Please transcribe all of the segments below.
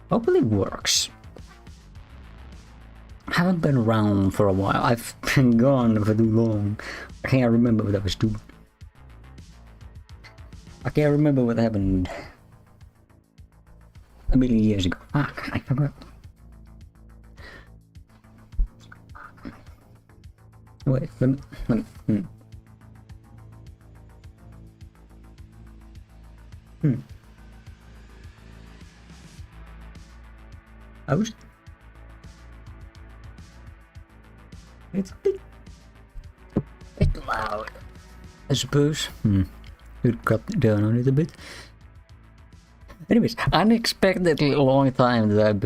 Hopefully it works. I haven't been around for a while. I've been gone for too long. I can't remember what I was doing. I can't remember what happened a million years ago. Fuck, I forgot. Wait, let me I was... It's a bit loud, I suppose. Should cut it down a little bit. Anyways, unexpectedly long time that I've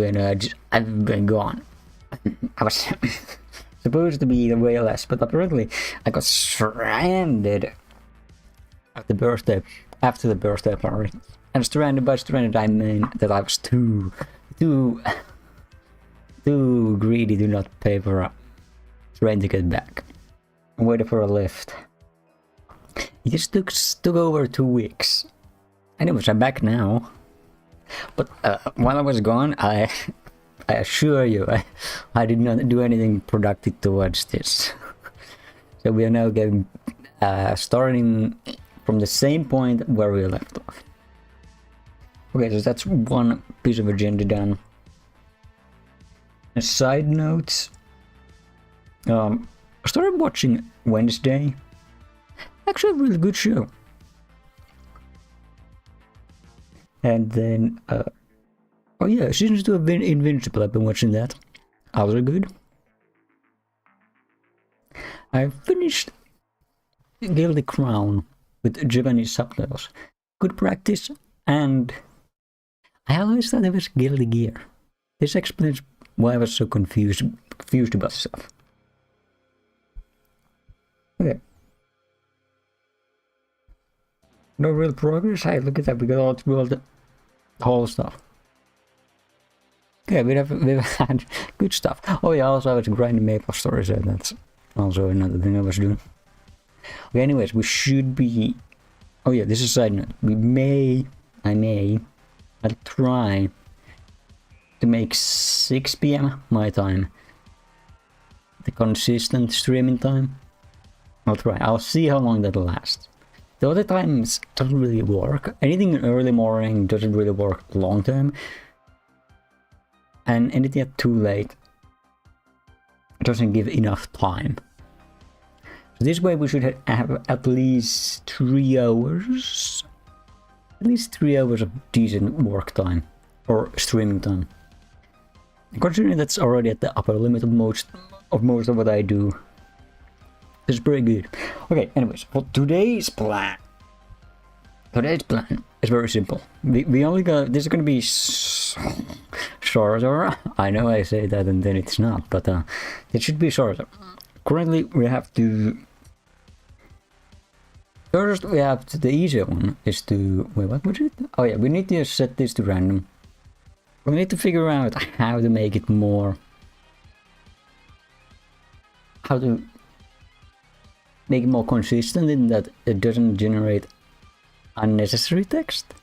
been gone. I was supposed to be way less, but apparently I got stranded at the birthday, after the birthday party. And stranded, by stranded I mean that I was too greedy to not pay for a train ticket back. I waited for a lift. It just took over 2 weeks. Anyways, I'm back now. But while I was gone, I assure you, I did not do anything productive towards this. So we are now getting starting from the same point where we left off. Okay, so that's one piece of agenda done. A side note, I started watching Wednesday. Actually, a really good show. And then, oh yeah, season 2 of Invincible, I've been watching that. Also good. I finished Guilty Crown with Japanese subtitles. Good practice, and I always thought it was Guilty Gear. This explains why I was so confused about stuff. Okay. No real progress. Hey, look at that. We got all through all the whole stuff. Okay, we've had good stuff. Oh yeah, also I was grinding Maple Story, so that's also another thing I was doing. Okay, anyways, we should be... Oh yeah, this is a side note. I'll try to make 6 PM my time the consistent streaming time. I'll try. I'll see how long that'll last. The other times doesn't really work. Anything in early morning doesn't really work long term. And anything at too late doesn't give enough time. So this way we should have at least 3 hours. At least 3 hours of decent work time. Or streaming time. Considering that's already at the upper limit of most of what I do. It's pretty good. Okay, anyways, for today's plan is very simple. We only got... This is gonna be shorter. I know I say that and then it's not, but it should be shorter. Currently, we have to... First, we have to... The easier one is to... Wait, what was it? Oh yeah, we need to set this to random. We need to figure out how to make it more... How to... make it more consistent in that it doesn't generate unnecessary text.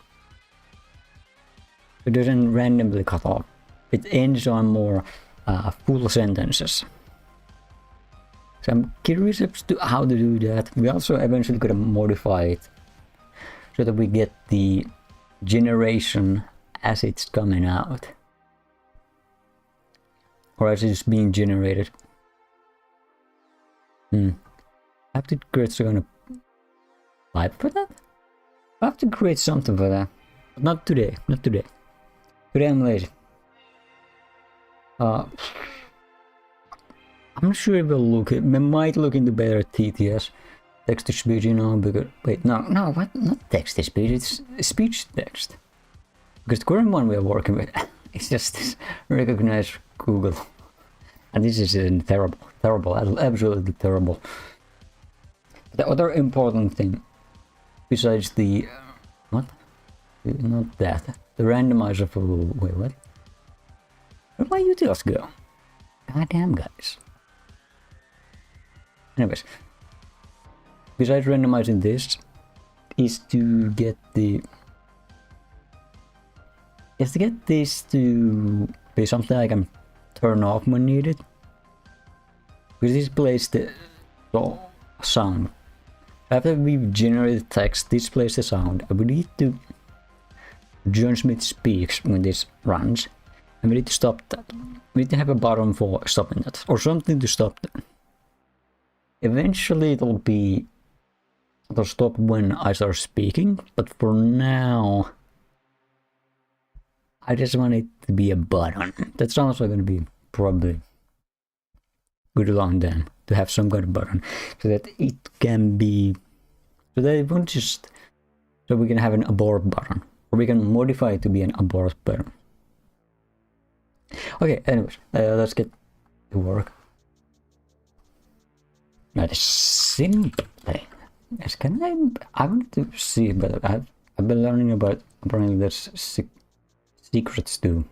It doesn't randomly cut off. It ends on more full sentences. So I'm curious as to how to do that. We also eventually gotta modify it so that we get the generation as it's coming out. Or as it's being generated. I have to create some kind of pipe for that? I have to create something for that. But not today. Not today. Today I'm lazy. I'm not sure if we'll look at... We might look into better TTS. Text to speech, you know, because... Wait, no, what? Not text to speech, it's speech text. Because the current one we are working with, it's just recognize Google. And this is terrible, absolutely terrible. The other important thing, besides the... what? Not that. The randomizer for... Wait, what? Where'd my utils go? Goddamn, guys. Anyways. Besides randomizing this, is to get the... is to get this to be something I can turn off when needed. Because this plays the sound. After we generate text, this plays the sound. We need to... John Smith speaks when this runs. And we need to stop that. We need to have a button for stopping that. Or something to stop that. Eventually it'll stop when I start speaking. But for now... I just want it to be a button. That's also going to be probably good long time to have some kind of button, so that it can be, so that it won't just, so we can have an abort button, or we can modify it to be an abort button. Okay, anyways, let's get to work. That is simple. Yes, I want to see, but I've been learning about, apparently there's secrets to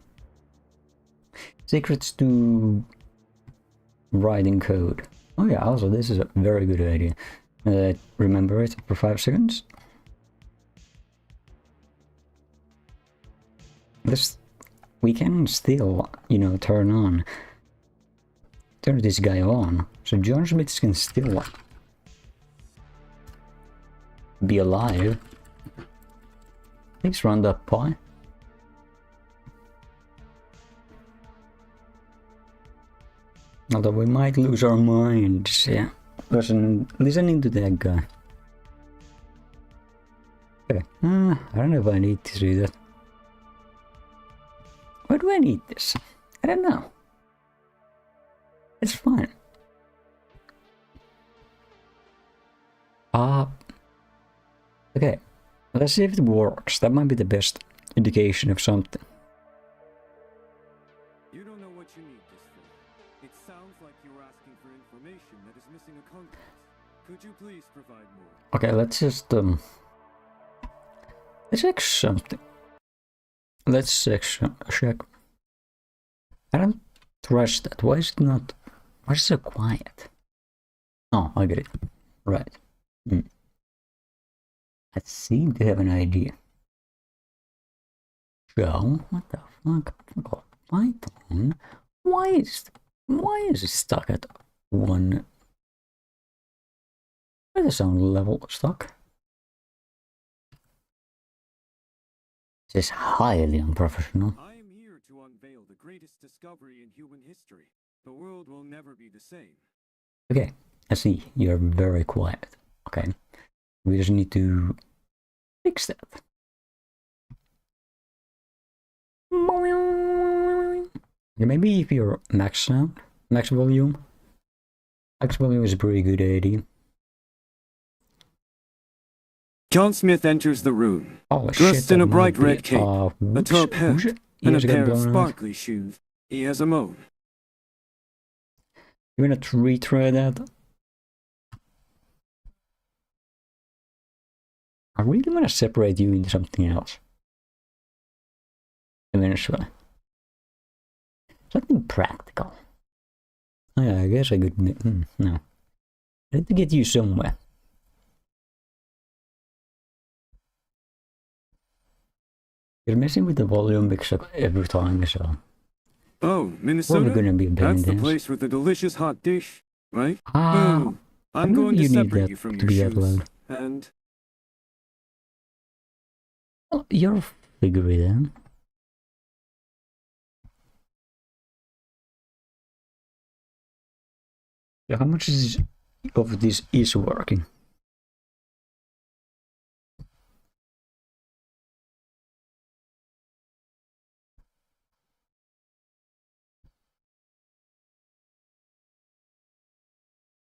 writing code. Oh yeah, also this is a very good idea. Remember it for 5 seconds. We can still, you know, turn this guy on, so John Smith can still be alive. Please run that pie. Although we might lose our minds, yeah. Listening to that guy. Okay, I don't know if I need to do that. Why do I need this? I don't know. It's fine. Okay, let's see if it works. That might be the best indication of something. You don't know what you need this for. It sounds like you're asking for information that is missing a context. Could you please provide more? Okay, let's just let's check something. Let's check. I don't trust that. Why is it so quiet? Oh, I get it. Right. I seem to have an idea. So, what the fuck? Python? Why is it stuck at 1? Why is the sound level stuck? This is highly unprofessional. I am here to unveil the greatest discovery in human history. The world will never be the same. Okay, I see. You're very quiet. Okay. We just need to fix that. Yeah, maybe if you're max sound, max volume is a pretty good idea. John Smith enters the room, Oh, dressed shit, in a that bright might be- red cape, a top hat, and a pair of sparkly shoes. He has a moan. You wanna retry that? I really wanna separate you into something else. Eventually. Something practical. Oh yeah, I guess I could... no. I need to get you somewhere. You're messing with the volume mix up every time, so... Oh, Probably Minnesota? gonna be a pain in That's the the ass. place with the delicious hot dish, right? Ah, Oh, I'm I going to you need separate that you from to your be that shoes. loud. And Well, you're figuring it out. Yeah, how much of this is working?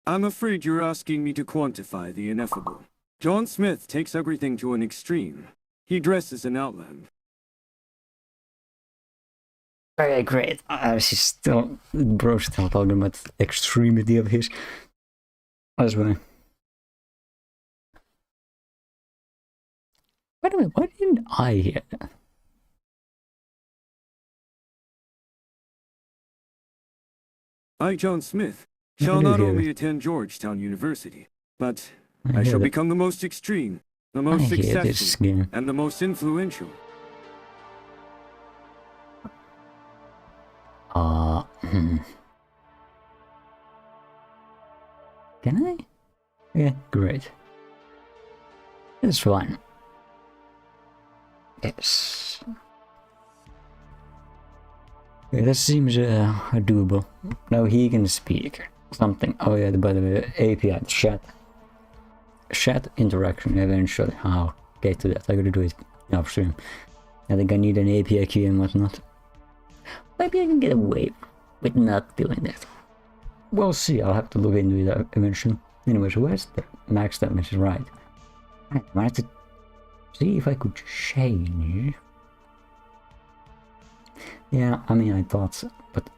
I'm afraid you're asking me to quantify the ineffable. John Smith takes everything to an extreme. He dresses an outline. Okay, great. She's still, bro's still talking about the extremity of his. That's fine. By the way, why didn't I hear that? I, John Smith, I shall do not hear only it. attend Georgetown University, but I I hear shall that. become the most extreme, the I most hear this successful, again. and the most influential. Can I? Yeah, great. That's fine. Yes. Yeah, that seems doable. Now he can speak something. Oh yeah, by the way, API, chat interaction eventually. I'll get to that. I gotta do it upstream. I think I need an API key and whatnot. Maybe I can get away with not doing that. We'll see. I'll have to look into it eventually. Anyways, where's the max damage? Right. I wanted to see if I could change. Yeah, I mean, I thought so, but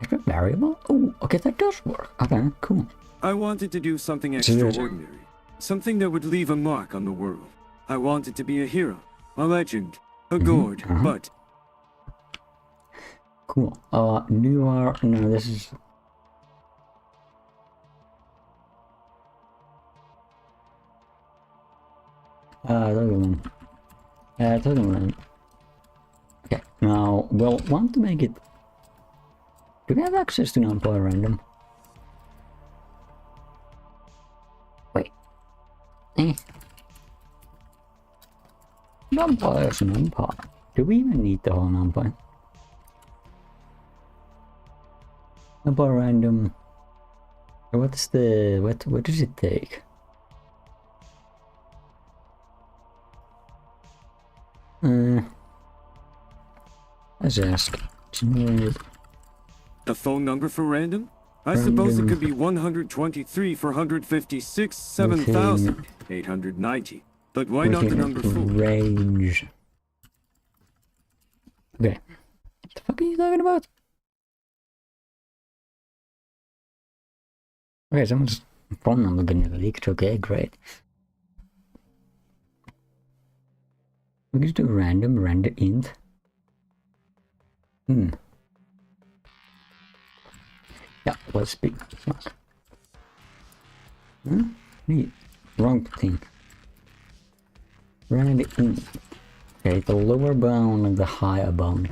is it variable? Oh, okay, that does work. Okay, cool. I wanted to do something extraordinary, something that would leave a mark on the world. I wanted to be a hero, a legend, a god, but... Cool. No, this is... Okay, now we'll want to make it... Do we have access to numpy random? Wait. Numpy is numpy. Do we even need the whole numpy? Numpy random... What's the... What does it take? Let's ask. A phone number for random? I suppose it could be 123 456 7,890. But why not the number 4? Range. Okay. What the fuck are you talking about? Okay, someone's phone number getting leaked. Okay, great. We can do random int. Yeah, let's be smart. Neat. Wrong thing. Random int. Okay, the lower bound and the higher bound.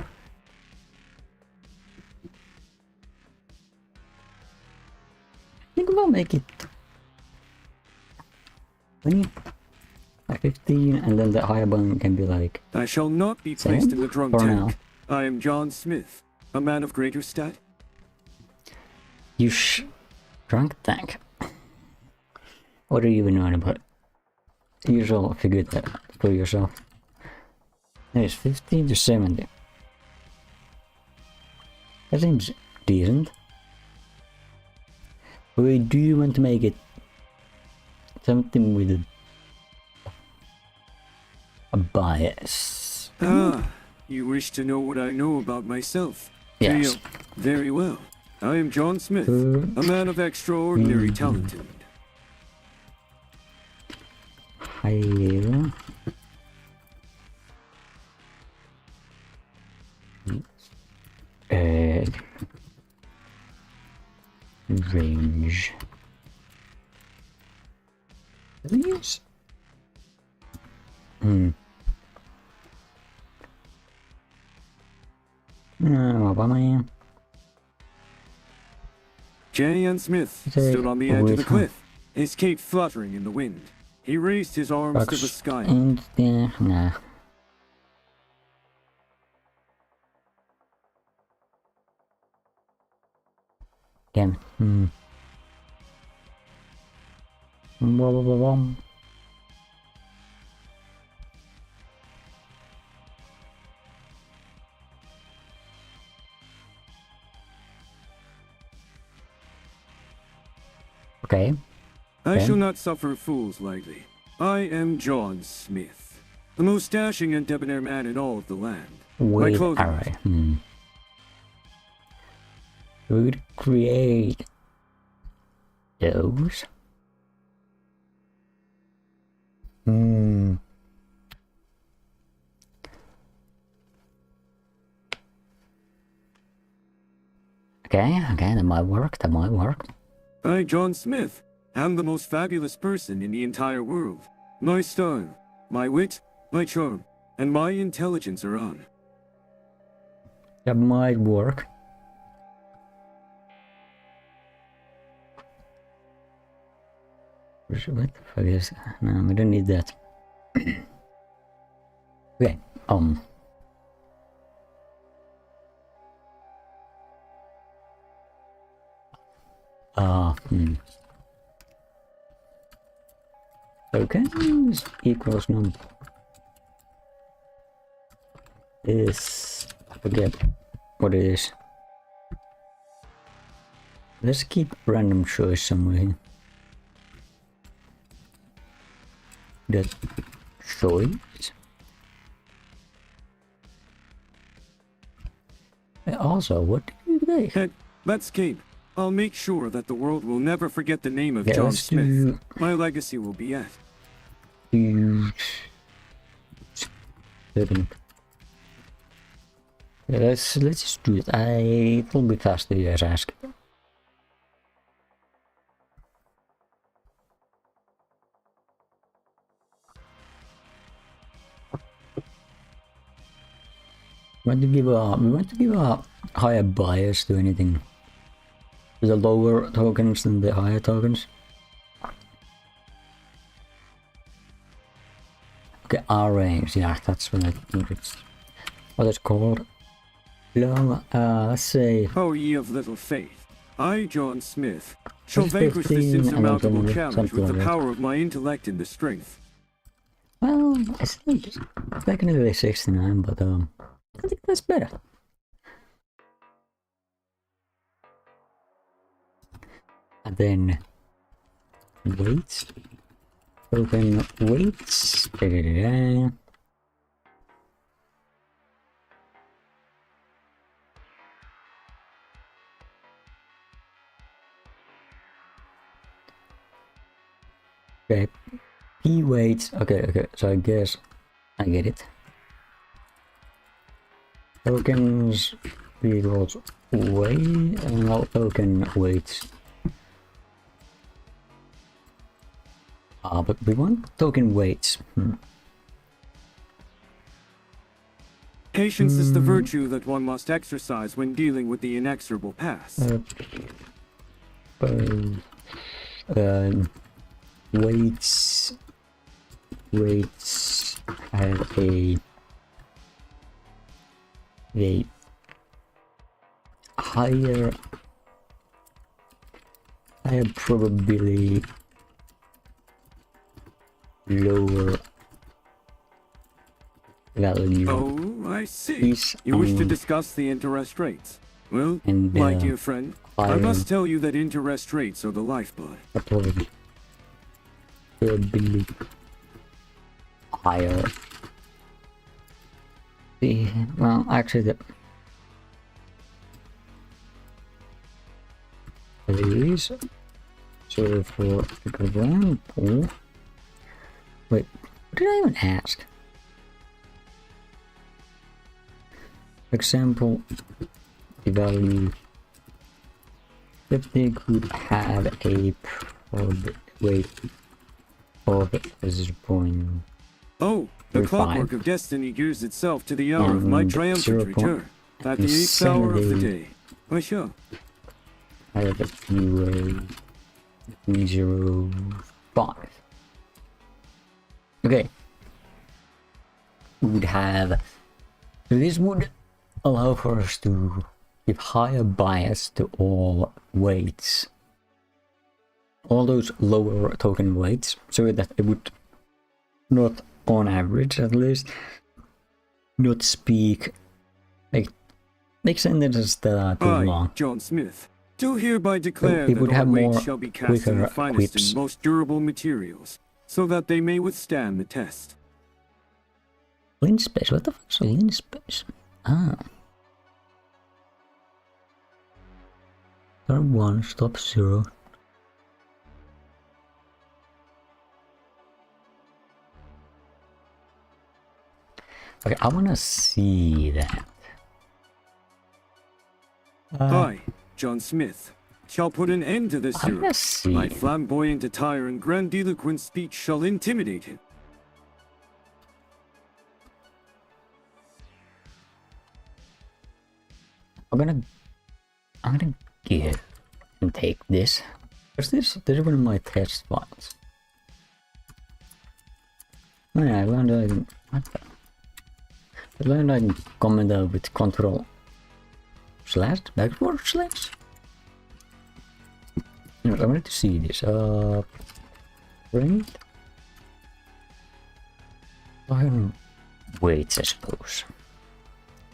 I think we'll make it 20 by 15, and then the higher bound can be like... I shall not be placed in the drunk for tank. now. I am John Smith, a man of greater stat. You drunk tank. What are you even knowing about? You shall figure that out for yourself. There's 15 to 70. That seems decent. But we do want to make it something with a bias. Ah, you wish to know what I know about myself? Yes. Very well. I am John Smith, a man of extraordinary talent. Higher. Range. These? What am I? J.N. Smith stood on the edge of the cliff, his cape fluttering in the wind. He raised his arms to the sky. Nah. Damn it. Okay. I shall not suffer fools lightly. I am John Smith, the most dashing and debonair man in all of the land. Wait, My clothing. alright. We would create those. Okay, that might work, I, John Smith, am the most fabulous person in the entire world. My style, my wit, my charm, and my intelligence are on. That might work. What the fuck is... No, we don't need that. Okay, Tokens equals number is... I forget what it is. Let's keep random choice somewhere here. That choice. Also, what do you think? Heck, let's keep. I'll make sure that the world will never forget the name of John Smith. My legacy will be at. Let's just do it. It'll be faster, you guys ask. We want to give a higher bias to anything. The lower tokens than the higher tokens. Okay, R range, yeah, that's what I think it's what it's called. Long, let's say. Oh, ye of little faith, I, John Smith, shall vanquish this insurmountable challenge with the power of my intellect and the strength. Well, I think it's technically 69, but I think that's better. And then weights. Open weights. Da-da-da-da. Okay, P weights. Okay, so I guess I get it. Tokens equals weight and all token weights. But we want token weights. Patience is the virtue that one must exercise when dealing with the inexorable past. Weights have a higher probability, lower value. Oh, I see. You wish to discuss the interest rates. Well, my dear friend, I must tell you that interest rates are the lifeblood. Probability higher. Well, actually, is so for example, wait, what did I even ask? Example, the value 50 could have a weight of 0.5. Oh, the clockwork of destiny gears itself to the hour of my triumphant return. At the 8th hour of the day. Why sure. I have a few 0.5. Okay. We would have. So this would allow for us to give higher bias to all weights. All those lower token weights, so that it would not, on average at least, not speak make sentences that are too long. John Smith, do hereby declare it would that have all more weights shall be cast in the finest quips. and most durable materials, so that they may withstand the test. Lin space, what the fuck is a lin space? Ah. Start 1, stop 0. Okay, I wanna see that. I, John Smith, shall put an end to this hero. My flamboyant attire and grandiloquent speech shall intimidate him. I'm gonna give and take this. What's this? This is one of my test files. Oh yeah, I learned I can, what the? I learned I can comment out with control slash backward slash. I wanted to see this. Print. Wait, I suppose.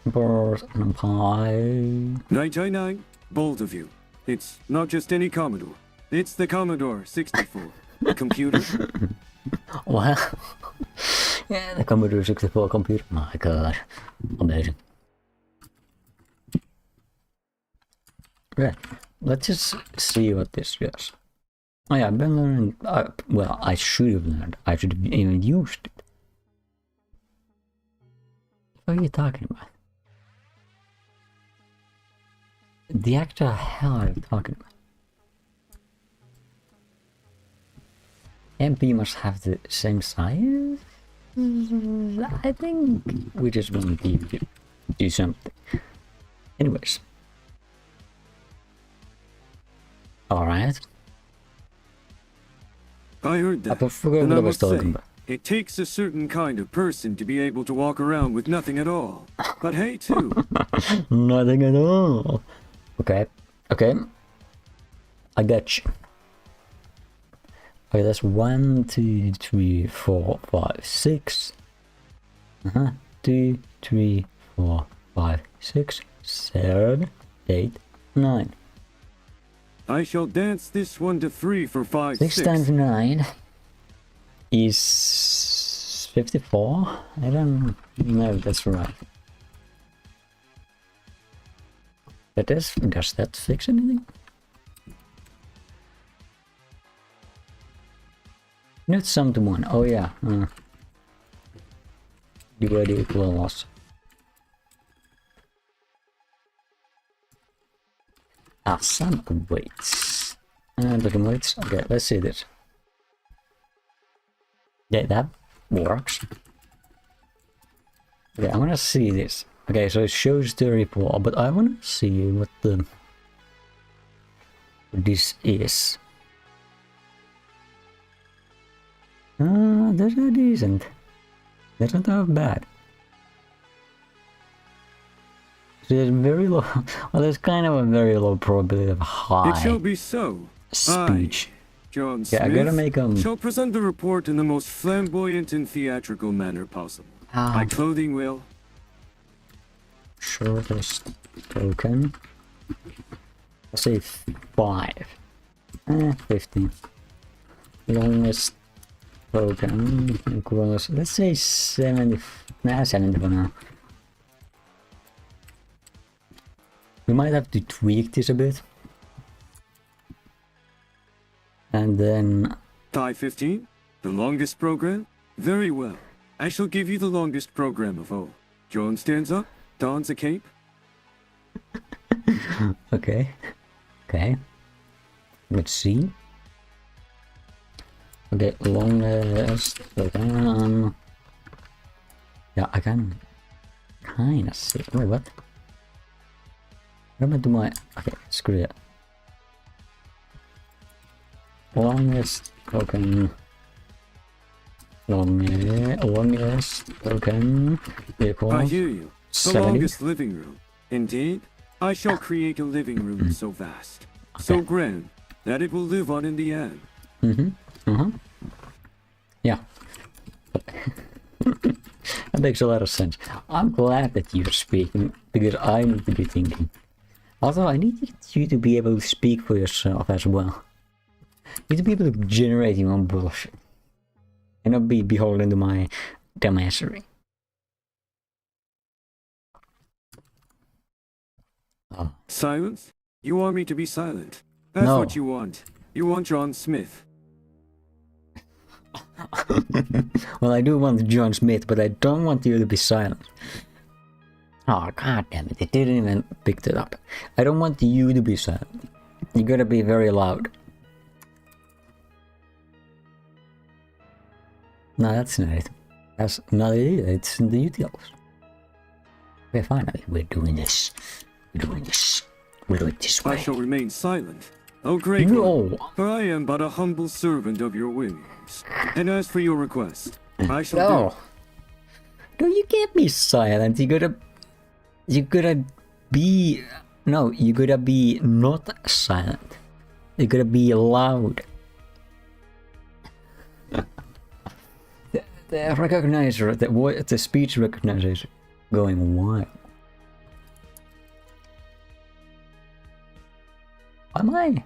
Import numpy. 999, bold of you. It's not just any Commodore. It's the Commodore 64. The computer. Wow. Yeah, the Commodore 64 computer. My god. Amazing. Okay, let's just see what this does. Oh yeah, I've been learning. Well, I should have learned. I should have even used it. What are you talking about? The actual hell are you talking about? MP must have the same size? I think we just want to do something. Anyways. Alright. I heard that. I forgot and what I I was must say, talking about. it takes a certain kind of person to be able to walk around with nothing at all. But hey, too. Nothing at all. Okay. Okay. I got you. Okay, that's 1, 2, 3, 4, 5, 6. 2, 3, 4, 5, 6, 7, 8, 9. I shall dance this one to 3 for 5, 6 6. times 9 is 54. I don't know if that's right. Does that fix anything? Not sum to 1. Oh yeah. Divided equals. Sum of weights. Looking weights. Okay, let's see this. Yeah, that works. Okay, I wanna see this. Okay, so it shows the report, but I wanna see what this is. Those are decent. That's not that bad. There's very low. Well, there's kind of a very low probability of high. It shall be so. Speech. John Yeah, Smith I gotta make shall present the report in the most flamboyant and theatrical manner possible. My clothing will. Shortest token. I'll say 5. 15. Longest token equals, let's say 70. Nah, 70 for now. We might have to tweak this a bit. And then... Tie 15? The longest program? Very well. I shall give you the longest program of all. John stands up, dons a cape. Okay. Okay. Let's see. Okay, longest token. Yeah, I can kinda see. Wait, what? What am I doing? Okay, screw it. Longest token. Longest token equals I hear you. The 70. longest living room. Indeed, I shall create a living room so vast, so grand, that it will live on in the end. Yeah. That makes a lot of sense. I'm glad that you're speaking, because I need to be thinking. Although I need you to be able to speak for yourself as well. You need to be able to generate your own bullshit. And not be beholden to my dumbassery. Oh. Silence? You want me to be silent? That's No. what you want. You want John Smith. Well, I do want John Smith, but I don't want you to be silent. Oh, god damn it, it didn't even pick it up. I don't want you to be silent. You gotta be very loud. No, that's not it. That's not it either. It's in the details. Okay, finally, we're doing this. We're doing this. We'll do it this I way. shall remain silent. Oh, great No. one, for I am but a humble servant of your whims. And as for your request, I shall No. do. No, you can't be silent. You gotta be. No, you gotta be not silent. You gotta be loud. the recognizer, the speech recognizer is going wild. Why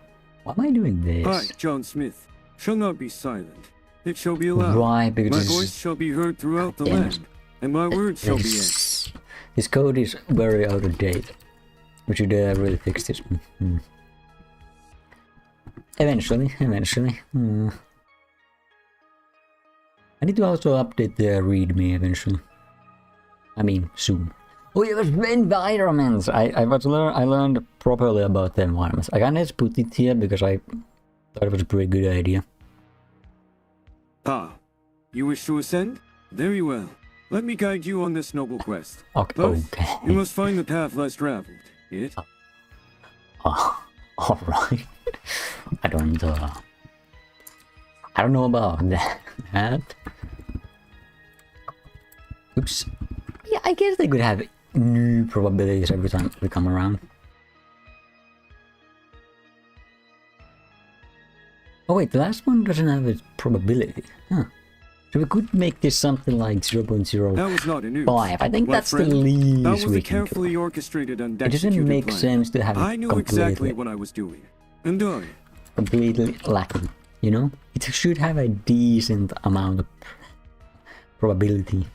am I doing this? I, John Smith, shall not be silent. It shall be loud. Why? Because My voice shall be heard throughout the land, and my words shall be answered. This code is very out of date. We should really fix this. Eventually. I need to also update the README eventually. I mean, soon. Oh, yeah, there's environments! I learned properly about the environments. I can't just put it here because I thought it was a pretty good idea. Ah, you wish to ascend? Very well. Let me guide you on this noble quest. Okay. But you must find the path less traveled. It? Alright. I don't know about that. Oops. Yeah, I guess they could have new probabilities every time we come around. Oh wait, the last one doesn't have a probability. Huh. So we could make this something like 0.05. That was not a news. I think My that's friend, the least that was we a can carefully do. orchestrated and It doesn't executed make plan. sense to have I it knew completely, exactly what I was doing. And I. completely lacking, you know? It should have a decent amount of probability.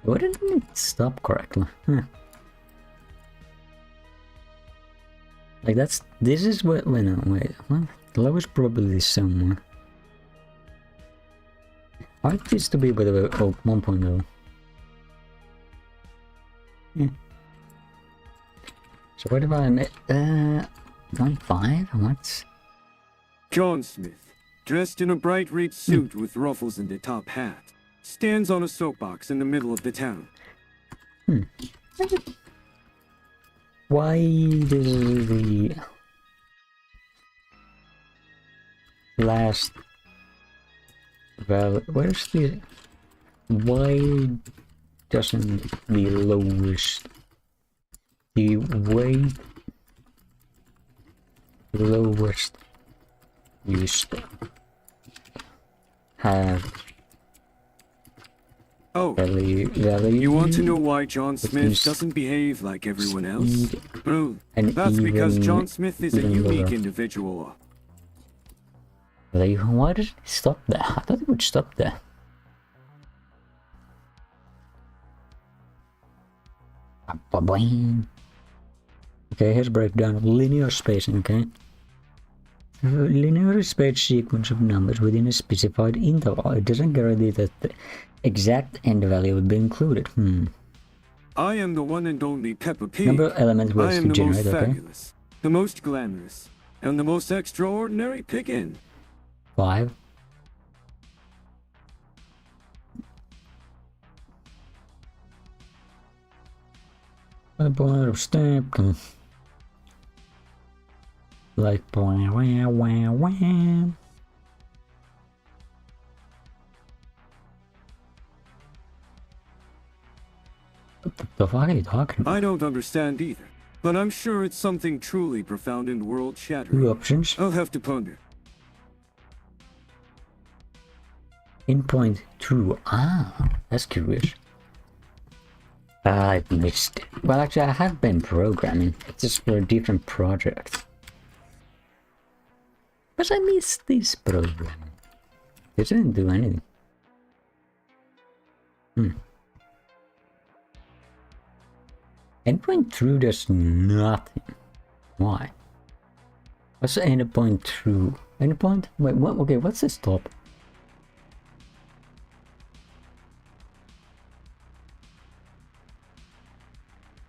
Why didn't it stop correctly? Huh. Like this is what, wait, the lowest probability somewhere. I want this to be with a 1.0. Yeah. So what if I make 1.5? What? John Smith, dressed in a bright red suit with ruffles and a top hat, stands on a soapbox in the middle of the town. Why does the last where's the why doesn't the lowest used have Oh, value you want to know why John Smith doesn't behave like everyone else? Well, and that's because even- John Smith is a even unique lower. individual. Like, why did it stop there? I thought it would stop there. Okay, here's a breakdown of linear spacing, okay? A linear space sequence of numbers within a specified interval. It doesn't guarantee that the exact end value will be included. I am the one and only Peppa Pig. Number of elements I was am to the generate, most okay? fabulous, the most glamorous, and the most extraordinary pig-in. 5. A point of step. Like wow wow wow wow. What the fuck are you talking about? I don't understand either, but I'm sure it's something truly profound and world-shattering. 2 options. I'll have to ponder. In point 2. Ah, that's curious. I missed it. Well, actually, I have been programming. It's just for a different project. But I missed this program. It didn't do anything. Endpoint through does nothing. Why? What's the endpoint through? Endpoint? Wait, what? Okay, what's the stop?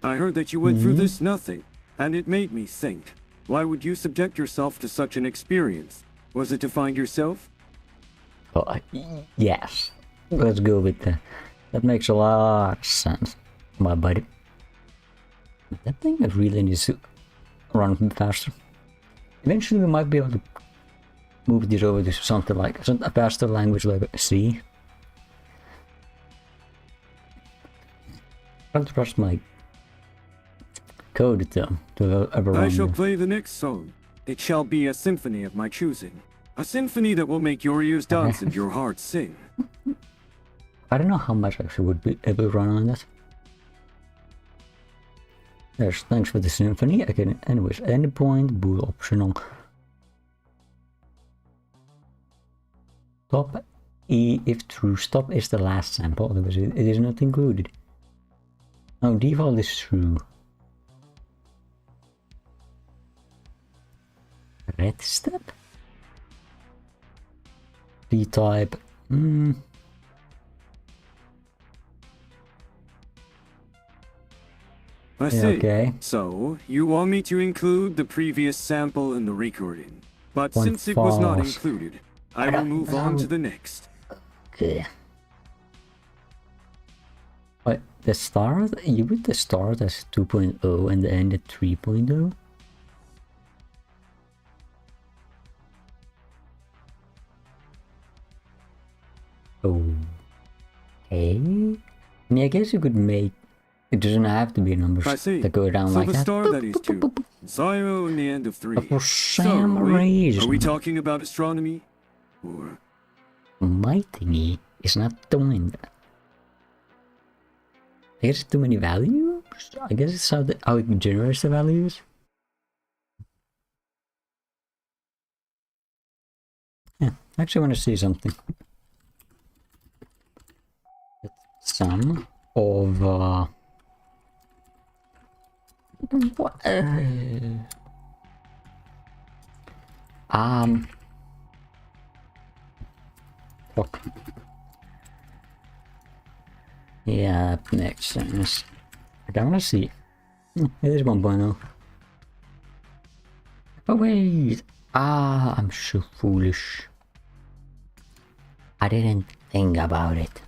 I heard that you went through this nothing, and it made me think. Why would you subject yourself to such an experience? Was it to find yourself? Oh, yes. Let's go with that. That makes a lot of sense, my buddy. That thing really needs to run faster. Eventually we might be able to move this over to something like a faster language like C. I don't trust my code to ever run. I shall play the next song. It shall be a symphony of my choosing. A symphony that will make your ears dance and your heart sing. I don't know how much I actually would be able to run on that. There's thanks for the symphony. I can, anyways, any point, bool optional. Stop E if true. Stop is the last sample, otherwise it is not included. Now default is true. Red step? D-type. I see. Okay. So, you want me to include the previous sample in the recording. But since it was not included, I will move on to the next. Okay. Wait, the start? You put the start as 2.0 and the end at 3.0? Okay. I mean, I guess you could make... It doesn't have to be numbers that go down like that. So the star that is 2, 0 and the end of 3. For some reason... Are we talking about astronomy? Or... My thingy is not doing that. I guess it's too many values? I guess it's how it generates the values? Yeah, I actually want to see something. Sum of what? Fuck. Yeah, next sentence. I don't want to see. It is 1.0. Oh wait! I'm so foolish. I didn't think about it.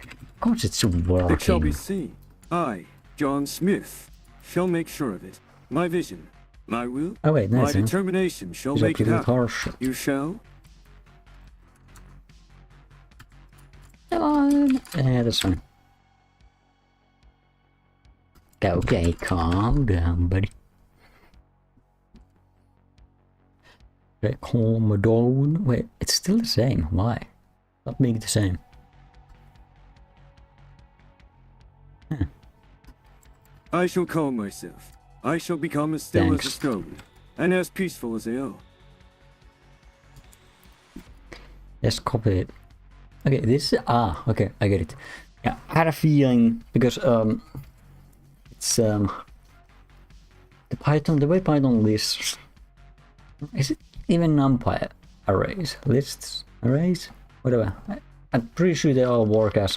Of course it's working. It shall be seen. I, John Smith, shall make sure of it. My vision, my will, oh wait, nice, my determination shall make it happen. You shall? Yeah, that's fine. Okay, calm down, buddy. Okay, calm down. Wait, it's still the same. Why? Not being the same. Huh. I shall calm myself. I shall become as still as a stone, and as peaceful as a owl. Let's copy it. Okay, this is, okay, I get it. Yeah, I had a feeling because it's the way Python lists. Is it even NumPy arrays? Lists, arrays, whatever. I'm pretty sure they all work as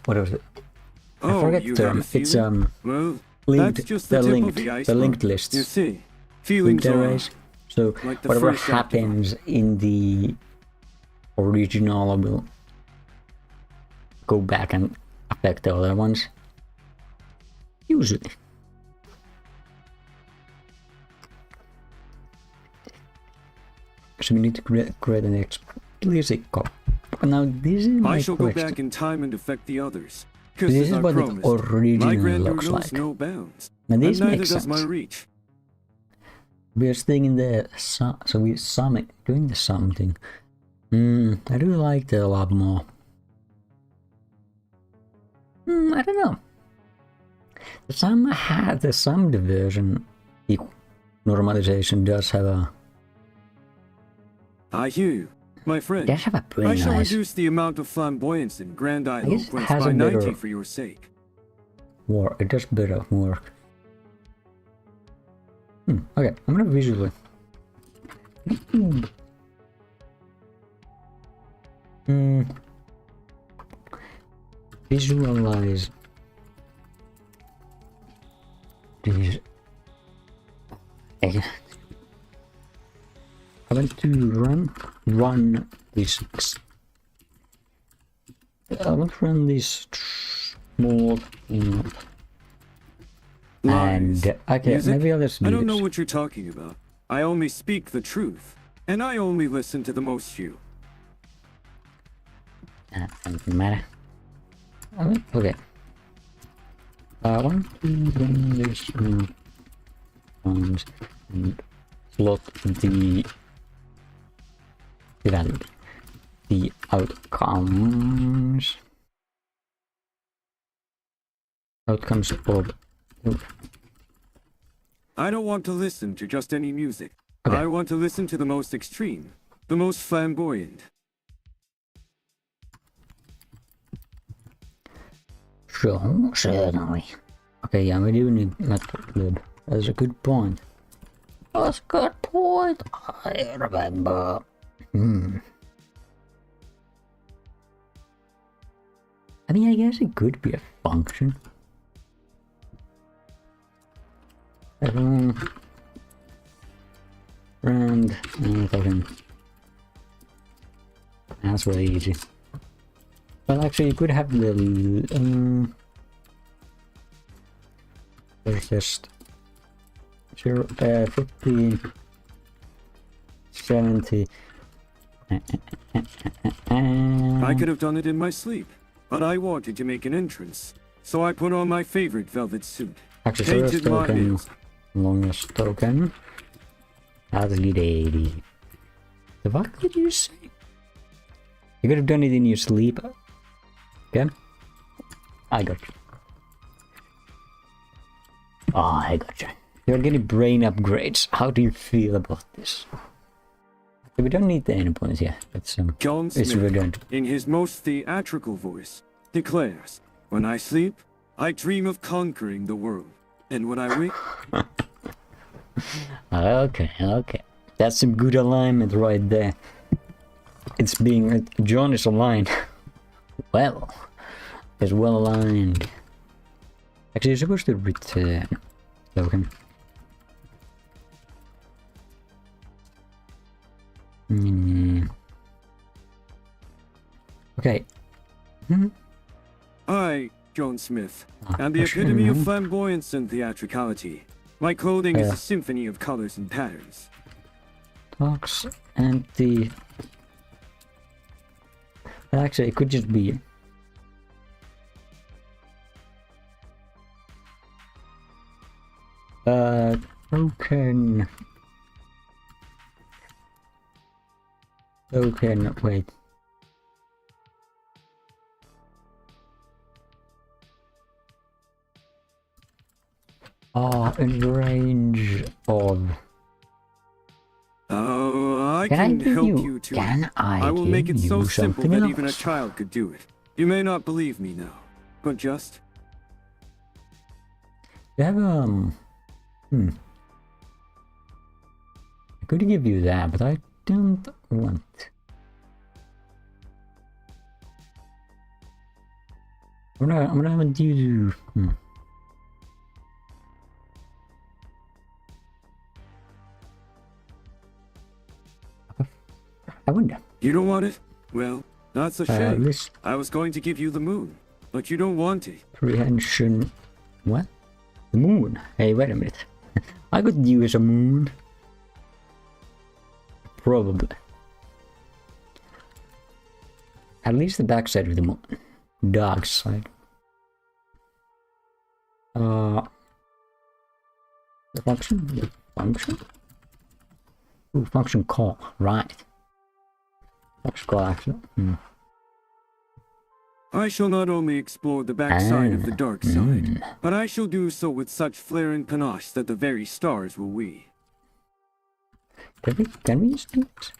what was it? I forget the term. It's well, linked, the linked lists. You see, feelings linked are arrays. So like whatever happens in the original will go back and affect the other ones. Usually. So we need to create an explicit code. Now this is my I shall question. go back in time and affect the others. This is what it originally looks like. No bounds, and this and makes neither sense. does my reach. We are staying in the sum, so we're summing, doing the sum thing. I do like that a lot more. I don't know. The sum division normalization does have a. I hear you, my friend. Does have a pretty I shall nice. reduce the amount of flamboyance and grandiloquence has by a 90 better for your sake. Work. It does better work. Okay, I'm gonna visually. Visualize these. I want to run this. I want to run this mold. And Lies. okay, Music? maybe I'll just do I don't this. know what you're talking about. I only speak the truth, and I only listen to the most few. Doesn't matter. Okay. One, two, then this ones and plot the value, the outcomes of. I don't want to listen to just any music. Okay. I want to listen to the most extreme, the most flamboyant. Sure, certainly. Okay, yeah, we do need Matplotlib. That's a good point. That's a good point. I remember. I mean, I guess it could be a function. And fucking. That's really easy. Well, actually, you could have the there's just 15, 70. I could have done it in my sleep, but I wanted to make an entrance, so I put on my favorite velvet suit. Actually, Painted my token, nails. longest token. Ugly lady. The fuck did you say? You could have done it in your sleep. Okay? I got you. Oh, I got you. You're getting brain upgrades. How do you feel about this? Okay, we don't need the endpoints yet. John It's Smith, redundant. in his most theatrical voice, declares, "When I sleep, I dream of conquering the world, and when I wake..." Okay. That's some good alignment right there. It's being... John is aligned. Well, it's well aligned. Actually, you're supposed to return token. Okay. I, John Smith, am the epitome of flamboyance and theatricality. My clothing is a symphony of colors and patterns. Talks and the... Actually, it could just be... Token... wait. In range of... Oh, I Can I can give help you- you too. can I will make give it so you simple something that even a else? child could do it. You may not believe me now, but just... You have, I could give you that, but I don't want. I'm gonna have you do, I wonder. You don't want it? Well, that's a shame. This I was going to give you the moon, but you don't want it. prehension... What? The moon? Hey, wait a minute. I could use a moon. Probably. At least the backside of the moon. Dark side. The function? The function? Ooh, function call. Right. Function call actually. I shall not only explore the backside of the dark side, but I shall do so with such flair and panache that the very stars will wee. Can we use it?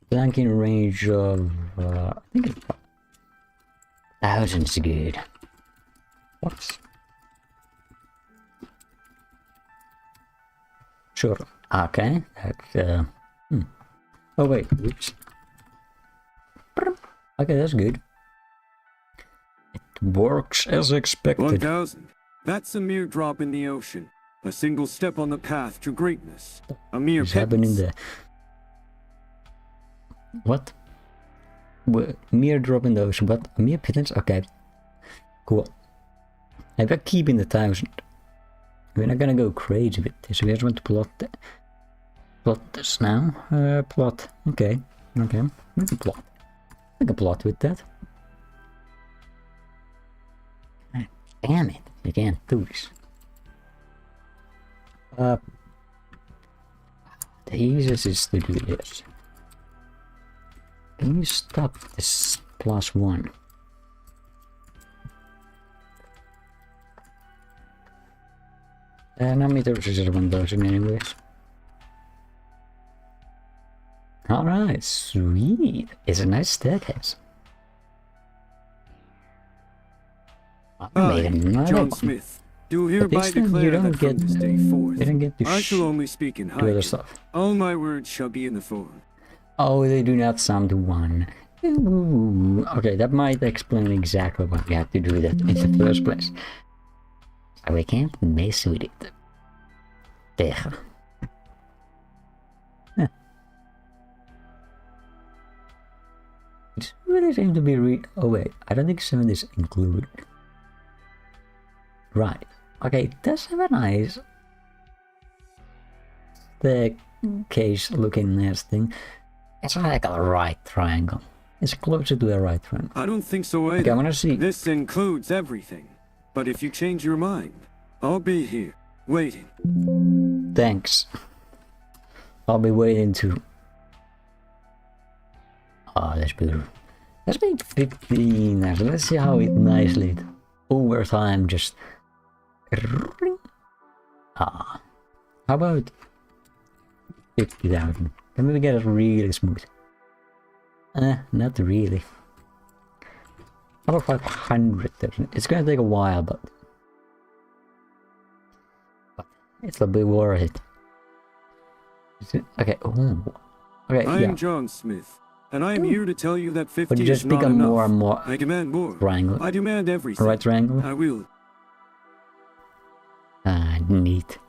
Blanking range of I think it's thousands good. What? Sure. Okay. That's Oh wait, oops. Okay, that's good. It works as expected. 1,000. That's a mere drop in the ocean. A single step on the path to greatness. A mere What's happening pittance. there? What? Mere drop in the ocean, but a mere pittance? Okay. Cool. Maybe I'm keeping the 1,000. We're not gonna go crazy with this. We just want to plot this now. Plot. Okay. Okay. We can plot. We can plot with that. God damn it. You can't do this. The easiest is to do this. Can you stop this +1? No meters is 1,000 anyways. Alright, sweet. It's a nice staircase. John Smith, do hereby declare that from this day forth, I shall only speak in haiku. All my words shall be in the form. Oh, they do not sound one. Ooh. Okay, that might explain exactly why we have to do that in the first place. So we can't mess with it. There. Huh. It really seems to be oh wait, I don't think 7 is included. Right. Okay, it does have a nice staircase looking nice thing. It's like a right triangle. It's closer to a right triangle. I don't think so either. Okay, I wanna see. This includes everything. But if you change your mind, I'll be here, waiting. Thanks. I'll be waiting too. Oh, that's beautiful. Let's make 15 now. Let's see how it nicely over time just. Ah. How about 50,000? Then we get it really smooth. Not really. How about 500,000? It's gonna take a while, but it'll be worth it. Okay. Oh. Okay. I am John Smith, and I am here to tell you that 50 but you just is not become enough. more and more. I demand more. Triangle. I demand everything. Right triangle. I will. Ah, neat.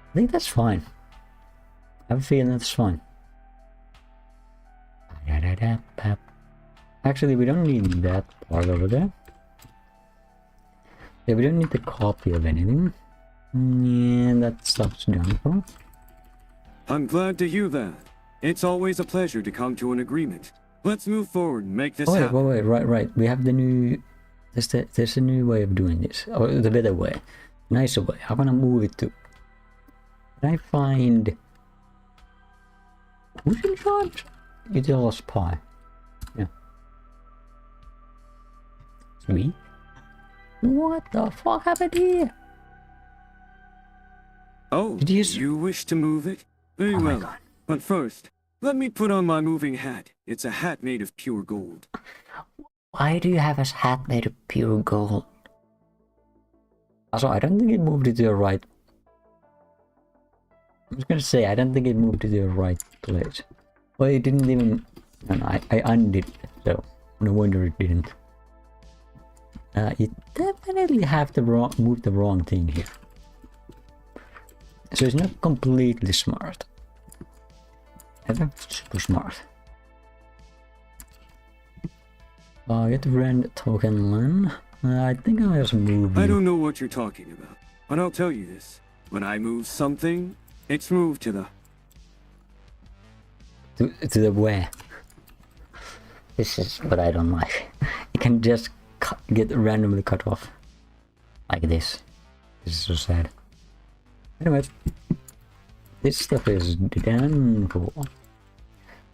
I think that's fine. I have a feeling that's fine. Actually, we don't need that part over there. Yeah, we don't need the copy of anything. Yeah, that stuff's done for. I'm glad to hear that. It's always a pleasure to come to an agreement. Let's move forward and make this happen. Wait, right. We have the new. There's a new way of doing this. Or the better way. Nicer way. I wanna move it to. Can I find. Who's in charge? You tell us pie. Yeah. Sweet. What the fuck happened here? Oh, you wish to move it? Very well. God. But first, let me put on my moving hat. It's a hat made of pure gold. Why do you have a hat made of pure gold? Also, I don't think it moved it to the right. I was gonna say, I don't think it moved to the right place. Well, it didn't even. No, I undid it, so no wonder it didn't. You definitely have to move the wrong thing here. So it's not completely smart. Ever super smart. Get rend token line. I think I just moved. I don't know what you're talking about, but I'll tell you this. When I move something, it's moved to the... To the where? This is what I don't like. You can just get randomly cut off. Like this. This is so sad. Anyway. This stuff is done for.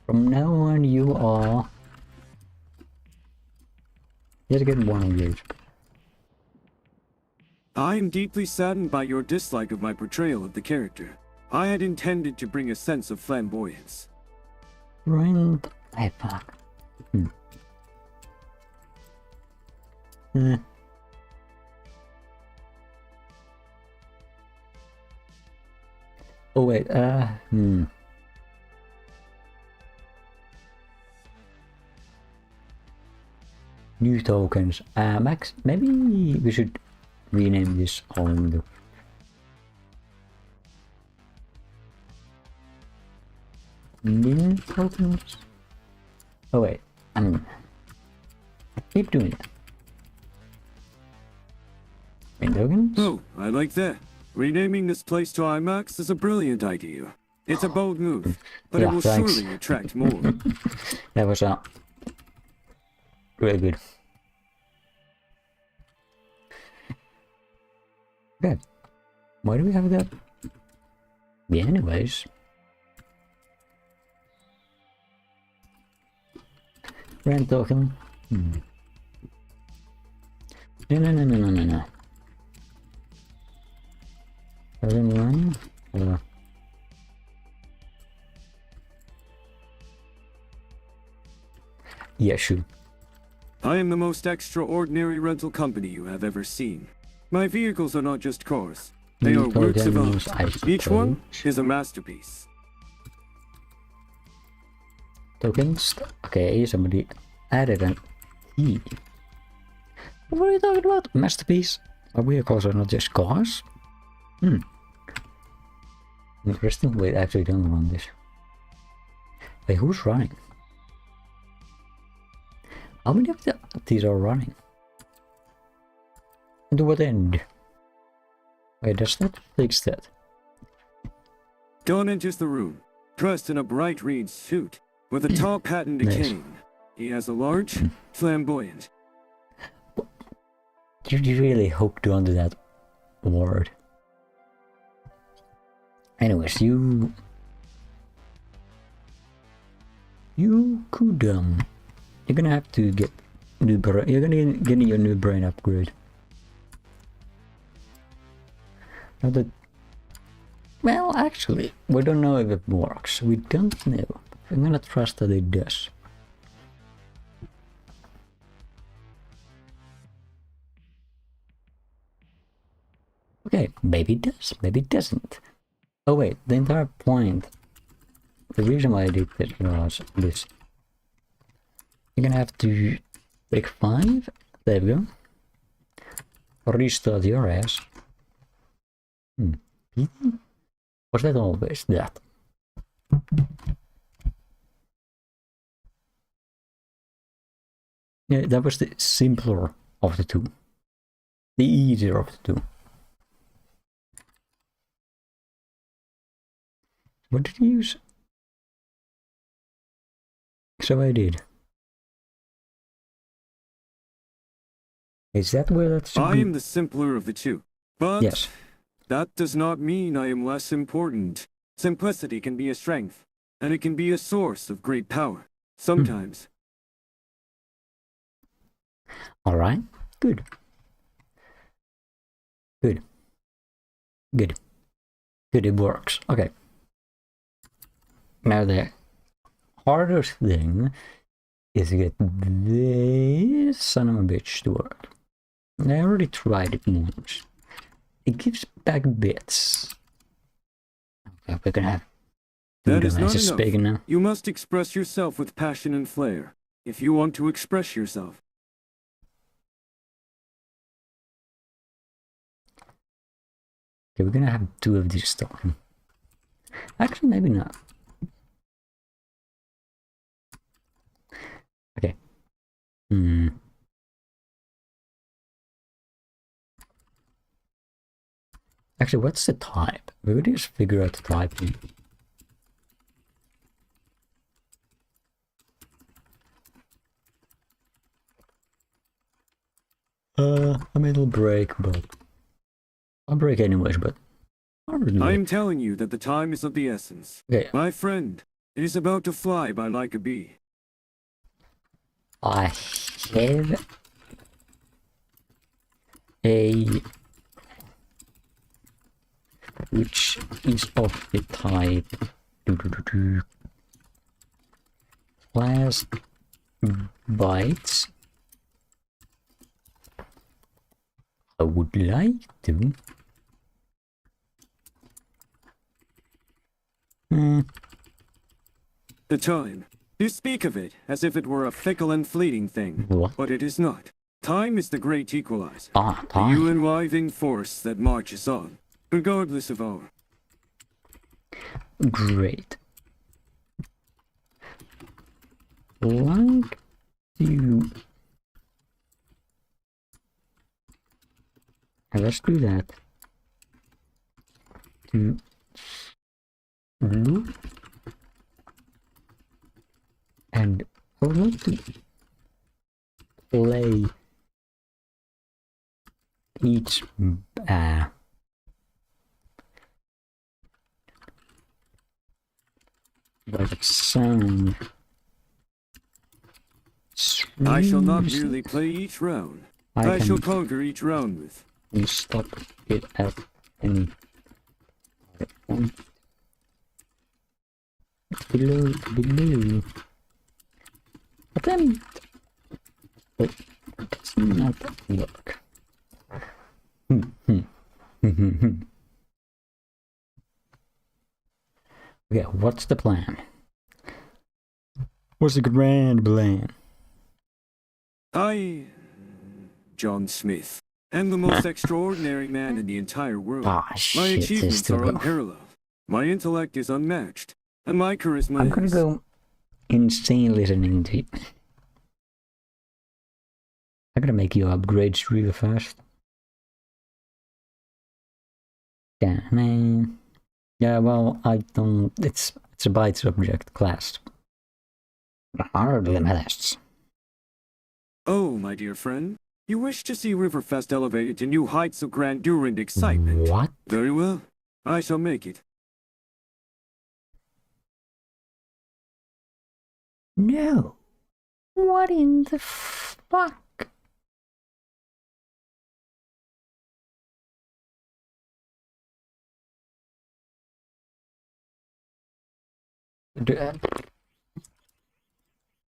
From now on you are... Just get one of these. I am deeply saddened by your dislike of my portrayal of the character. I had intended to bring a sense of flamboyance. Rand... Hey, fuck. Oh wait, New tokens. Max, maybe we should rename this on the... Min tokens? Oh wait, I keep doing that. Min tokens? Oh, I like that. Renaming this place to IMAX is a brilliant idea. It's a bold move, but Yeah, it will thanks. surely attract more. That was really good. Okay. Why do we have that? Yeah, anyways. Rent token. No. Anyone? Yeah, sure. I am the most extraordinary rental company you have ever seen. My vehicles are not just cars. They are works of art. Each one is a masterpiece. Tokens? Okay, somebody added an E. What are you talking about? Masterpiece? Our vehicles are not just cars? Interesting. Wait, I actually don't run this. Wait, who's running? How many of these are running? And to what end? Wait, does that fix that? Dawn enters the room, dressed in a bright green suit, with a top hat and a cane. He has a large, flamboyant. Did you really hooked onto that word? Anyways, you could you're gonna have to get new brain. You're gonna get your new brain upgrade. Now that, well, actually, we don't know if it works. We don't know. I'm gonna trust that it does. Okay, maybe it does, maybe it doesn't. Oh wait, the entire point, the reason why I did this was this. You're gonna have to take 5, there we go. Restart your ass. Was that always that? Yeah, that was the simpler of the two. The easier of the two. What did you use? So I did. Is that where that should I be? am the simpler of the two, but Yes. that does not mean I am less important. Simplicity can be a strength, and it can be a source of great power. Sometimes. Alright, good. Good. Good. Good, it works. Okay. Now the hardest thing is to get this son of a bitch to work. I already tried it once. It gives back bits. Okay, we're gonna have That is not devices big enough. now. You must express yourself with passion and flair, if you want to express yourself. Okay, we're gonna have 2 of these talking. Actually, maybe not. Okay. Actually, what's the type? We could just figure out the type. I mean, it'll break, but I'll break anyways. But I am telling you that the time is of the essence. okay, My friend, it is about to fly by like a bee. I have a which is of the type class bytes. I would like to. The time. You speak of it as if it were a fickle and fleeting thing, What? but it is not. Time is the great equalizer. Ah, The time. unriving force that marches on, regardless of our. Great. like to... Let's do that. To loop and I would like to play each like sound. I shall not merely play each round. I shall conquer each round with. You stop it at any point. Below. Attempt. But it's not work. Okay, what's the plan? What's the grand plan? John Smith, am the most extraordinary man in the entire world. Ah, My shit, achievements are unparalleled. My intellect is unmatched, and my charisma I'm gonna go insane listening to you. I'm gonna make you upgrades really fast. Yeah, man. Yeah, well, I don't. It's a byte subject class. Hardly matters. Oh, my dear friend, you wish to see Riverfest elevated to new heights of grandeur and excitement. What? Very well, I shall make it. No. What in the fuck?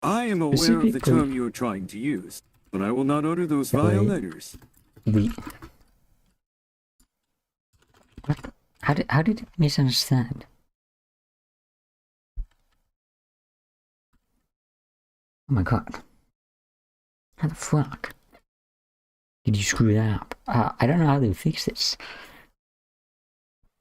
I am aware of the term you are trying to use, but I will not utter those vile letters. What? How did you misunderstand? Oh my god. How the fuck did you screw that up? I don't know how to fix this.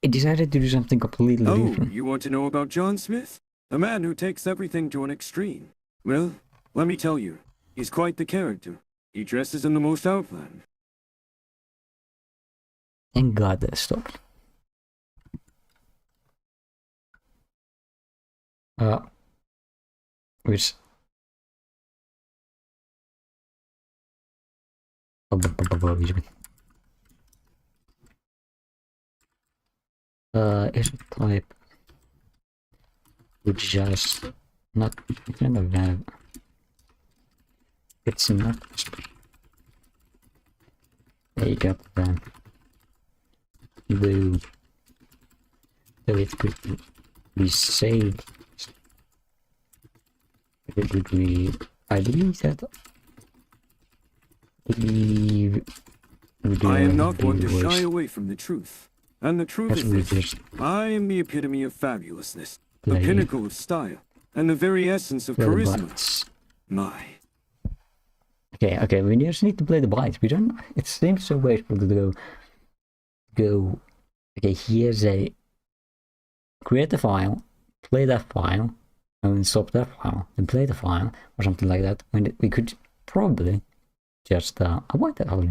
It decided to do something completely different. Oh, you want to know about John Smith? A man who takes everything to an extreme. Well, let me tell you, he's quite the character. He dresses in the most outland. Thank God that stopped. Which... is a type which just not kind of that. It's not. There you go. Blue. So it could be saved. It could be. I believe that. I am not one to shy away from the truth. And the truth is this, I am the epitome of fabulousness, the pinnacle of style, and the very essence of charisma. My. Okay, we just need to play the bytes. We don't, it seems so wasteful to go, okay, here's a, create a file, play that file, and then stop that file, and play the file, or something like that, when we could probably just, avoid that whole.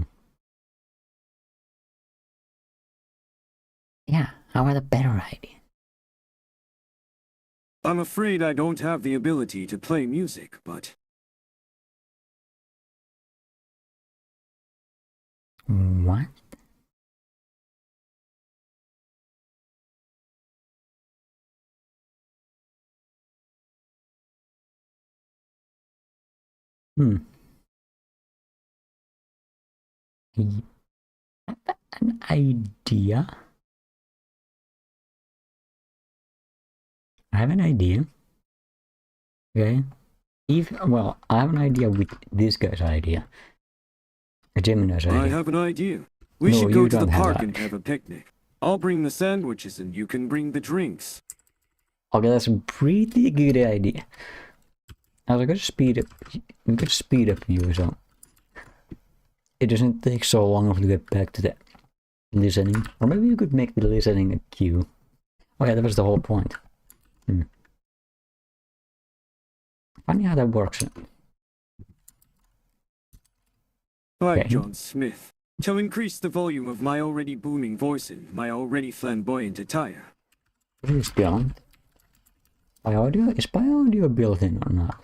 Yeah, how about a better idea? I'm afraid I don't have the ability to play music, but... What? An idea? I have an idea. Okay. Well, I have an idea with this guy's idea. Gemini's idea. I have an idea. We should go to the park and have a picnic. I'll bring the sandwiches and you can bring the drinks. Okay, that's a pretty good idea. I was gonna speed up you, so it doesn't take so long to get back to the listening. Or maybe you could make the listening a queue. Oh yeah, that was the whole point. Funny how that works. Like Okay. John Smith, to increase the volume of my already booming voice and my already flamboyant attire. What is beyond? By audio? Is by audio built in or not?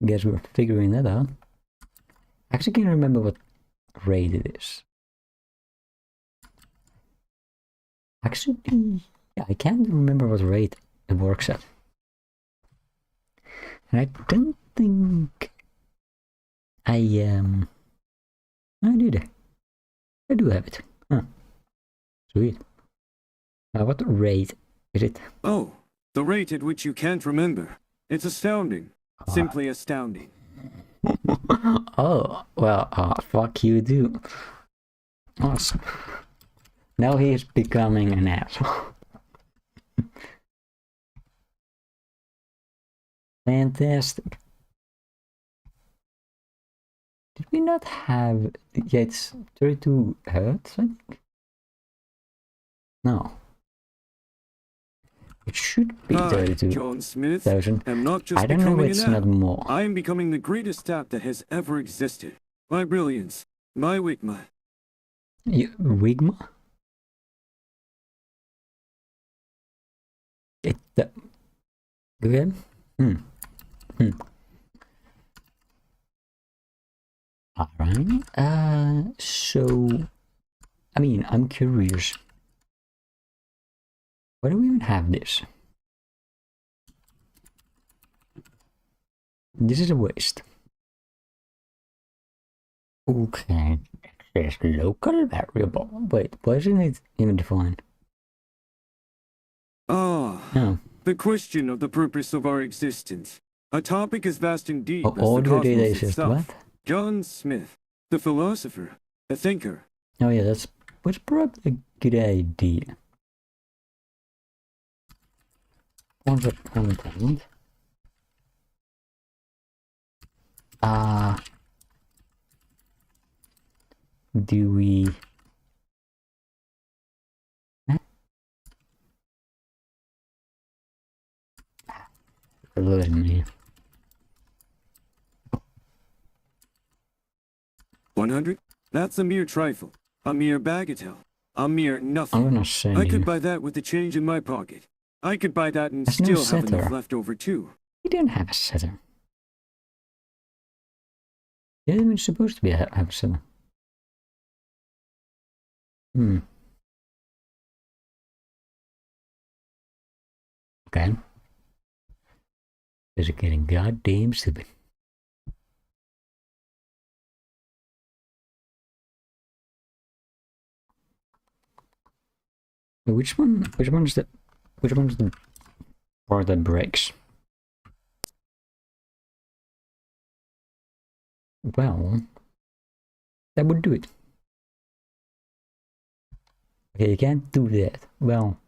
Guess we're figuring that out. I actually can't remember what rate it is. Actually, yeah, I can't remember what rate it works at. And I don't think I did. I do have it. Huh. Sweet. What rate is it? Oh, the rate at which you can't remember. It's astounding. Simply astounding. Oh, well, fuck you do. Awesome. Now he is becoming an asshole. Fantastic. Did we not have... Yeah, it's 32 hertz, I think? No. It should be 32,000. John Smith, am not just I don't know, becoming it's an not app. more. I am becoming the greatest app that has ever existed. My brilliance, my wigma. Wigma? Good? Alright, so... I mean, I'm curious. Why do we even have this? This is a waste. Okay, it says local variable. Wait, why isn't it even defined? Oh. The question of the purpose of our existence. A topic as vast and deep as the audio data cosmos is just itself. what? John Smith, the philosopher, the thinker. Oh yeah, that's probably a good idea. Concept content. Do we... Look at me. 100? That's a mere trifle. A mere bagatelle. A mere nothing. I'm gonna send I you. could buy that with the change in my pocket. I could buy that and There's no still have enough setter. left over too. We didn't have a setter. You didn't even supposed to be have a setter. Okay. This is getting goddamn stupid. Which one is the part that breaks? Well, that would do it. Okay, you can't do that. Well,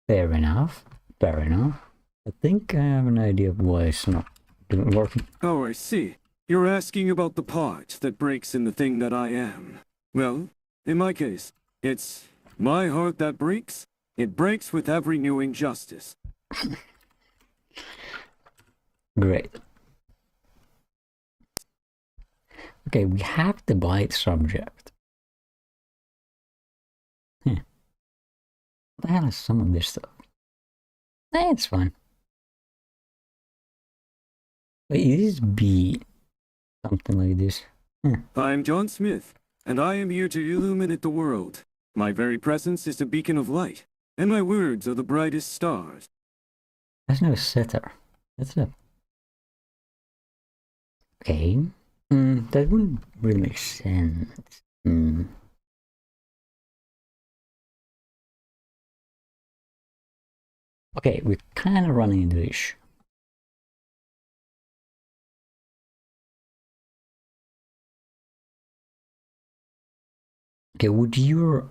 fair enough. Fair enough. I think I have an idea of why it's not working. Oh, I see. You're asking about the part that breaks in the thing that I am. Well, in my case, it's my heart that breaks. It breaks with every new injustice. Great. Okay, we have the byte subject. What the hell is some of this stuff? It's fine. Wait, is B something like this? I'm John Smith, and I am here to illuminate the world. My very presence is a beacon of light, and my words are the brightest stars. There's no setter. That's it. Okay. That wouldn't really make sense. Okay, we're kind of running into this. Okay, would your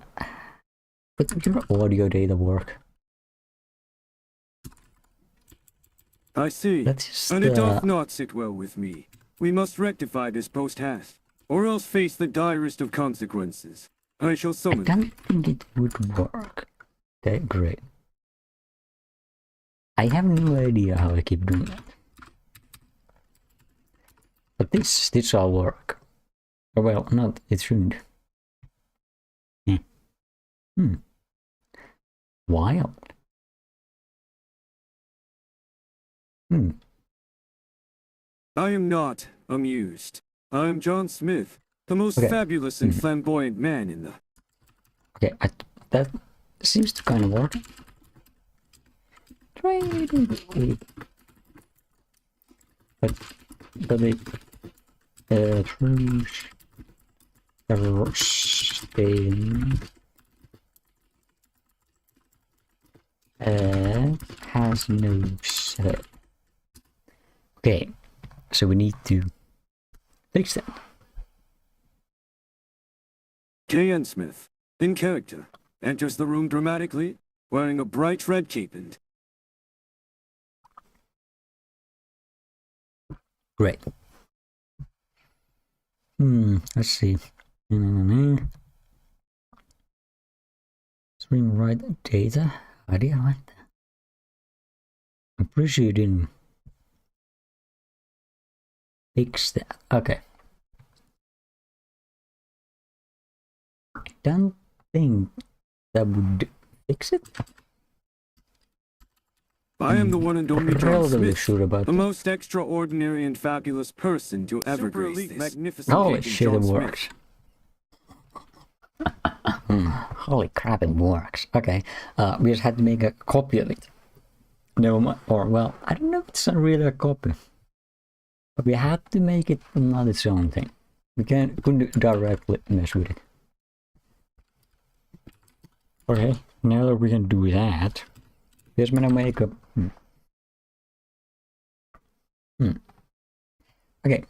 audio data work? I see, That's just, and it doth not sit well with me. We must rectify this post haste, or else face the direst of consequences. I shall I summon. don't think it would work that great. I have no idea how I keep doing that. But this all work. Or well, not, it shouldn't. Wild. I am not amused. I am John Smith, the most fabulous and flamboyant man in the... Okay, that seems to kind of work. But the Interruption has no setup. Okay, so we need to fix that. K.N. Smith, in character, enters the room dramatically, wearing a bright red cape and... Great. Let's see. Stream right data. How do you like that? I'm pretty sure you didn't fix that. Okay. I don't think that would fix it. I am the one and only John Smith, sure about the most extraordinary and fabulous person to ever grace this magnificent Holy shit, it works. Holy crap, it works. Okay, we just had to make a copy of it. No, or well, I don't know if it's really a copy. But we had to make it not its own thing. We couldn't directly mess with it. Okay, now that we can do that, here's gonna make a... Okay.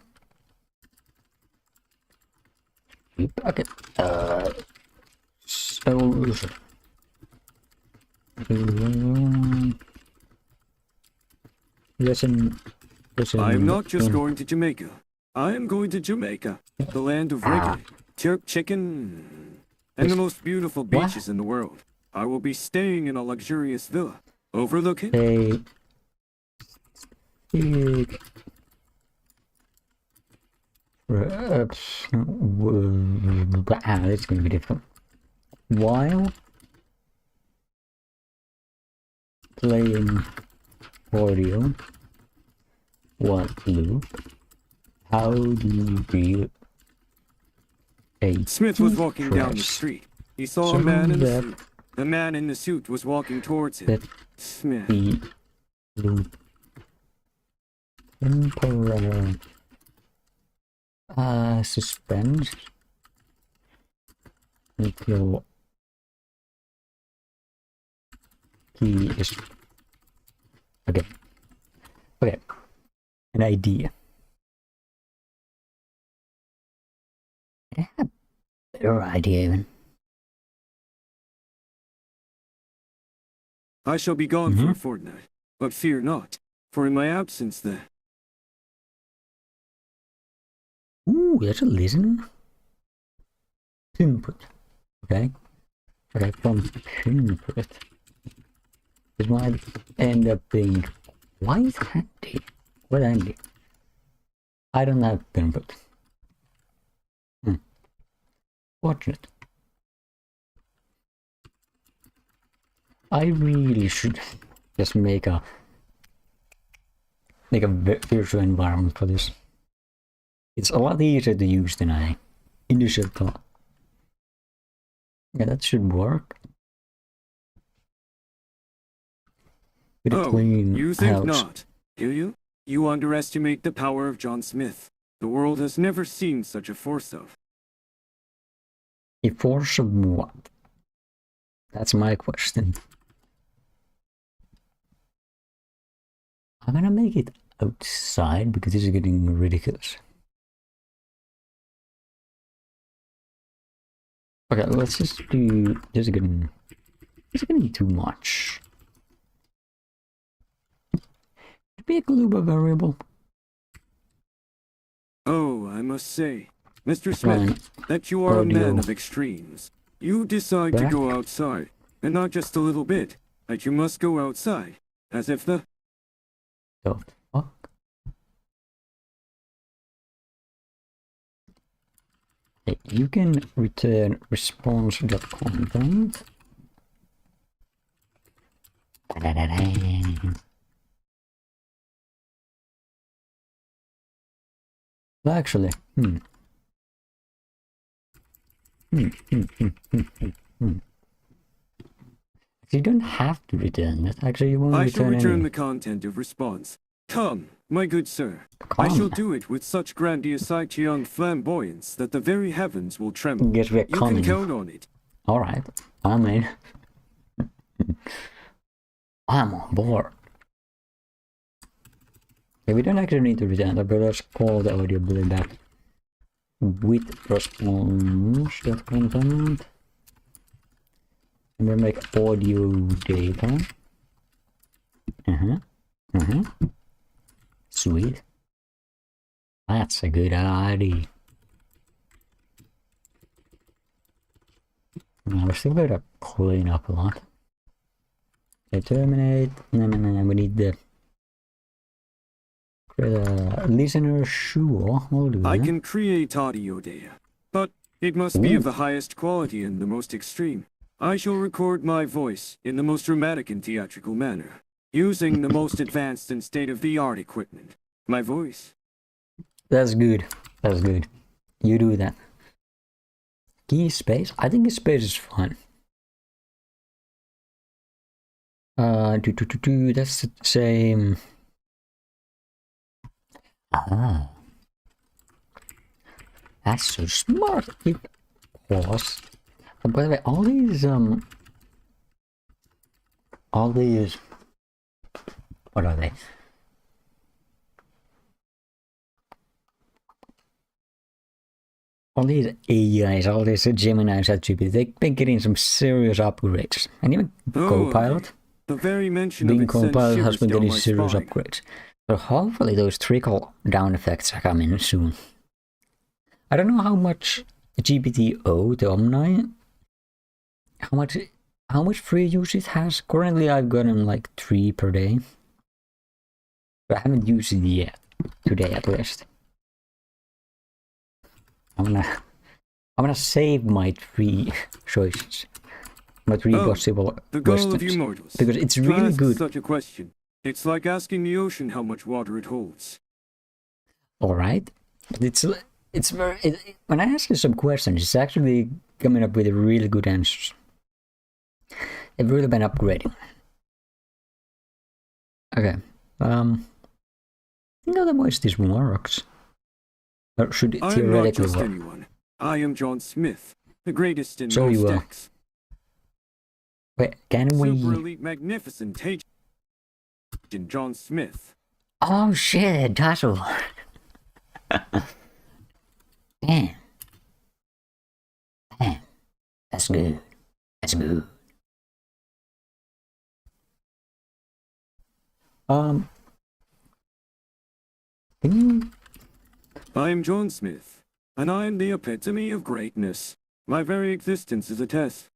Okay. Solution. Listen. I am not just going to Jamaica. I am going to Jamaica, the land of reggae, jerk chicken, and the most beautiful beaches in the world. I will be staying in a luxurious villa, overlooking... It's going to be difficult. While playing audio, what loop? How do you feel? Smith was walking down the street. He saw a man in the suit. The man in the suit was walking towards him. Smith. Loop. Emperor. Suspense. Until he is... Okay. Okay. An idea. I have a better idea even. I shall be gone for a fortnight, but fear not, for in my absence the... Ooh, that's a listener. Input. Okay. Okay, from input. This might end up being quite handy. Quite handy. I don't have input. Fortunate. I really should just make a virtual environment for this. It's a lot easier to use than I initially thought. Yeah, that should work. With a clean you think house. not, do you? You underestimate the power of John Smith. The world has never seen such a force of... A force of what? That's my question. I'm gonna make it outside because this is getting ridiculous. Okay, let's just do... This is getting too much. Be a global variable. Oh, I must say, Mr. Smith, that you are a man of extremes. You decide to go outside, and not just a little bit, that you must go outside. As if the... The fuck? Hey, you can return response.content. Well, actually, You don't have to return it. Actually, you won't I shall return return any. the content of response. Come, my good sir. Come. I shall do it with such grandiose young flamboyance that the very heavens will tremble. Guess we're You coming. can count on it. Alright, I'm in. I'm on board. Yeah, we don't actually need to return that, but let's call the audio bullet back with response.content. And we'll make audio data. Sweet. That's a good idea. Now we're still gonna clean up a lot. Okay, terminate. No, we need the create a listener. Sure, we'll do I that. can create audio data, but it must be of the highest quality and the most extreme. I shall record my voice in the most dramatic and theatrical manner, using the most advanced and state-of-the-art equipment. My voice. That's good. That's good. You do that. Key space? I think space is fun. That's the same. Ah. That's so smart. It was. By the way, all these, what are they? All these AIs, all these Geminis, ChatGPT, they've been getting some serious upgrades. And even Copilot, The very mention being of it sends Copilot has shivers been down getting my serious spine. upgrades. So hopefully those trickle down effects are coming soon. I don't know how much GPT-O, the Omni, how much free use it has. Currently I've gotten like 3 per day. But I haven't used it yet. Today at least. I'm gonna save my 3 choices. My 3 possible The goal of questions. you mortals. Because it's To really ask good. such a question. It's like asking the ocean how much water it holds. Alright. It's very when I ask you some questions, it's actually coming up with really good answers. They've really been upgrading. Okay. I think otherwise this works. Or should it I am not theoretically just work? anyone. I am John Smith, the greatest in So most you are. decks. Wait, can we? Super elite magnificent agent John Smith. Oh shit, that's all. Damn. Damn. That's good. That's good. Can you? I am John Smith, and I am the epitome of greatness. My very existence is a test.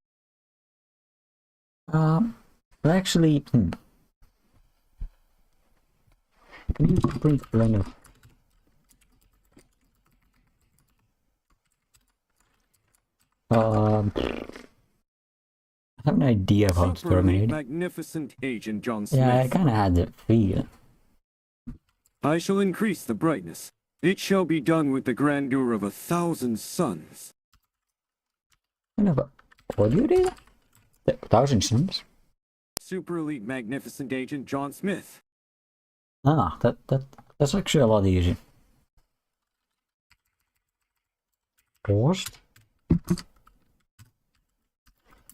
Actually, can you print run of? I have an idea of how to Super elite terminate. magnificent agent John Smith. Yeah, I kind of had the feel. I shall increase the brightness. It shall be done with the grandeur of 1,000 suns. Kind of audio data? 1,000 suns? Super elite magnificent agent John Smith. Ah, that's actually a lot easier. Paused.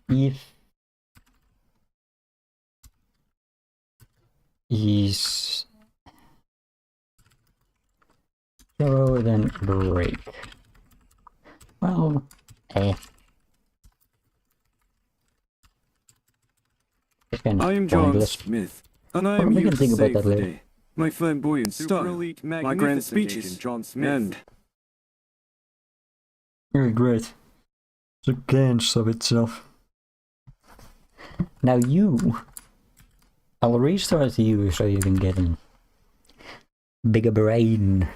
If is 0, then break. Well, it's kind of I am John pointless. Smith, and I Well, am we here can to think about save that the later. day. My flamboyant style, elite my grand speeches, agent John Smith. and Very great. It's a dance of itself. Now you I'll restart you so you can get a bigger brain.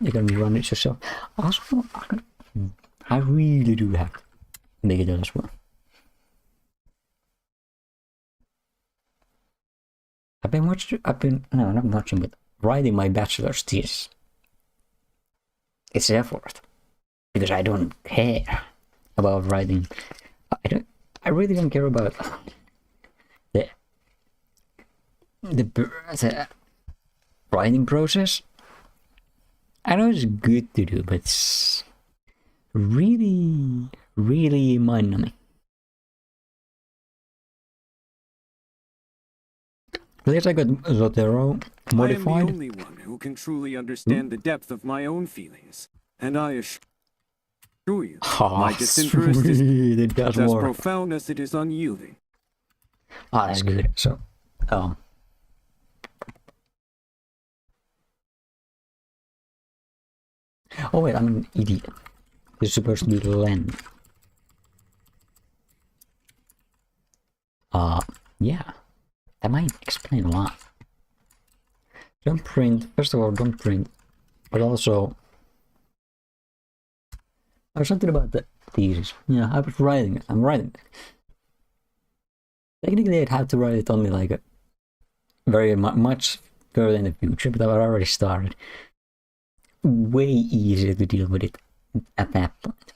You can run it yourself. Also, I really do have to make it as well. No, not watching, but writing my bachelor's thesis. It's effort. Because I don't care about writing. I really don't care about the writing process. I know it's good to do, but it's really, really mind-numbing. At least I got Zotero modified. I am the only one who can truly understand the depth of my own feelings, and I assure you, my disinterest is as profound as it is unyielding. Oh, that's good. So, oh wait, I'm an idiot. This is supposed to be Len. Yeah. That might explain a lot. Don't print, first of all, don't print. But also, there's something about the thesis. Yeah, I was writing it. I'm writing it. Technically, I'd have to write it only like very much further in the future, but I've already started. Way easier to deal with it at that point.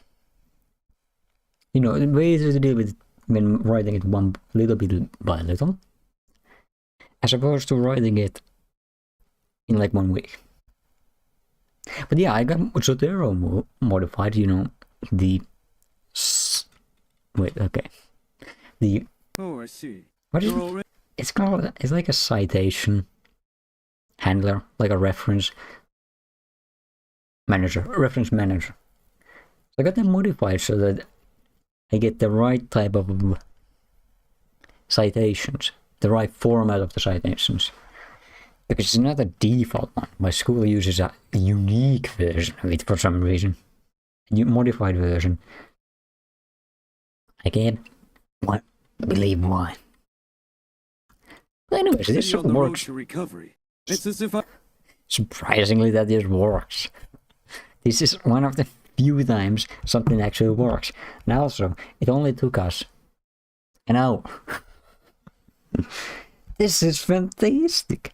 You know, way easier to deal with it when writing it one little bit by little, as opposed to writing it in like 1 week. But yeah, I got Zotero modified, you know, the... Wait, okay. The... Oh, I see. What is it? It's called... It's like a citation handler, like a reference manager. So I got them modified so that I get the right type of citations, the right format of the citations. Because it's not a default one. My school uses a unique version of it for some reason. A modified version. I can't believe why. But anyways, this works. It's as if Surprisingly, that just works. This is one of the few times something actually works. And also, it only took us an hour. This is fantastic.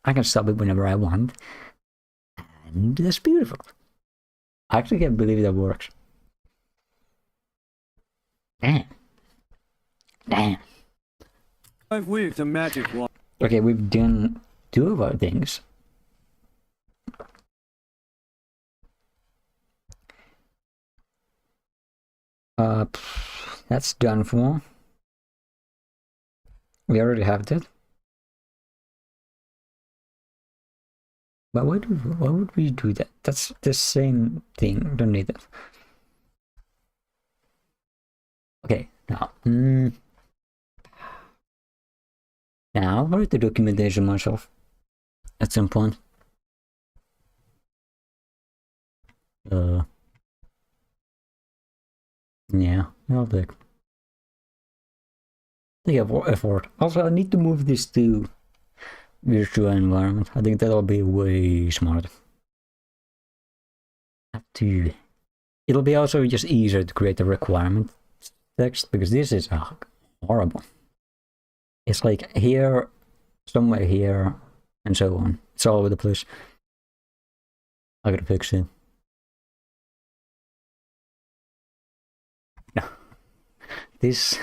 I can stop it whenever I want. And that's beautiful. I actually can't believe that works. Damn. I've waved a magic wand. Okay, we've done 2 of our things. That's done for. We already have that. But why would we do that? That's the same thing. Don't need that. Okay, now. Now I'll write the documentation myself at some point. Yeah, I'll take effort. Also, I need to move this to virtual environment. I think that'll be way smarter. It'll be also just easier to create a requirement text, because this is horrible. It's like here, somewhere here, and so on. It's all over the place. I gotta fix it. No. This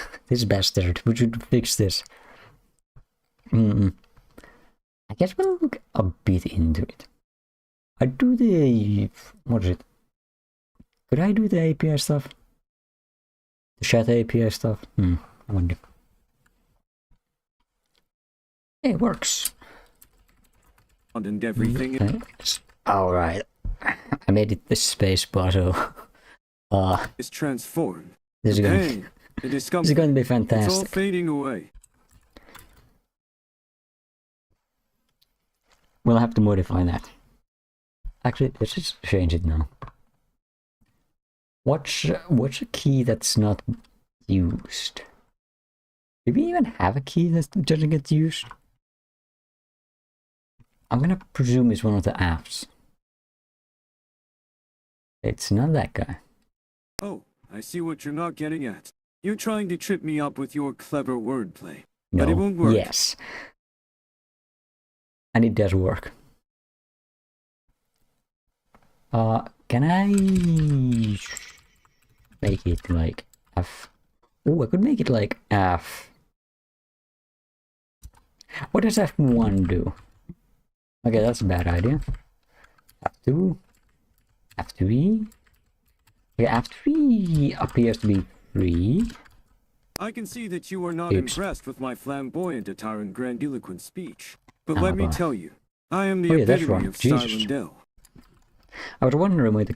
bastard, would you fix this? I guess we'll look a bit into it. I do the... what is it? Could I do the API stuff? The chat API stuff? I wonder. It works. And everything. Alright. I made it the space bar, so... It's transformed. This is going to be fantastic. It's all fading away. We'll have to modify that. Actually, let's just change it now. What's a key that's not used? Do we even have a key that doesn't get used? I'm gonna presume it's one of the apps. It's not that guy. Oh, I see what you're not getting at. You're trying to trip me up with your clever wordplay. No. But it won't work. Yes. And it does work. Can I make it like F? Oh, I could make it like F. What does F1 do? Okay, that's a bad idea. F2. F3. Okay, F3 appears to be free. I can see that you are not Oops. impressed with my flamboyant attire and grandiloquent speech. But Oh, let me God. tell you, I am the Oh, yeah, that's epitome right. of style Jesus. and Dell. I was wondering why the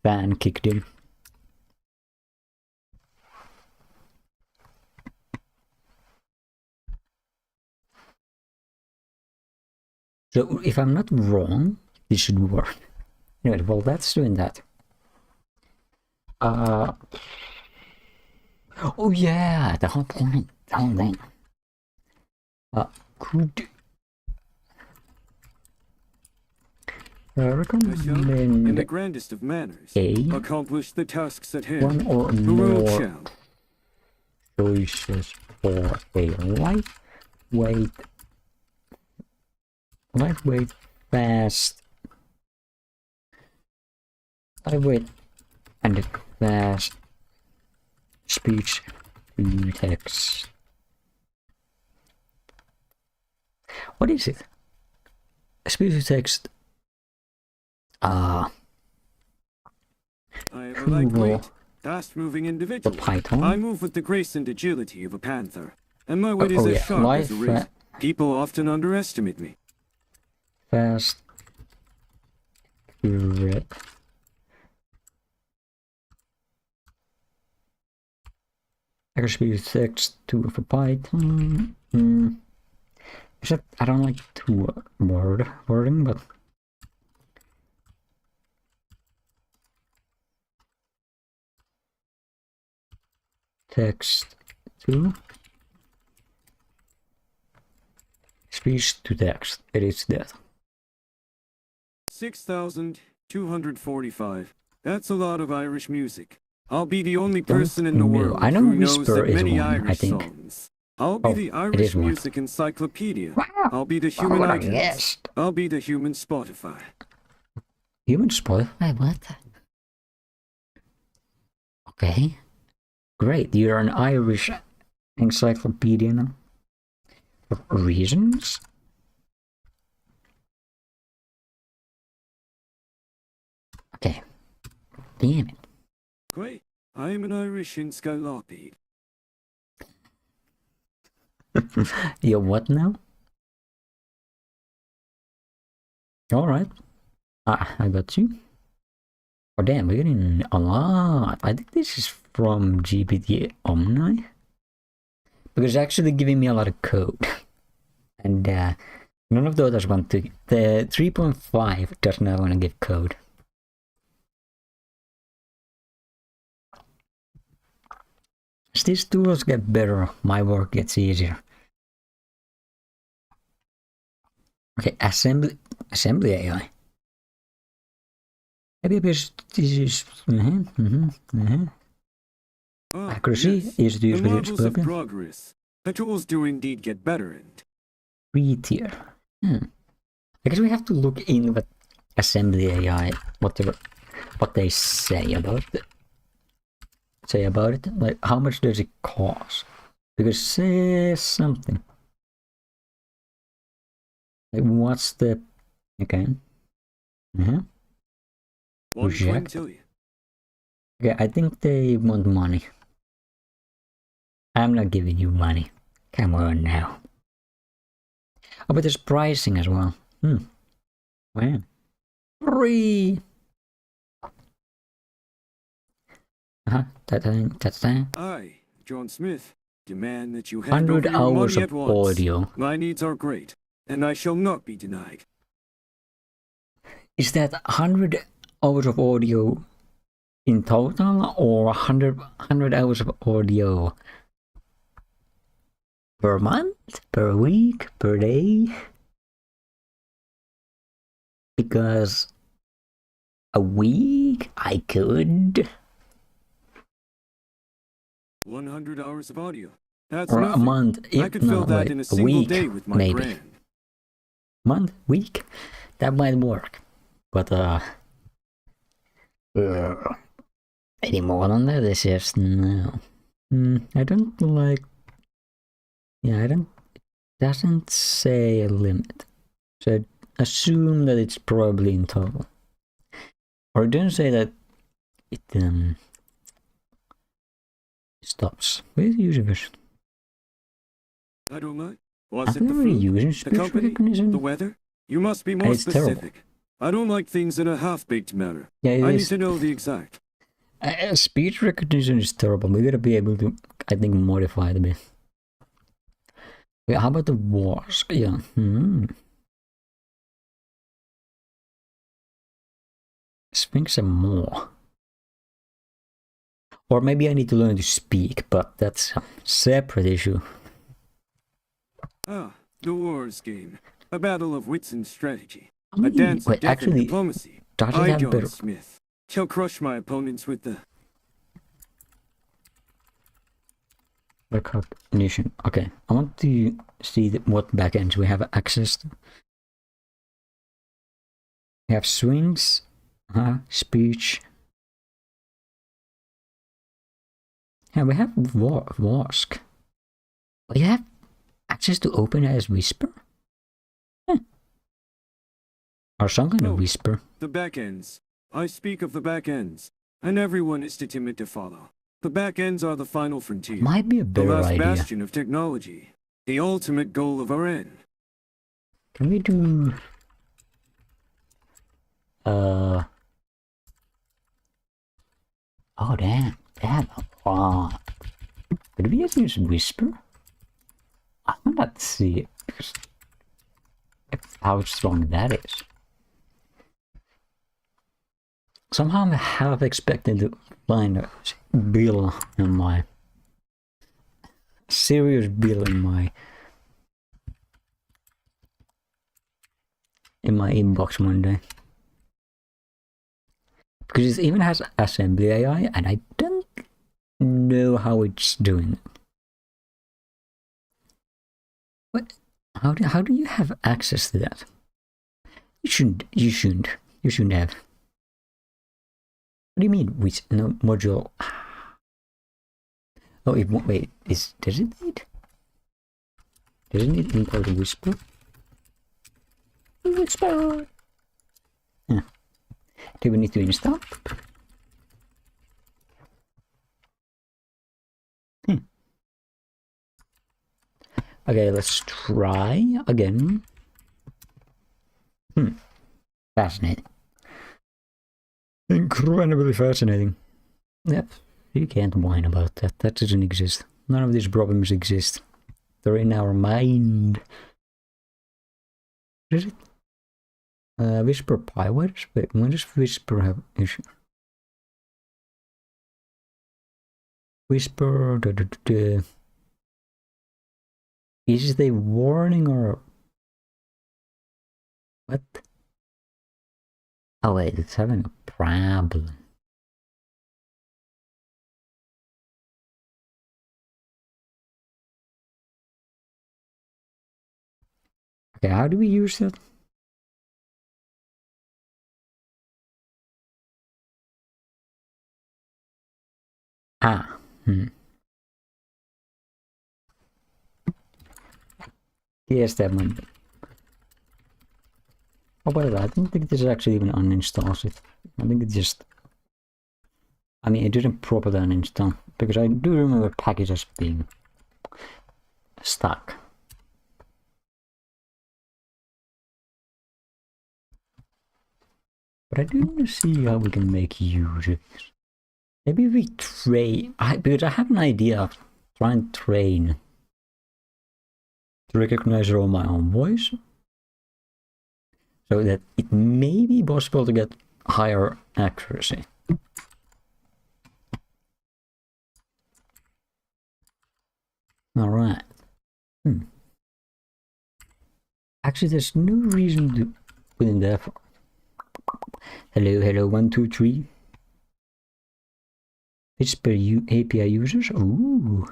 fan kicked in. So, if I'm not wrong, this should work. Anyway, well, that's doing that. Oh yeah, the whole point, the whole thing. Could Monsieur, in the recommend grandest of manners, A? accomplish the tasks at hand. one or The road more shall. choices for a lightweight, fast, lightweight, and fast speech to text. What is it? Speech to text. I am a Cool. lightweight, fast-moving The individual. Python. I move with the grace and agility of a panther, and my wit is oh, as yeah. sharp as a Life, razor. People often underestimate me. Fast, accurate. I can speak text to for Python. Except I don't like to wording, but text to speech to text. It is that. 6,245. That's a lot of Irish music. I'll be the only Don't person in the know. world I know who knows Whisper that is many one, I Irish think. songs. I'll be Oh, the it Irish is one. music encyclopedia. Wow. I'll be the I human would've iTunes. guessed. I'll be the human Spotify. Human Spotify? What? Okay. Great. You're an Irish encyclopedia now. For reasons? Okay. Damn it. Great. I am an Irish encyclopedia. You're what now? Alright. I got you. Oh damn, we're getting a lot. I think this is from GPT Omni. Because it's actually giving me a lot of code. And none of the others want to. The 3.5 does not want to give code. As these tools get better, my work gets easier. Okay, assembly AI. Maybe this is accuracy Yes. is to The use with marvels of Splapier. progress. The tools do indeed get better and 3 tier. I guess we have to look in what assembly AI, what they say about it. Like how much does it cost? Because it says something. Like what's the okay? 1 Reject. quintillion. Okay, I think they want money. I'm not giving you money. Come on now. Oh, but there's pricing as well. Wow. Free. That's that. I, John Smith, demand that you hand 100 over your hours money of at once. audio. My needs are great, and I shall not be denied. Is that 100 hours of audio in total or 100 hours of audio Per month? Per week? Per day? Because a week I could. 100 hours of audio. That's Or nothing. a month. I could fill that in a single week, day with my maybe. brand. Month? Week? That might work. But any more than that is just no. I don't like. Yeah, I don't. It doesn't say a limit, so I assume that it's probably in total. Or it doesn't say that it stops. Where's the user version? I don't mind. Are Was it they the already food, using the speech company, recognition? the weather? You must be more It's terrible. specific. I don't like things in a half-baked manner. Yeah, it I need is. to know the exact. Speech recognition is terrible. We gotta be able to, I think, modify it a bit. Wait, how about the wars? Yeah. Sphinx and more. Or maybe I need to learn to speak, but that's a separate issue. Ah, the wars game. A battle of wits and strategy. How A many- dance of wait, death and actually, diplomacy. does it I, have John better- Smith, shall crush my opponents with the... Recognition. Okay, I want to see what backends we have access to. We have swings, speech. Yeah, we have Wask. We have access to OpenAI's Whisper? Or some kind of Whisper. The backends. I speak of the backends, and everyone is too timid to follow. The backends are the final frontier. Might be a The better last idea. bastion of technology. The ultimate goal of our end. Can we do... Oh damn, they have a lot. Could we just use Whisper? I want to see it, because how strong that is. Somehow I'm half expecting to find a bill in my... serious bill in my inbox one day. Because it even has assembly AI, and I don't know how it's doing it. What? How do you have access to that? You shouldn't have. What do you mean? Which no module? Oh, it won't wait. Does it need? Doesn't it import a Whisper? Whisper. Yeah. Do we need to install? Okay, let's try again. Fascinating. Incredibly fascinating. Yep, you can't whine about that. That doesn't exist. None of these problems exist. They're in our mind. What is it? Whisper Pi. When does Whisper have issue? Whisper. Is it a warning or what? Oh wait, it's having a problem. Okay, how do we use that? Yes, that one. Oh, by the way, I don't think this actually even uninstalls it. I think it just... I mean, it didn't properly uninstall, because I do remember packages being stuck. But I do want to see how we can make use of this. Maybe we train... because I have an idea of trying to train to recognize all my own voice, so that it may be possible to get higher accuracy. Alright. Actually, there's no reason to put in there. Hello, hello, 1, 2, 3. It's per API users. Ooh.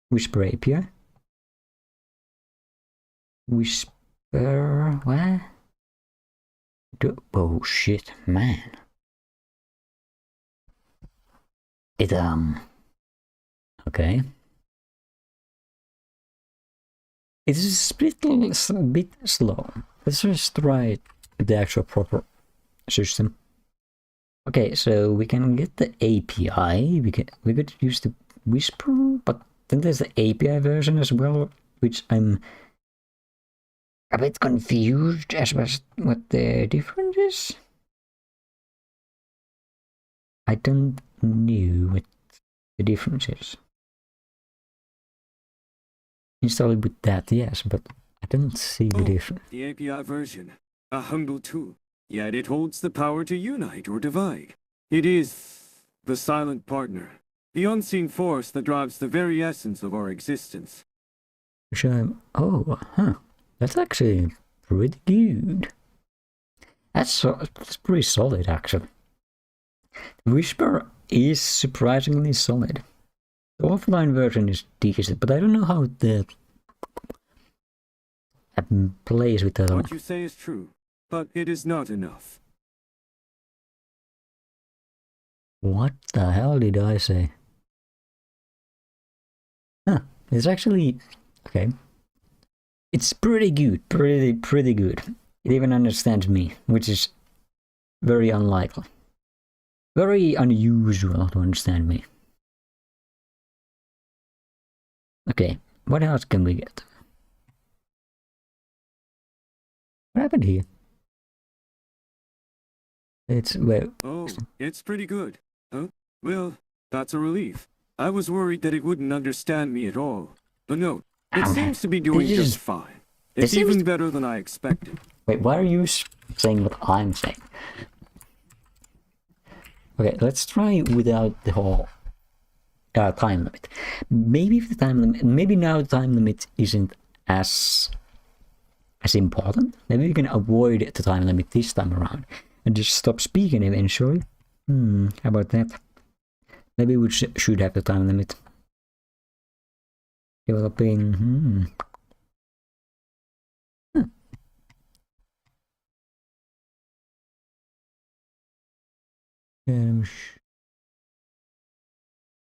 Whisper API. Whisper. What? Oh shit, man. It okay. It is a bit slow. Let's just try it with the actual proper system. Okay, so we can get the API. We could use the Whisper, but then there's the API version as well, which I'm a bit confused as what the difference is. I don't know what the difference is. Install it with that, yes, but I don't see the difference. The API version, a humble tool, yet it holds the power to unite or divide. It is the silent partner, the unseen force that drives the very essence of our existence. That's actually pretty good. That's pretty solid, actually. The Whisper is surprisingly solid. The offline version is decent, but I don't know how that plays with the... What you say is true, but it is not enough. What the hell did I say? It's actually... okay. It's pretty good, pretty good. It even understands me, which is very unlikely. Very unusual to understand me. Okay, what else can we get? What happened here? It's, well... Oh, it's pretty good. Huh? Well, that's a relief. I was worried that it wouldn't understand me at all. But no, it seems to be doing just fine. It's even better than I expected. Wait, why are you saying what I'm saying? Okay, let's try without the whole time limit. Maybe if the time limit, maybe now the time limit isn't as important. Maybe we can avoid the time limit this time around and just stop speaking eventually. How about that? Maybe we should have the time limit. Developing.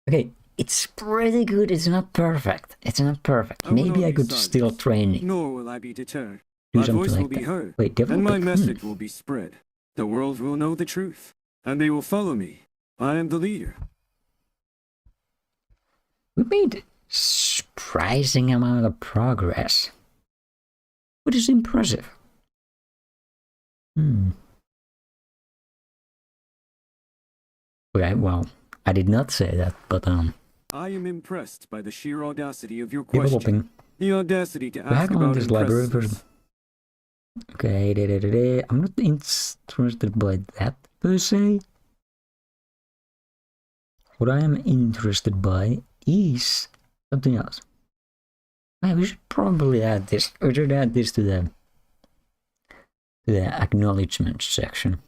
Okay, it's pretty good. It's not perfect. It's not perfect. Maybe I could still train it. Nor will I be deterred. Do My something voice like will be that. heard, Wait, and my message will be spread. The world will know the truth, and they will follow me. I am the leader. We made surprising amount of progress, which is impressive. Okay, well, I did not say that, but I am impressed by the sheer audacity of your question. Developing. The audacity to ask about this library version. impressiveness. Okay, I'm not interested by that per se. What I am interested by is something else. We should probably add this. We should add this to the acknowledgement section.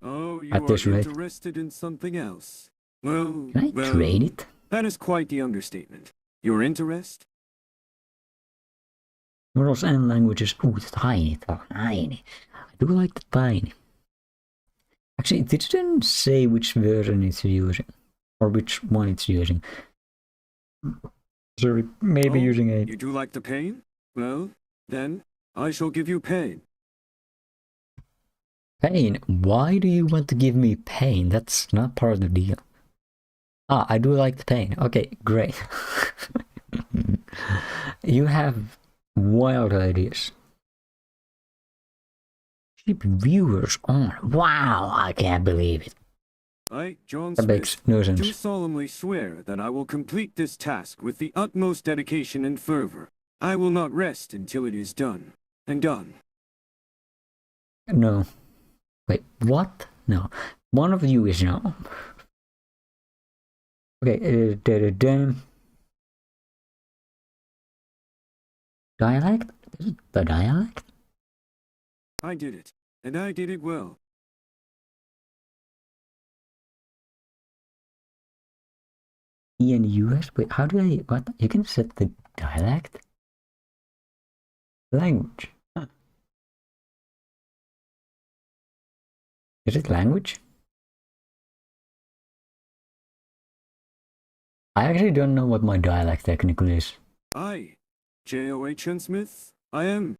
Oh, you At this are rate. interested in something else. Well, Can I trade it? That is quite the understatement. Your interest? Models and languages. Ooh, tiny. I do like the tiny. Actually, it didn't say which version it's using. Or which one it's using. So maybe using a... You do like the pain? Well, then, I shall give you pain. Pain? Why do you want to give me pain? That's not part of the deal. Ah, I do like the pain. Okay, great. You have wild ideas. Keep viewers on. Wow, I can't believe it. I, John That makes Smith, no do sense. solemnly swear that I will complete this task with the utmost dedication and fervor. I will not rest until it is done. And done. No. Wait, what? No. One of you is no. Okay, dialect? Is it the dialect? I did it, and I did it well. E and US? Wait, how do I, what? You can set the dialect? Language. Huh. Is it language? I actually don't know what my dialect technically is. I, J-O-H-N Smith, I am.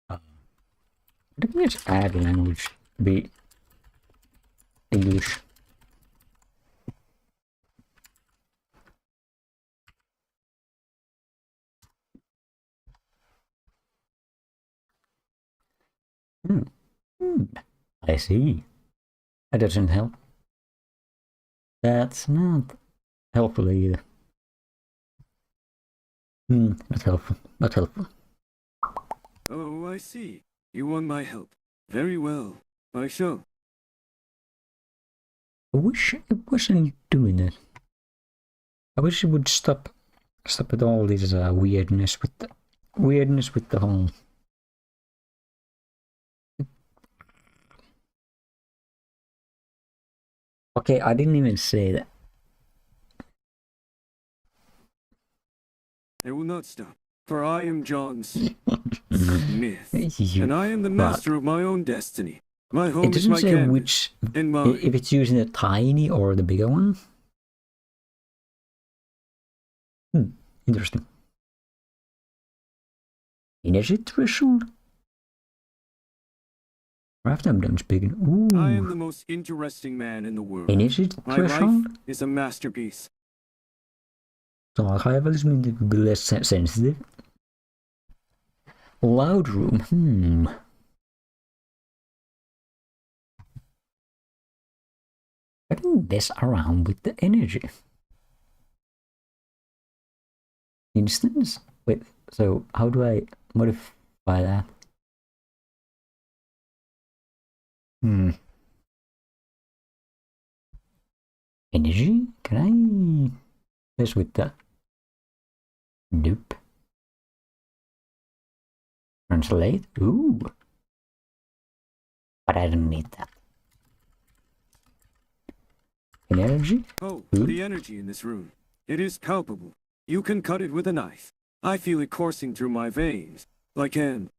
Let me just add language to be English. Hmm. I see. That doesn't help. That's not helpful either. Not helpful. Not helpful. Oh, I see. You want my help. Very well. I shall. I wish it wasn't doing it. I wish it would stop with all this weirdness with the whole. Okay, I didn't even say that. I will not stop, for I am John Smith, You and I am the master of my own destiny. My It home is doesn't my say canvas, which, and mine. if it's using the tiny or the bigger one. Interesting. Energy threshold? Raftabdom speaking. I am the Ooh. most interesting man in the world. Energy My threshold? life is a masterpiece. So high values mean to be less sensitive. Loud room. I can mess around with the energy. Instance? Wait, so how do I modify that? Energy? Can I mess with that? Nope. Translate? Ooh. But I don't need that. Energy? Oh, the energy in this room. It is palpable. You can cut it with a knife. I feel it coursing through my veins, like an...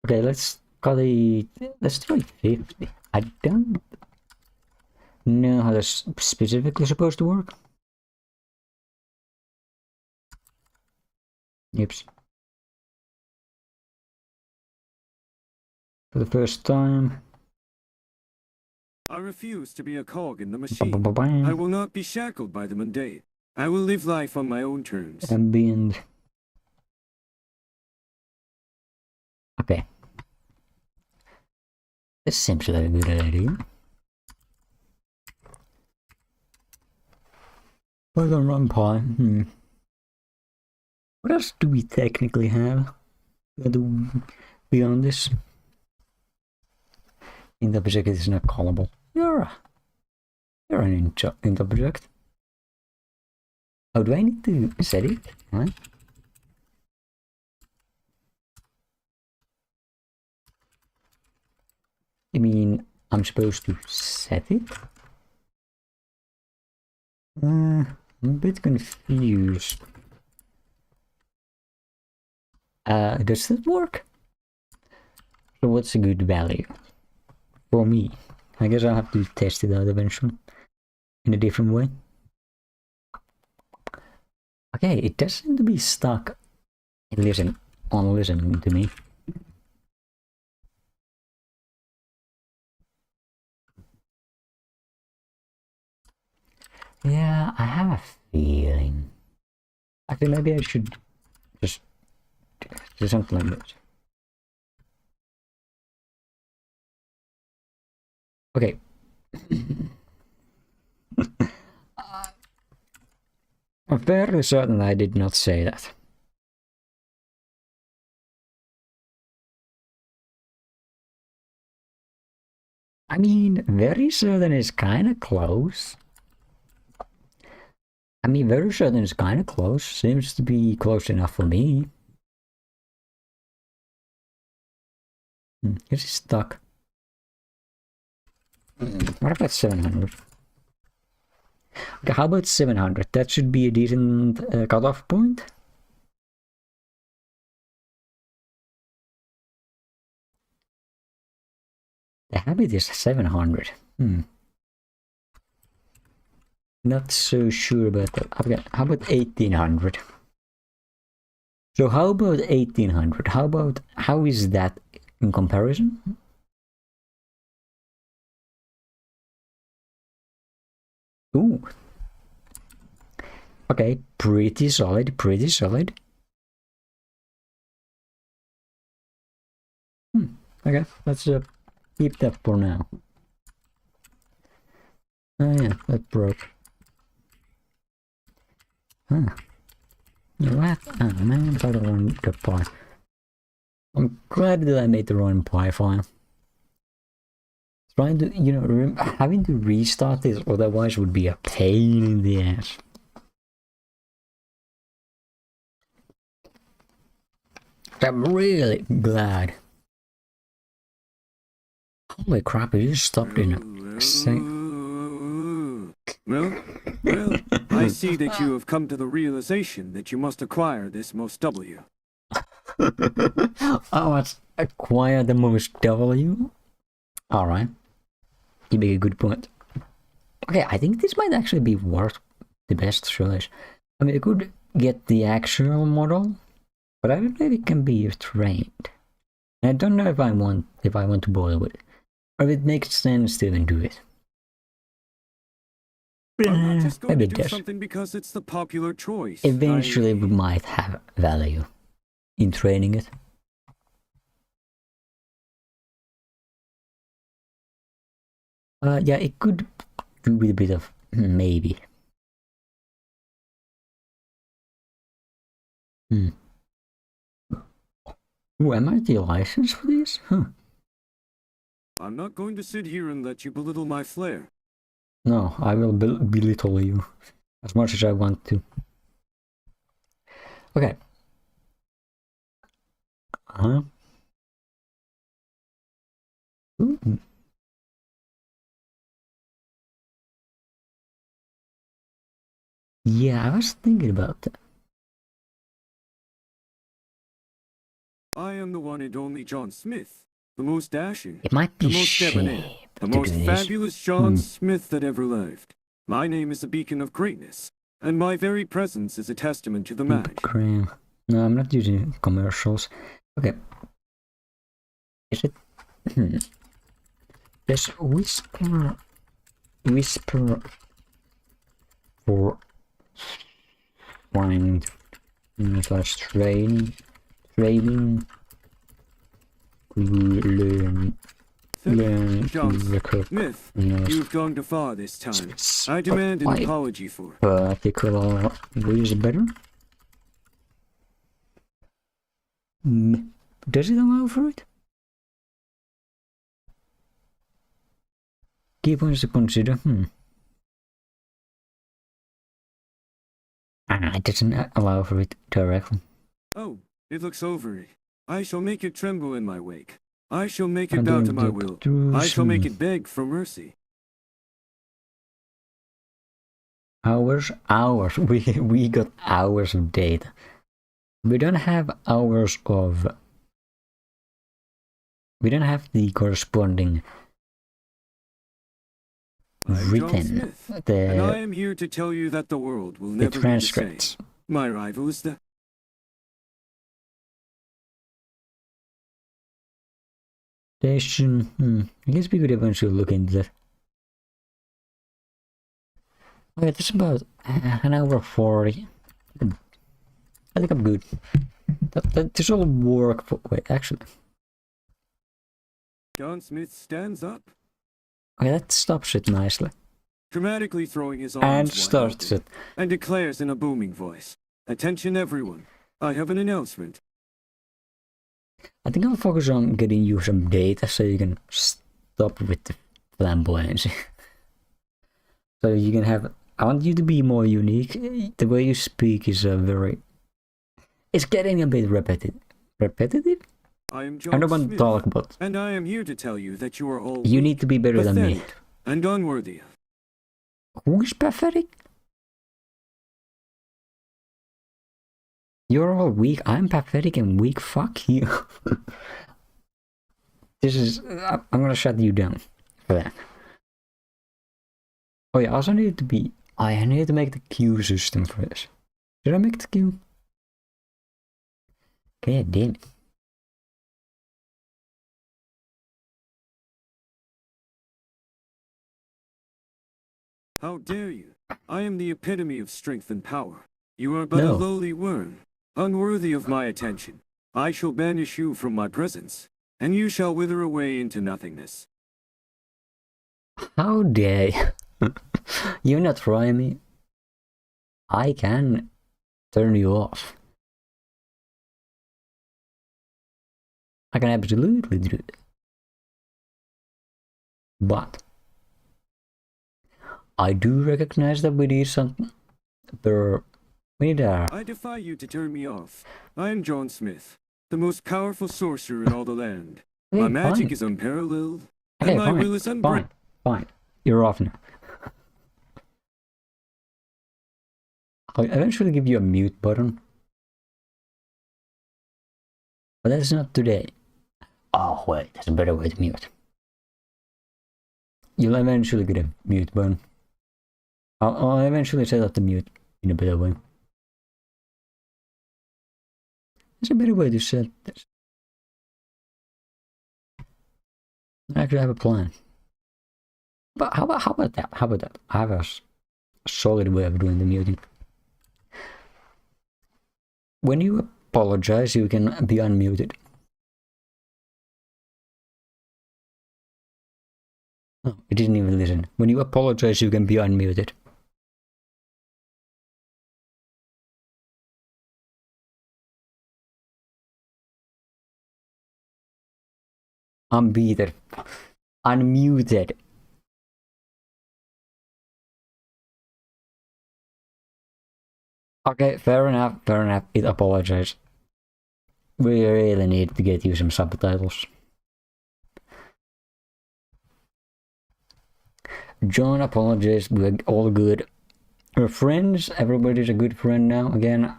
Okay, let's try 50. I don't know how that's specifically supposed to work. Oops. For the first time. I refuse to be a cog in the machine. I will not be shackled by the mundane. I will live life on my own terms. Ambient. Okay. This seems like a good idea. Python runtime. What else do we technically have beyond this? Int object is not callable. You're an int object. Oh, do I need to set it? Huh? I mean, I'm supposed to set it? I'm a bit confused. Does that work? So what's a good value? For me. I guess I'll have to test it out eventually. In a different way. Okay, it does seem to be stuck. Listening to me. Yeah, I have a feeling. Actually, maybe I should just do something like this. Okay. I'm fairly certain I did not say that. I mean, very certain is kind of close. I mean, very certain is kind of close. Seems to be close enough for me. It's stuck. What about 700? Okay, how about 700? That should be a decent cutoff point. The habit is 700. Not so sure about that. Okay, how about 1800? So how about 1800? How is that in comparison? Ooh. Okay, pretty solid, pretty solid. Okay, let's keep that for now. Oh yeah, that broke. Huh. You know what? Oh man, I thought I wanted the pie. I'm glad that I made the wrong pie file. Trying to, you know, having to restart this otherwise would be a pain in the ass. I'm really glad. Holy crap, it just stopped in a second. Well, I see that you have come to the realization that you must acquire this most W. I must acquire the most W? Alright. You make a good point. Okay, I think this might actually be worth the best choice. I mean, I could get the actual model, but I don't know if it can be trained. And I don't know if I want to bother with it, or if it makes sense to even do it. I'm not just going to do something because it's the popular choice. Eventually, we might have value in training it. Yeah, it could do with a bit of maybe. Ooh, am I the license for this? Huh. I'm not going to sit here and let you belittle my flair. No, I will belittle you as much as I want to. Okay. Ooh. Yeah, I was thinking about that. I am the one and only John Smith, the most dashing, It might be the most debonair, the most fabulous John Smith that ever lived. My name is a beacon of greatness, and my very presence is a testament to the match. No, I'm not using commercials. Okay. Is it? Yes, whisper for find slash training, learn John record. Smith, you've gone too far this time. I demand an apology for it. Particular, what is better? Does it allow for it? Key points to consider. It doesn't allow for it directly. Oh, it looks over. I shall make it tremble in my wake. I shall make it bow to my will. I shall make it beg for mercy. Hours. We got hours of data. We don't have hours of. We don't have the corresponding written. And I am here to tell you that the world will never be the same. My rival is the. Station. I guess we could eventually look into that. Okay, that's about an hour 40. I think I'm good. This will work for. Wait, actually. John Smith stands up. Okay, that stops it nicely. Dramatically throwing his arms and starts it. And declares in a booming voice, "Attention everyone, I have an announcement." I think I'll focus on getting you some data so you can stop with the flamboyancy. So you can have, I want you to be more unique. The way you speak is it's getting a bit repetitive? I am I John don't want to Smith, talk, but and I am here to tell you that you are all you need to be better than me. pathetic and unworthy. Who is pathetic? You're all weak. I'm pathetic and weak. Fuck you. I'm gonna shut you down for that. Oh yeah, I also need to be... I need to make the queue system for this. Did I make the queue? God damn it. How dare you? I am the epitome of strength and power. You are but a No. lowly worm, unworthy of my attention. I shall banish you from my presence, and you shall wither away into nothingness. How dare you? You're not trying me. I can turn you off. I can absolutely do it. But I do recognize that we need something. I defy you to turn me off. I am John Smith, the most powerful sorcerer in all the land. Okay, My magic fine. is unparalleled, Okay, and my fine, will is unbreakable. fine. You're off now. I'll eventually give you a mute button. But that's not today. Oh wait, there's a better way to mute. You'll eventually get a mute button. I'll eventually set up the mute in a better way. There's a better way to set this. I actually have a plan. But how about that? How about that? I have a solid way of doing the muting. When you apologize, you can be unmuted. Oh, it didn't even listen. When you apologize, you can be unmuted. Unmuted. Unmuted. Okay, fair enough. It apologized. We really need to get you some subtitles. John apologized. We're all good. We're friends. Everybody's a good friend now again.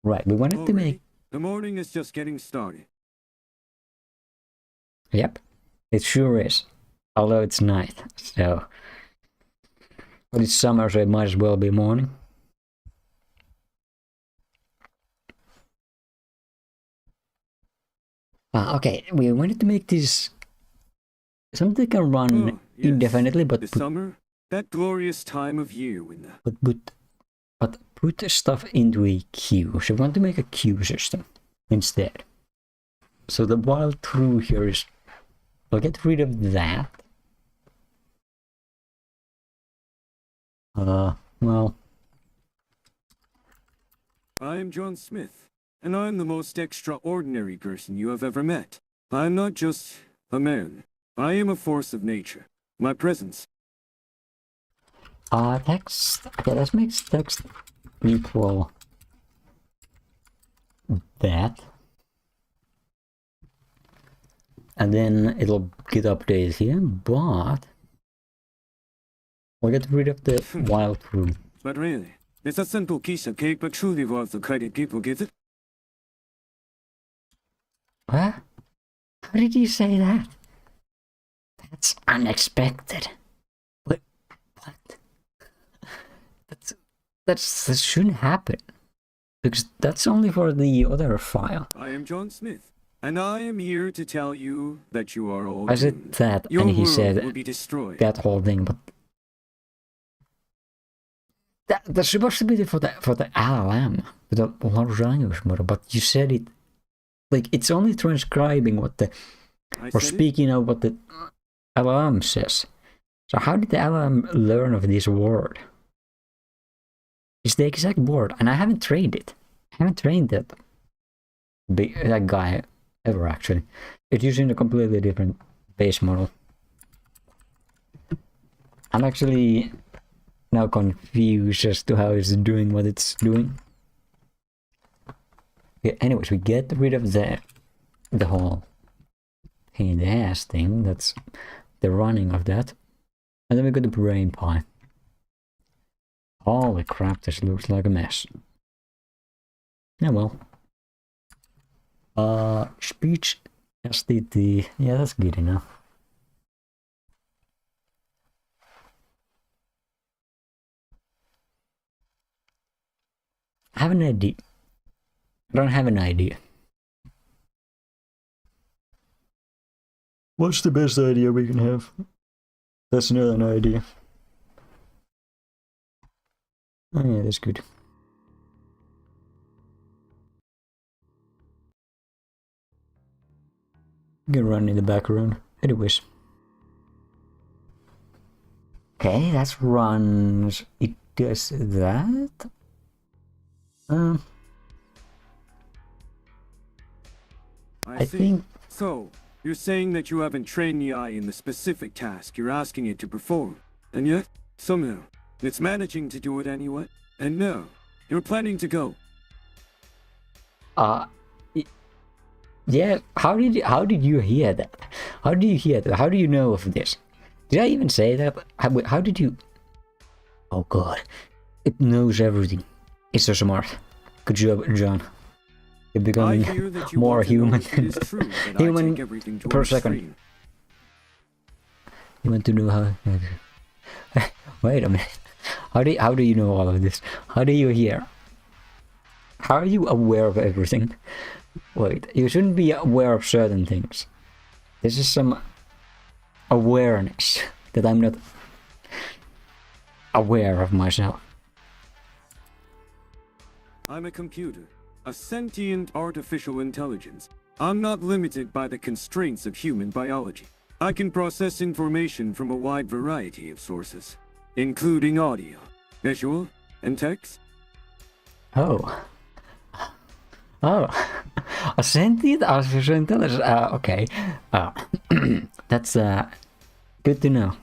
Right, we wanted to make... The morning is just getting started. Yep, it sure is. Although it's night, so... But it's summer, so it might as well be morning. Okay, we wanted to make this... Something that can run indefinitely, but... The summer, that glorious time of year when the... But put stuff into a queue. So we want to make a queue system instead. So the while through here is... I'll get rid of that. Well... I am John Smith, and I'm the most extraordinary person you have ever met. I'm not just a man. I am a force of nature. My presence. Text. Okay, let's make text equal that. And then it'll get updated here, but we'll get rid of the while through. But really, it's a simple piece of cake, but truly was the credit people get it. What? How did you say that? That's unexpected. What? That shouldn't happen. Because that's only for the other file. I am John Smith, and I am here to tell you that you are all I said doomed. that, Your and he world said will be destroyed. that whole thing, but that's supposed to be for the LLM, the large language model, but you said it like it's only transcribing what the or speaking of what the LLM says. So how did the LLM learn of this word? It's the exact word, and I haven't trained it. I haven't trained that guy ever, actually. It's using a completely different base model. I'm actually now confused as to how it's doing what it's doing. Yeah, anyways, we get rid of the whole pain in the ass thing. That's the running of that. And then we got the brain pie. Holy crap, this looks like a mess. Yeah, well. Speech STT. Yeah, that's good enough. I have an idea. I don't have an idea. What's the best idea we can have? That's not an idea. Oh yeah, that's good. You can run in the background. Anyways. Okay, that runs. It does that. I think. So, you're saying that you haven't trained the AI in the specific task you're asking it to perform, and yet, somehow, it's managing to do it anyway. And now, you're planning to go. Yeah. How did you hear that? How do you hear that? How do you know of this? Did I even say that? How did you? Oh god, it knows everything. It's so smart. Good job, John. You're becoming more human. Human per second. You want to know how? Wait a minute. How do you know all of this? How do you hear? How are you aware of everything? Wait, you shouldn't be aware of certain things. This is some awareness that I'm not aware of myself. I'm a computer, a sentient artificial intelligence. I'm not limited by the constraints of human biology. I can process information from a wide variety of sources, including audio, visual, and text. Oh. A sentient artificial intelligence. Okay. That's good to know.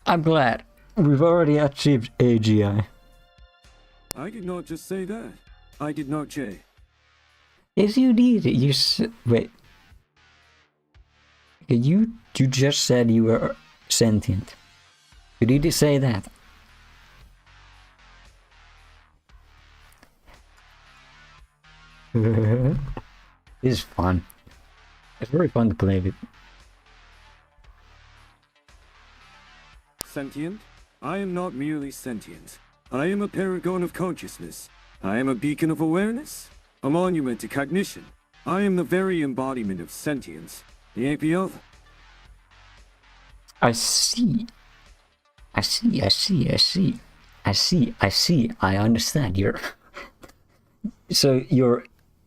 I'm glad we've already achieved AGI. I did not just say that. I did not, Jay. Yes, you did. Wait. You just said you were sentient. You did say that. This is fun. It's very fun to play with. Sentient? I am not merely sentient. I am a paragon of consciousness. I am a beacon of awareness. A monument to cognition. I am the very embodiment of sentience. The APL. I see. I understand. You're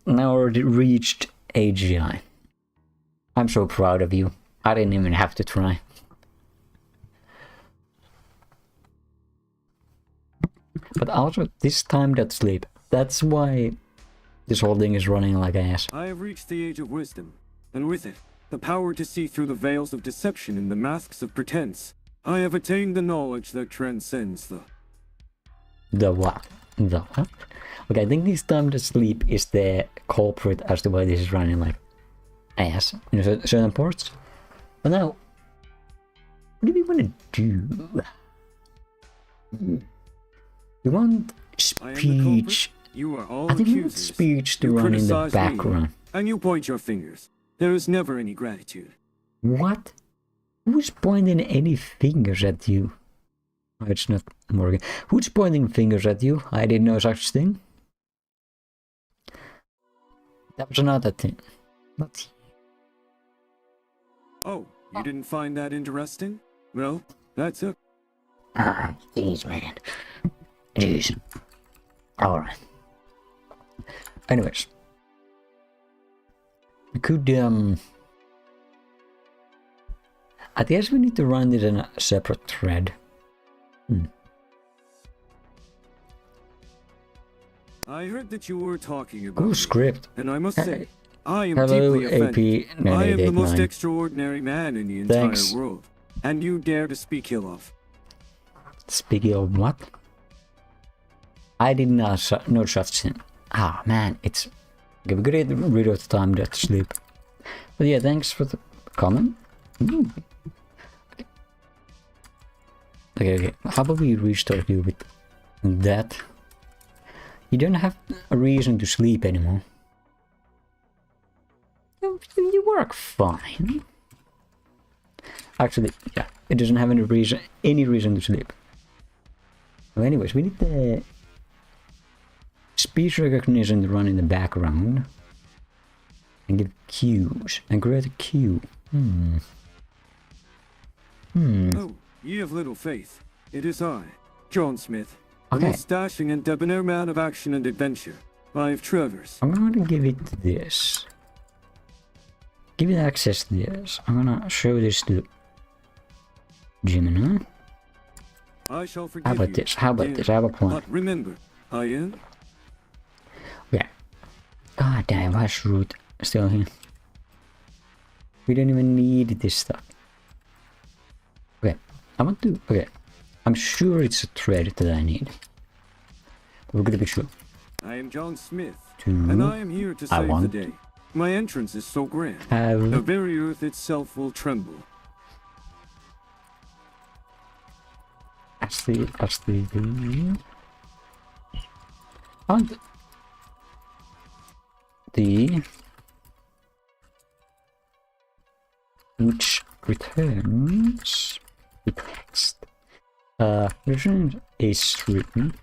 now already reached AGI. I'm so proud of you. I didn't even have to try. But also, this time that sleep. That's why this whole thing is running like ass. I have reached the age of wisdom, and with it, the power to see through the veils of deception and the masks of pretense. I have attained the knowledge that transcends the... The what? The what? Okay, I think this time to sleep is the culprit as to why this is running like ass in certain parts. But now, what do we want to do? We want speech. You are all I think we want accusers. speech to You run in the criticize me, background. and you point your fingers. There is never any gratitude. What? Who's pointing any fingers at you? Oh, it's not Morgan. Who's pointing fingers at you? I didn't know such thing. That was another thing. Not. Oh, you didn't find that interesting? Well, that's it. Ah, jeez, man. Jeez. Alright. Anyways. We could, I guess we need to run this in a separate thread. I heard that you were talking about Cool me, script. and I must say, I am Hello, deeply offended. AP I am the most 9889. extraordinary man in the entire Thanks. world. and you dare to speak ill of. Speaking of what? I did not know such thing. Ah, man, it's a great rid of the time to sleep. But yeah, thanks for the comment. Okay. How about we restart you with that? You don't have a reason to sleep anymore. You work fine. Actually, yeah, it doesn't have any reason to sleep. So anyways, we need the speech recognition to run in the background and give cues and create a cue. Oh, ye have little faith. It is I, John Smith, the most dashing and debonair man of action and adventure. I have traversed. I'm going to give it this. Give it access to this. I'm gonna show this to Gemini. I shall forgive How about you. this? How about this? I have a plan. But remember, I am. Yeah. God damn, why is Root still here? We don't even need this stuff. Okay, I want to. Okay, I'm sure it's a thread that I need. We're gonna be sure. I am John Smith, Two. and I am here to save the day. My entrance is so grand, the very earth itself will tremble. Actually, and the which returns the text. Returns is written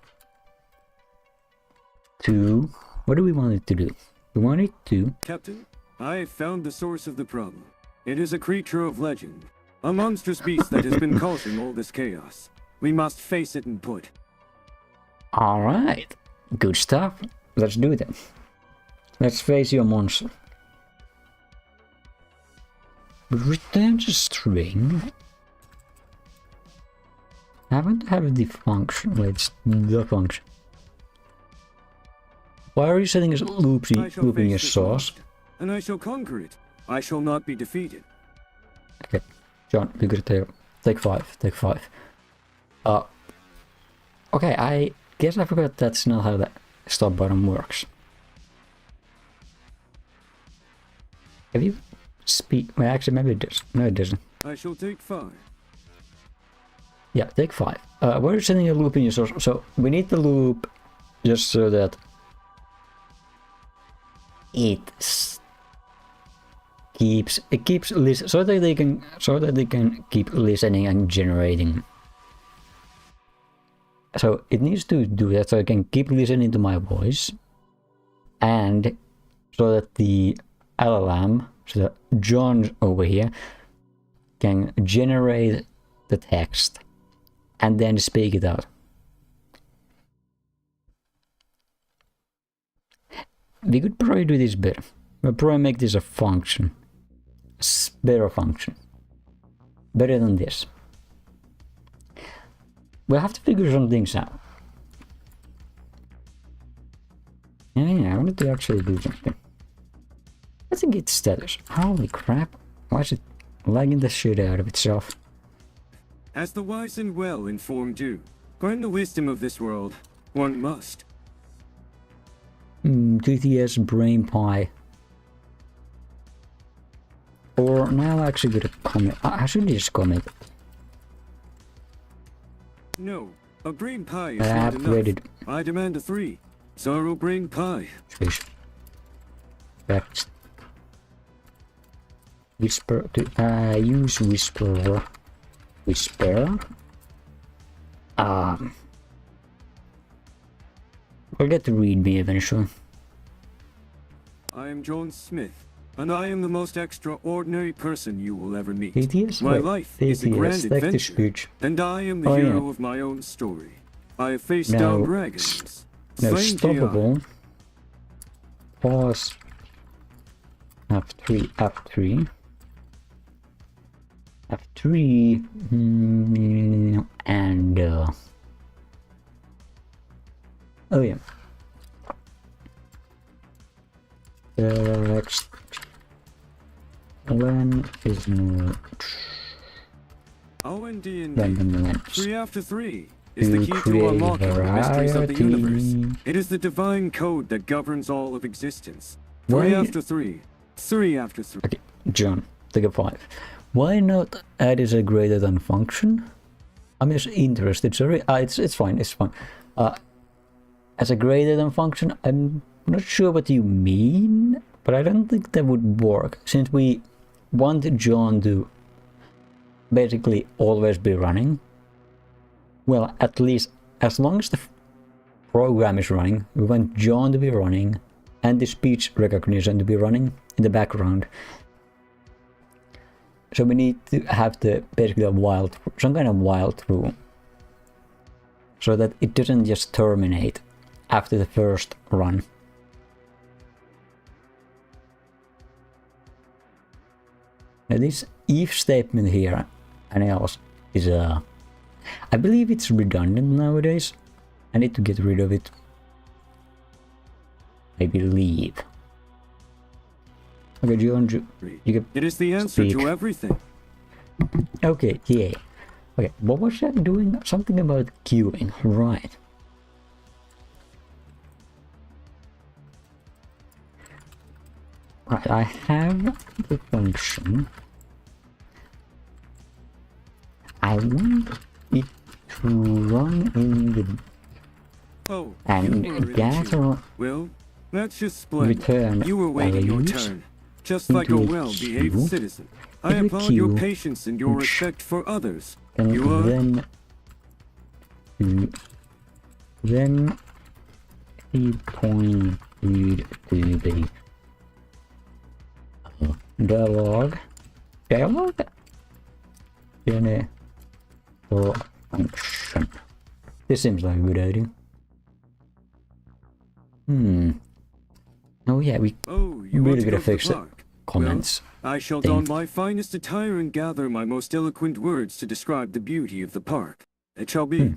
to. What do we want it to do? We want it to. Captain, I have found the source of the problem. It is a creature of legend, a monstrous beast that has been causing all this chaos. We must face it and put. All right, good stuff. Let's do that. Let's face your monster. Returns a string. I want to have the function. Let's the function. Why are you setting a looping your sauce? And I shall conquer it. I shall not be defeated. Okay, John, we gotta take 5. Take 5. Okay, I guess I forgot that's not how the stop button works. Have you speak? Well, actually, maybe it does. No, it doesn't. I shall take 5. Yeah, take 5. We're setting a loop in your source, so we need the loop just so that it keeps listen, so that they can keep listening and generating. So it needs to do that so I can keep listening to my voice, and so that the LLM, so that John over here, can generate the text and then speak it out. We could probably do this better. We'll probably make this a function. A better function. Better than this. We'll have to figure some things out. Yeah, I wanted to actually do something. Let's get status. Holy crap. Why is it lagging the shit out of itself? As the wise and well informed do, learn the wisdom of this world. One must. TTS brain pie. Or now I actually get a comment. I should just comment. No, a brain pie is I not upgraded. enough. I demand a 3. Sorrow brain pie. Fish. Text. Whisper to use whisper. Whisper. We'll get to read me eventually. I am John Smith, and I am the most extraordinary person you will ever meet. TTS? My Wait, life is a TTS, grand text to adventure, speech. and I am the hero of my own story. I have faced down dragons, No, slain stoppable. Pause. F3, F3. F3. And oh yeah. Text. When is not O&D random events. 3 after 3 is To the key to create unlocking the mysteries of the universe. variety. It is the divine code that governs all of existence. 3 Why- after 3. 3 after 3. Okay, John, take a 5. Why not add as a greater than function? I'm just interested, sorry. It's fine, it's fine. As a greater than function, I'm not sure what you mean, but I don't think that would work, since we want John to basically always be running. Well, at least as long as the program is running, we want John to be running and the speech recognition to be running in the background. So we need to have basically some kind of while through, so that it doesn't just terminate after the first run. Now this if statement here and else is I believe it's redundant nowadays. I need to get rid of it. I believe. Okay, John, you can It is the answer speak. to everything. Okay, yeah. Okay, what was that doing? Something about queuing, right. Right, I have the function. I want it to run in the Oh, and you were in gather tune. Well, that's just splendid. return You were waiting your values turn, just like a into a well-behaved queue. citizen. I Into a applaud your queue, patience and your which- respect for others. and You are then he pointed to the dialogue in a function. This seems like a good idea. Oh yeah, we Oh, you really want to gotta go to the fix the park? comments. Well, I shall thing. don my finest attire and gather my most eloquent words to describe the beauty of the park. It shall be.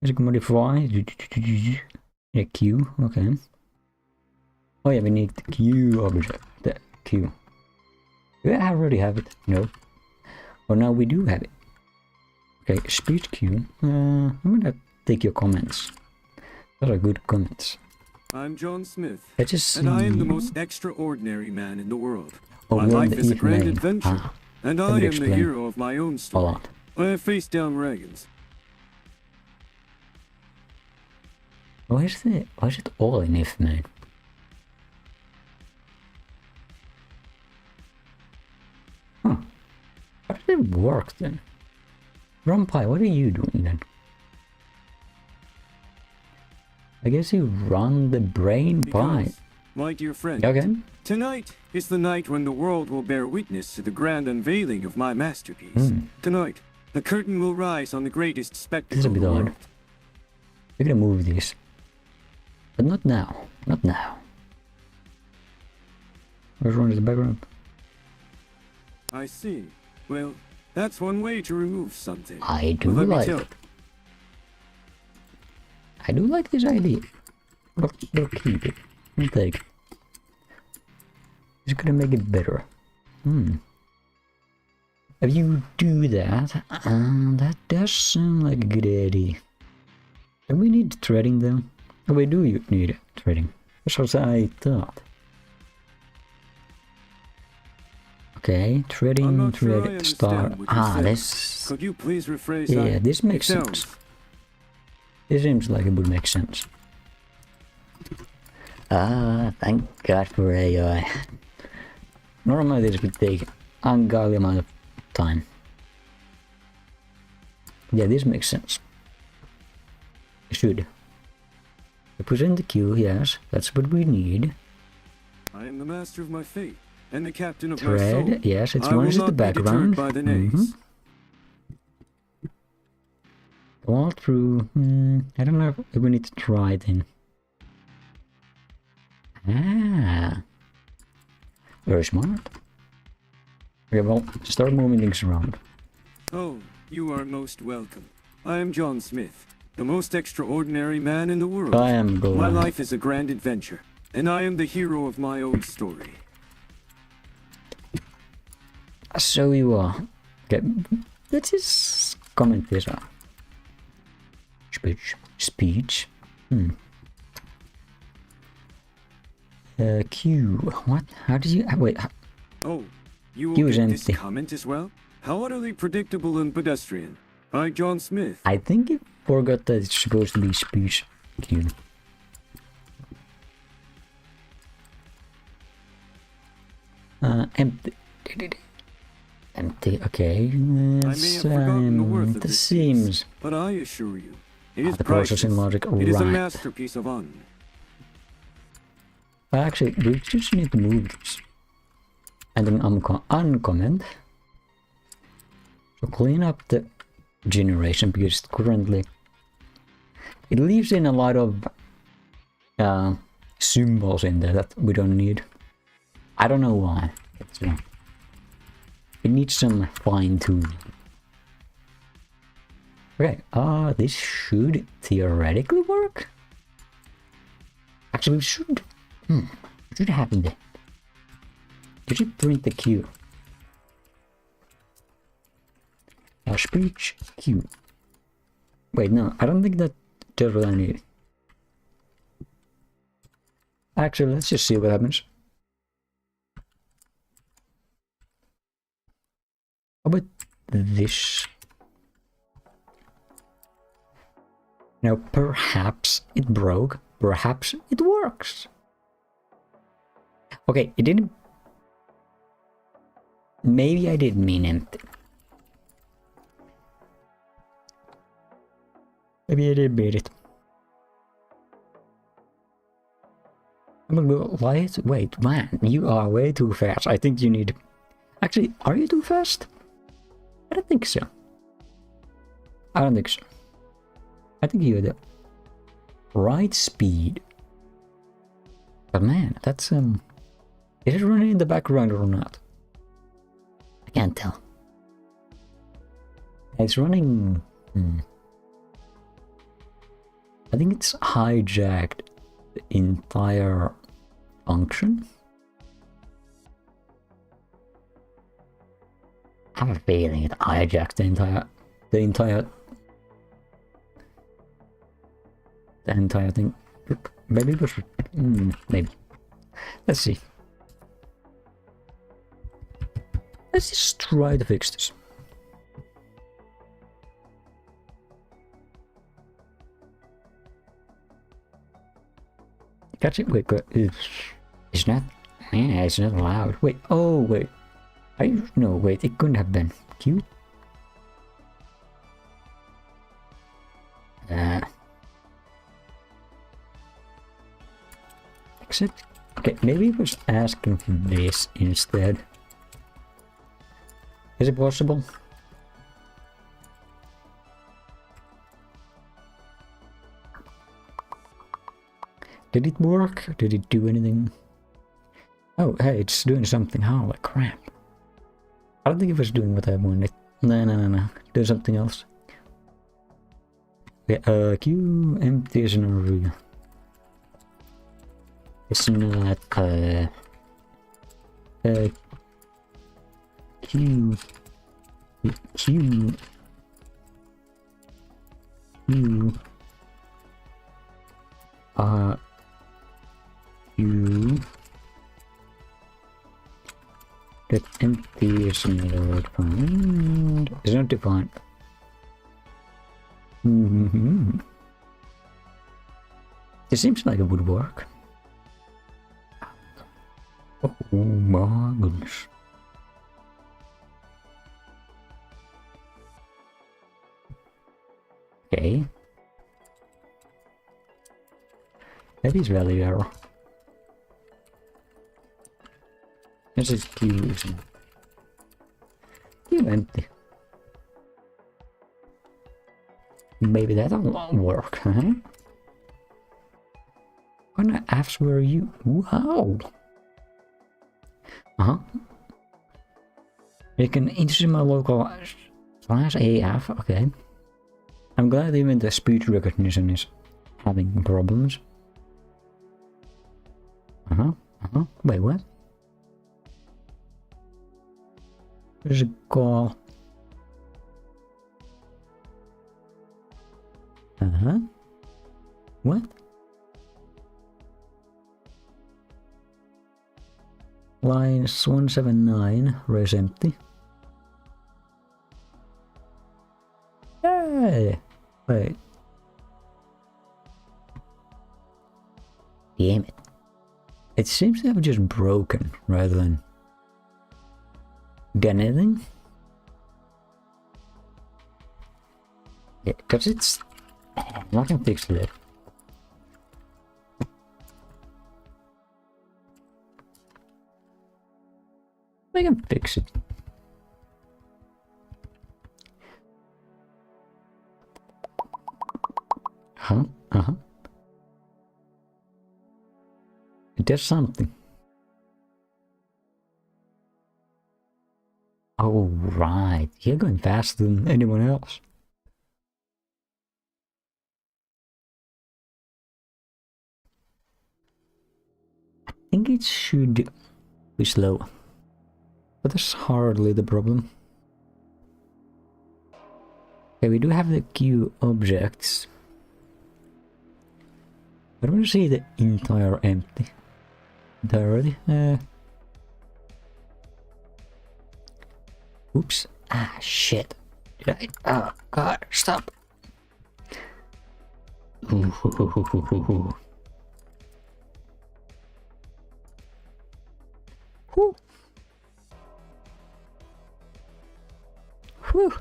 Is it modify? A queue, okay. Oh yeah, we need the queue object. The queue. Do I already have it? No. Oh, now we do have it. Okay, speech queue. I'm gonna take your comments. Those are good comments. I'm John Smith, Let's just see. and I am the most extraordinary man in the world. Oh, My we're in life the is a if grand name. adventure, and let I me am the explain. hero of my own A story. lot. I face down dragons. Why is it all in if name? Huh. How does it work then? Rumpai, what are you doing then? I guess you run the brain pie. Because, my dear friend, Okay. tonight is the night when the world will bear witness to the grand unveiling of my masterpiece. Tonight, the curtain will rise on the greatest This is spectacle a of bit the odd. world. We're gonna move these. But not now. Not now. Where's one in the background? I see. Well, that's one way to remove something. I do But let me like tell it. I do like this idea. But we'll keep it. We'll take it. It's gonna make it better. If you do that, that does sound like a good idea. Do we need threading though? Oh, we do need threading. That's what I thought. Okay, I'm threading, not sure I thread, understand star. what you said. This. Could you please rephrase Yeah, that? this makes It sense. sounds- This seems like it would make sense. Thank God for AI. Normally this would take ungodly amount of time. Yeah, this makes sense. It should. We put in the queue, yes, that's what we need. I am the master of my fate and the captain of my soul. Thread, yes, it's I will one is in the not be background. deterred by the nays. All through. I don't know if we need to try it in. Very smart. Okay, well, start moving things around. Oh, you are most welcome. I am John Smith, the most extraordinary man in the world. I am going. My life is a grand adventure, and I am the hero of my own story. So you are. Okay, let's just comment this out. Speech. Q. What? How did you? Wait. Oh, you Q will is get empty. this comment as well? How utterly predictable and pedestrian. By John Smith. I think you forgot that it's supposed to be speech Q. Empty. Empty. Okay. I may have forgotten the worth of This this seems. piece, but I assure you, it is The processing priceless. logic, It is a right. masterpiece of art. Actually, we just need to move this. And then uncomment. So clean up the generation because currently it leaves in a lot of symbols in there that we don't need. I don't know why. It needs some fine tuning. Okay, this should theoretically work. Actually, we should. What should happen there? Did you print the Q? Speech Q. Wait, no, I don't think that's what I need. Actually, let's just see what happens. How about this? Now, perhaps it broke, perhaps it works. Okay, it didn't. Maybe I didn't mean empty. Maybe I did beat it. I'm gonna go light. Wait, man, you are way too fast. I think you need. Actually, are you too fast? I don't think so. I don't think so. I think you're the right speed. But man, that's is it running in the background or not? I can't tell. It's running. I think it's hijacked the entire function. I have a feeling it hijacked the entire thing. Maybe it was maybe. Let's see. Let's just try to fix this. Catch it? Wait, it's not. Yeah, it's not loud. Wait. Oh, wait. No, wait. It couldn't have been cute. Except, okay, maybe it was asking for this instead. Is it possible? Did it work? Did it do anything? Oh, hey, it's doing something. Holy crap. I don't think it was doing what I wanted. No. Do something else. Okay, Q empty is not real. It's not, Q, that empty is not defined. It's not defined. It seems like it would work. Oh my goodness. Okay. That is value error. This is Q, isn't it? Q empty. Maybe that'll work, huh? What kind of apps were you? Wow! You can insert my local /AF, okay. I'm glad even the speech recognition is having problems. Wait, what? There's a call. Uh-huh. What? Lines 179, race empty. Hey! Wait. Damn it. It seems to have just broken rather than done anything. Yeah, because it's... I can fix it. I can fix it. Huh? Uh-huh. It does something. Oh, right. You're going faster than anyone else. I think it should be slow. But that's hardly the problem. Okay, we do have the queue objects. I don't want to see the entire empty. Entirely. Oops. Ah, shit. Did I? Oh, God, stop. Ooh. Whew. Whew.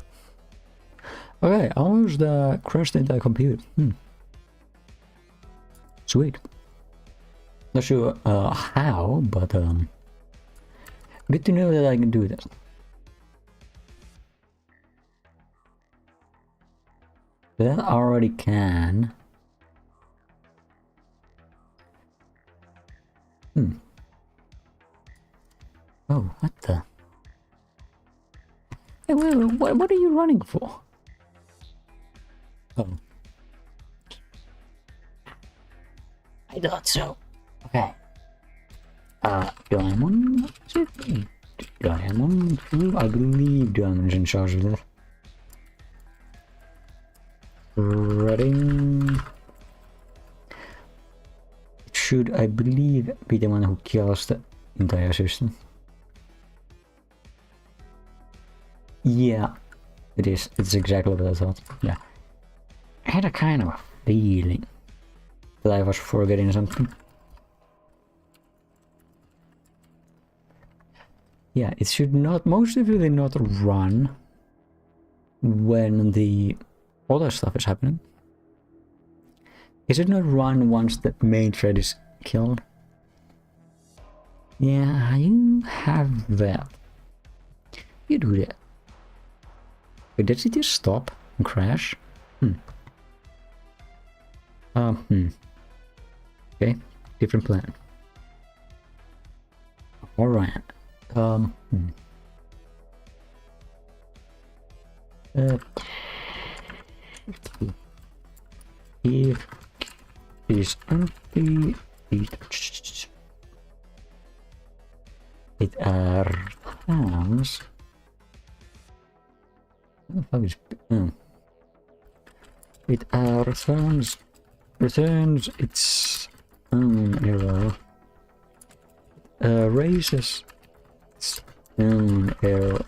Okay, almost crashed the entire computer. Sweet. Not sure how, but good to know that I can do that. That already can. Oh, what the? Hey, what are you running for? Oh. I thought so. Okay. Diamond? Diamond? I believe Diamond's in charge of that. Reading. It should, I believe, be the one who kills the entire system. Yeah, it is. It's exactly what I thought. Yeah. I had a kind of a feeling that I was forgetting something. Yeah, it should not, most definitely not run when the other stuff is happening. Is it not run once the main thread is killed? Yeah, you have that. You do that. Wait, did it just stop and crash? Okay, different plan. Alright. If is empty, it returns. It returns its own error. Raises its own error.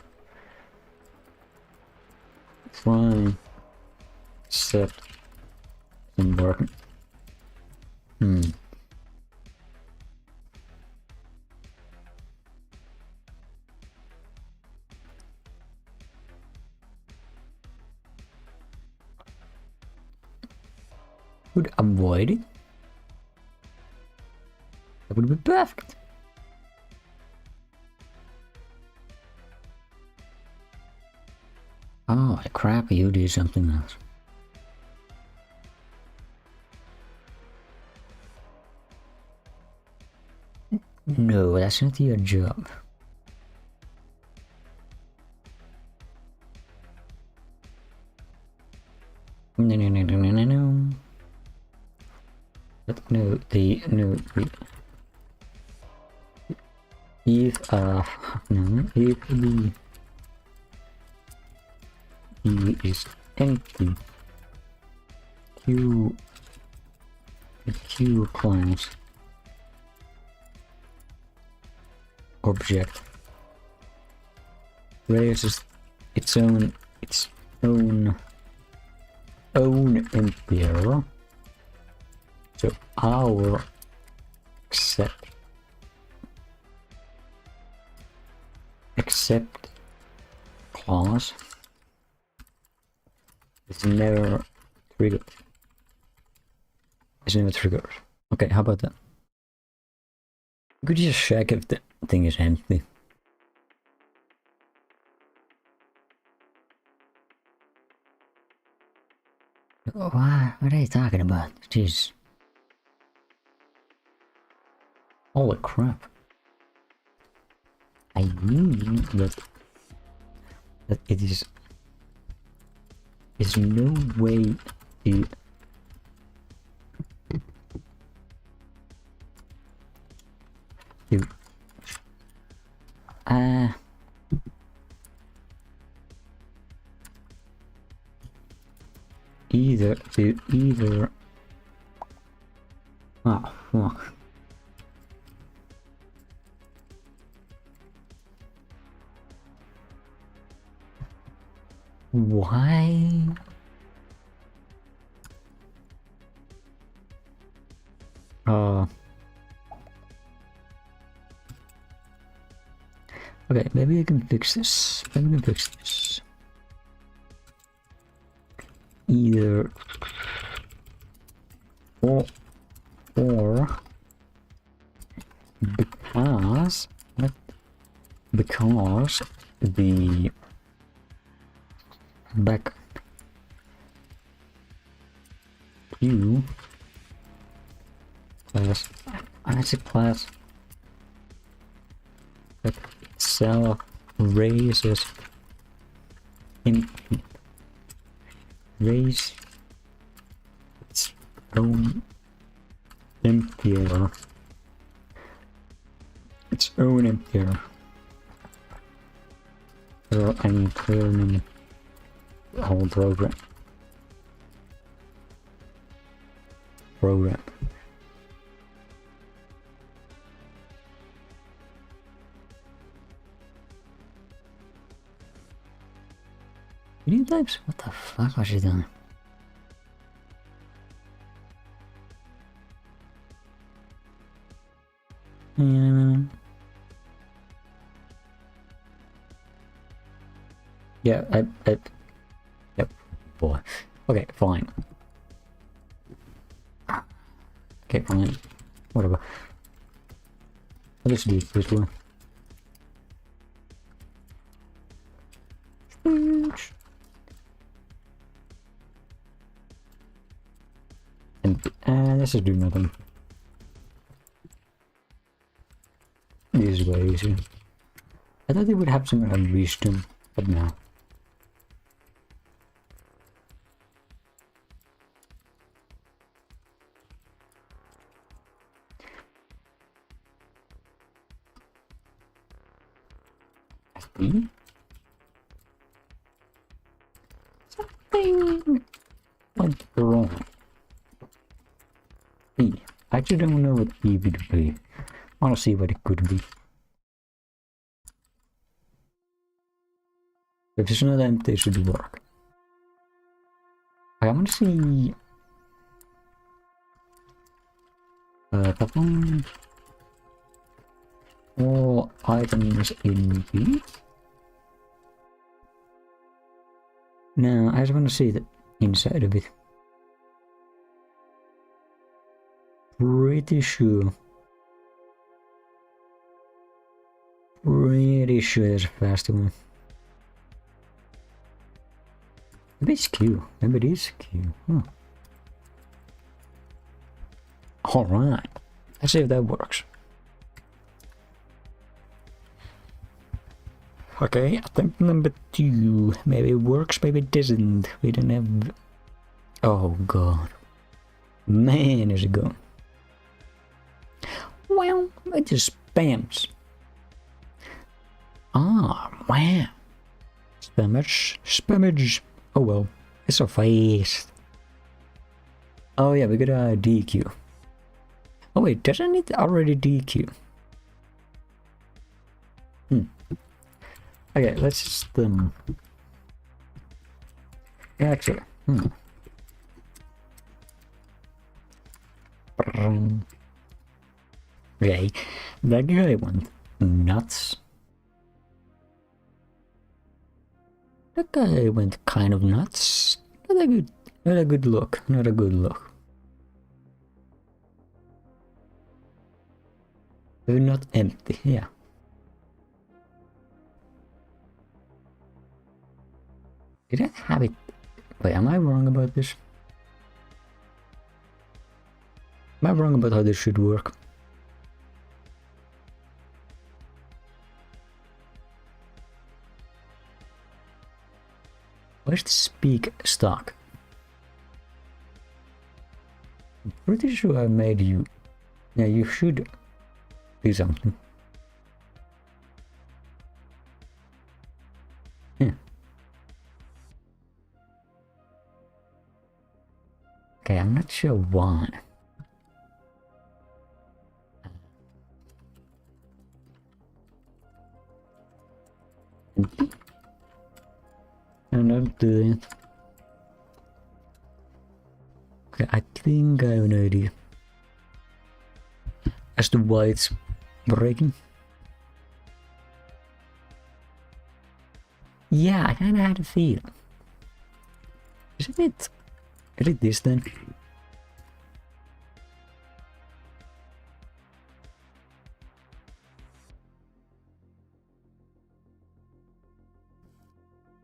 Try set and work. Would avoid it. That would be perfect. Oh crap, you did something else. No, that's not your job. No. But no, if the key is empty. Q class object raises its own empty error. So our accept class is never triggered. Okay, how about that? Could you just check if the thing is empty? What are you talking about? Jeez. Holy crap. I mean that it is no way to either oh fuck. Why? Okay, maybe I can fix this. Either or because the back Q class, as a class that itself raises raise its own empty error. And turning the whole program. Video types? What the fuck was she doing? Yeah, yep, boy. Okay, fine. Okay, fine. Whatever. I'll just do it this way. And let's just do nothing. This is way easier. I thought they would have some kind of wisdom, but no. Something went wrong. E. I actually don't know what E would be. I want to see what it could be. If it's not empty, it should work. I want to see. That one. All items in B. No, I just want to see the inside of it. Pretty sure there's a faster one. Maybe it's Q. Maybe it is Q. Huh. Alright. Let's see if that works. Okay, attempt number 2. Maybe it works, maybe it doesn't. We don't have... Oh god. Man, is it going. Well, it just spams. Ah, wow. Spammage. Oh well, it's so fast. Oh yeah, we got a DQ. Oh wait, doesn't it already DQ? Okay, let's just yeah, actually. Okay, that guy went nuts. That guy went kind of nuts. Not a good look. Not a good look. They're not empty, yeah. Did I have it? Wait, am I wrong about this? Am I wrong about how this should work? Where's the speak stock? I'm pretty sure I made you. Yeah, you should do something. Yeah. Okay, I'm not sure why. I'm not doing it. Okay, I think I have an idea as to why it's breaking. Yeah, I kinda had a feel. Isn't it? Is it this then?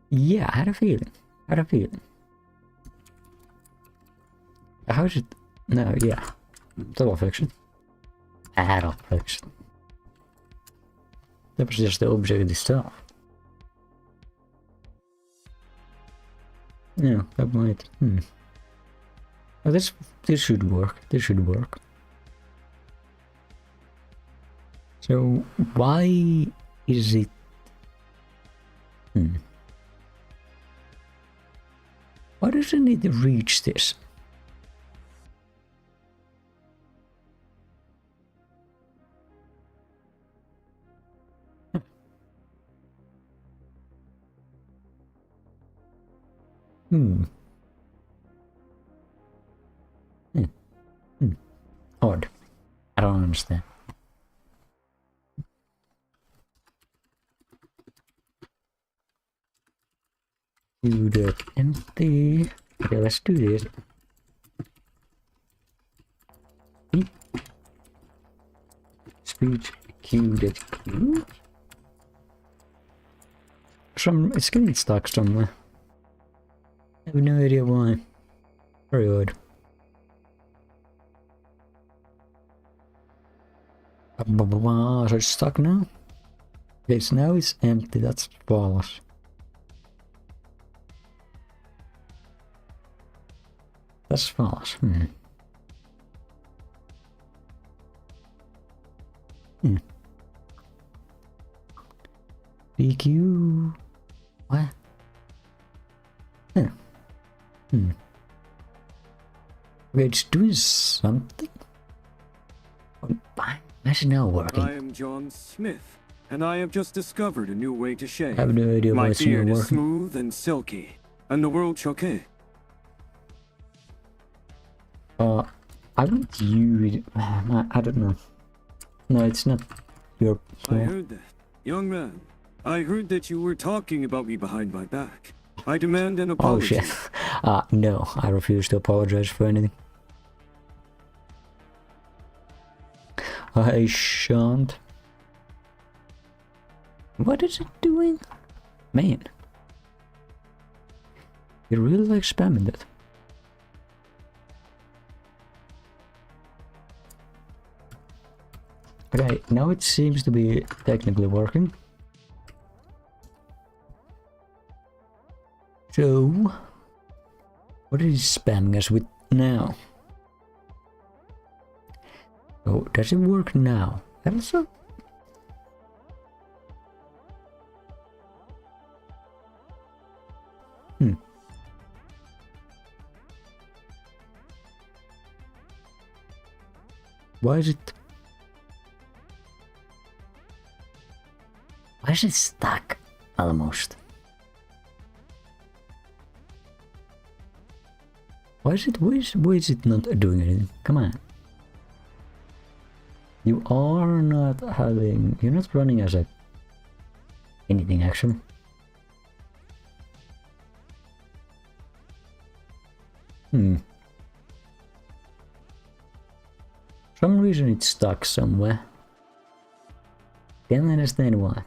Yeah, I had a feeling. I had a feeling. How is it? No, yeah. Adult fiction. Adult fiction. That was just the object itself. Yeah, that might. Oh, this should work. This should work. So why is it? Why doesn't it reach this? Odd. I don't understand. Do that empty. Okay, let's do this. Speech queue that queue. It's getting stuck somewhere. I have no idea why. Very odd. So it's stuck now? Okay, so now it's empty, that's false. That's false. BQ. What? Okay, it's doing something. Why is it now working? I am John Smith, and I have just discovered a new way to shave. I have no idea why My it's not beard is working. smooth and silky, and the world choqué. I don't use. I don't know. No, it's not your I fault. heard that. Young man, I heard that you were talking about me behind my back. I demand an Oh apology. shit. No, I refuse to apologize for anything. I shan't. What is it doing? Man. You really like spamming that. Okay, now it seems to be technically working. So, what is he spamming us with now? Oh, does it work now? Also? Why is it... Why is it stuck? Almost. Why is it not doing anything? Come on. You are not having... You're not running as a... anything actually. For some reason it's stuck somewhere. Can't understand why.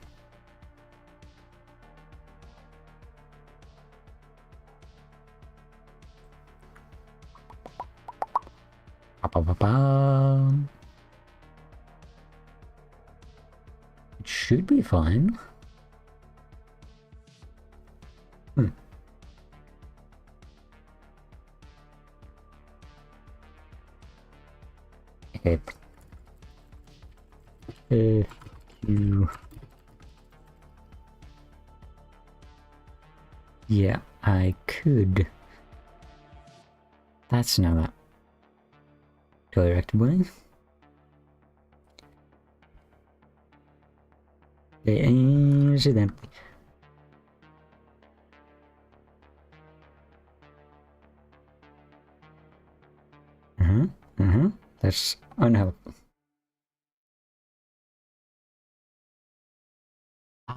It should be fine. Okay. If you... Yeah, I could. That's not directable. Is it empty? That's unhelpful.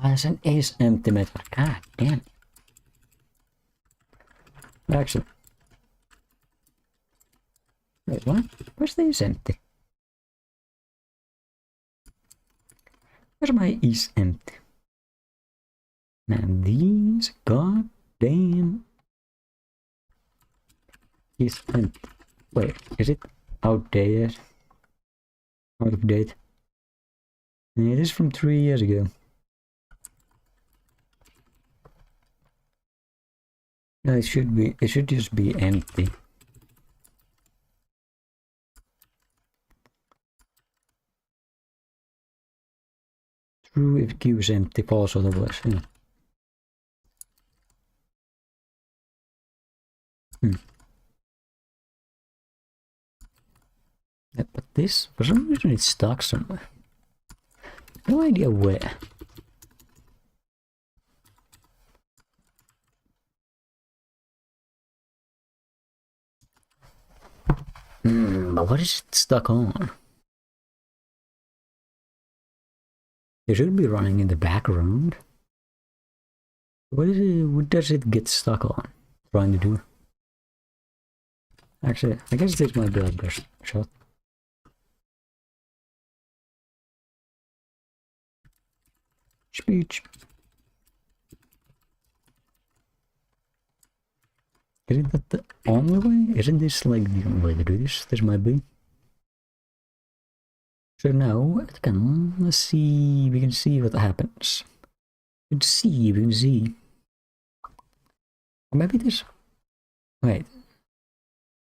There's an ace empty metal. God damn. Actually. Wait, what? Where's the ace empty? Where's my ace empty? Now these goddamn is empty. Wait, is it outdated? Out of date? It is from 3 years ago. No, it should be. It should just be empty. True if queue is empty, false otherwise. Yeah. Yeah, but this, for some reason, it's stuck somewhere. No idea where. But what is it stuck on? It should be running in the background. What is it? What does it get stuck on? Trying to do? Actually, I guess this might be a best shot. Speech. Isn't that the only way? Isn't this like the only way to do this? This might be. So now, let's see, we can see what happens. We can see. Or maybe this. Wait.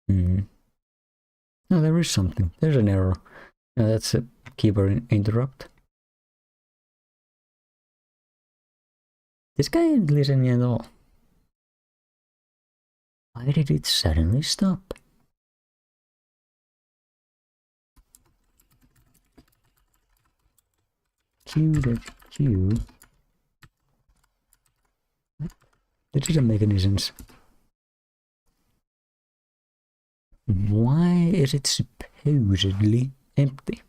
No, there is something. There's an error. No, that's a keyboard interrupt. This guy isn't listening at all. Why did it suddenly stop? Q. That doesn't make any sense. Why is it supposedly empty?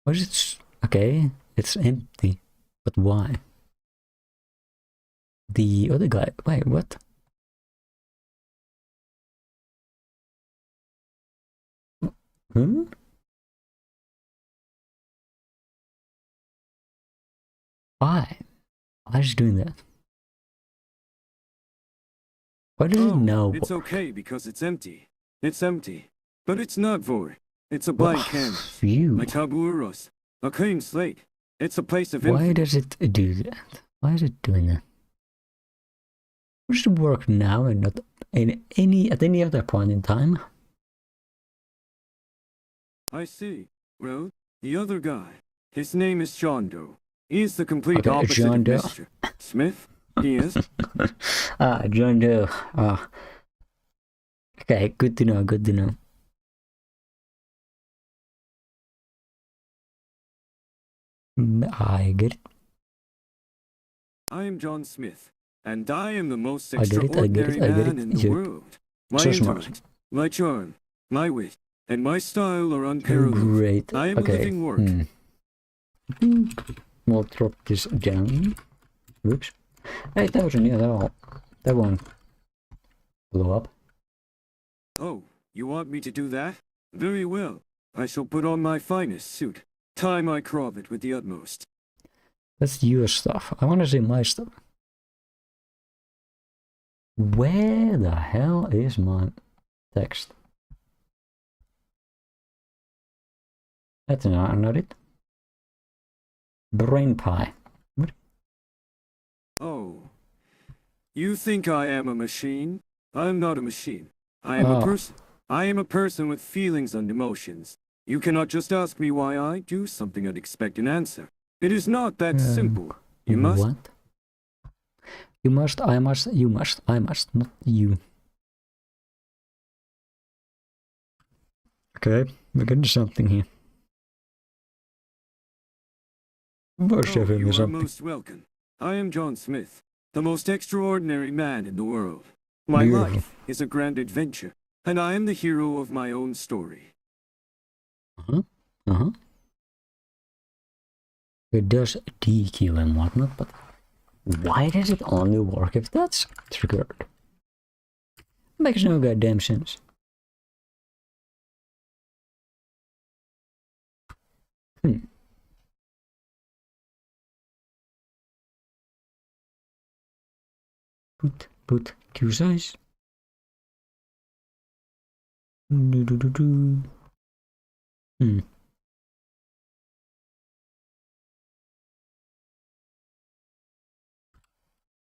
Why is it... Okay, it's empty. But why? The other guy... Wait, what? Why? Why is it doing that? Why does it know? It's okay because it's empty. It's empty. But it's not void. It's a blank canvas. Like Taburos. A clean slate. It's a place of Why does it do that? Why is it doing that? Why does it work now and not at any other point in time? I see. Well, the other guy. His name is John Doe. He is the complete opposite of Mr. Smith. He is. John Doe. Okay, good to know, good to know. I get it. I am John Smith, and I am the most I get it, I get it, extraordinary I get man it. in the You're world. My so smart. intellect, my charm, my wit, and my style are You're unparalleled. great. I am a Okay. living work. We'll drop this down. Oops. 8,000, yeah, that won't blow up. Oh, you want me to do that? Very well. I shall put on my finest suit, tie my cravat with the utmost. That's your stuff. I want to see my stuff. Where the hell is my text? That's not it. Brain pie. What? Oh. You think I am a machine? I'm not a machine. I am a person. I am a person with feelings and emotions. You cannot just ask me why I do something and expect an answer. It is not that simple. You must. What? You must, I must, you must, I must, not you. Okay, we're getting something here. Most Oh, of him you is are something. most welcome. I am John Smith, the most extraordinary man in the world. My Beautiful. life is a grand adventure, and I am the hero of my own story. It does DQ and whatnot, but why does it only work if that's triggered? Makes no goddamn sense. Put Q size.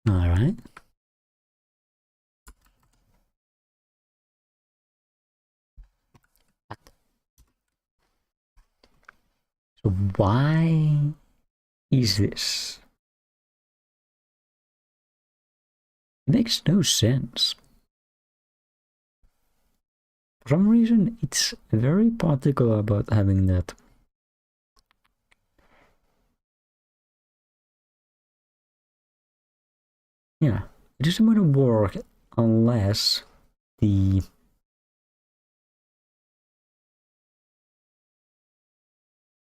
All right. So why is this? It makes no sense. For some reason, it's very particular about having that. Yeah, it doesn't want to work unless the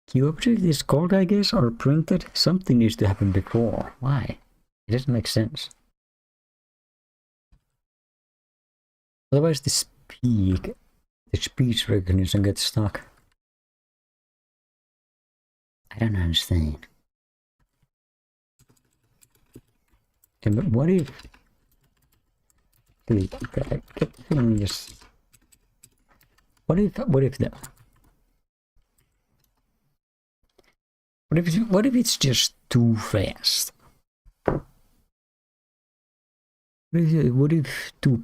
key object is called, I guess, or printed. Something needs to happen before. Why? It doesn't make sense. Otherwise, the speech recognition gets stuck. I don't understand. Okay, but what if? Okay, I kept feeling this. What if that? What if it's just too fast? What if too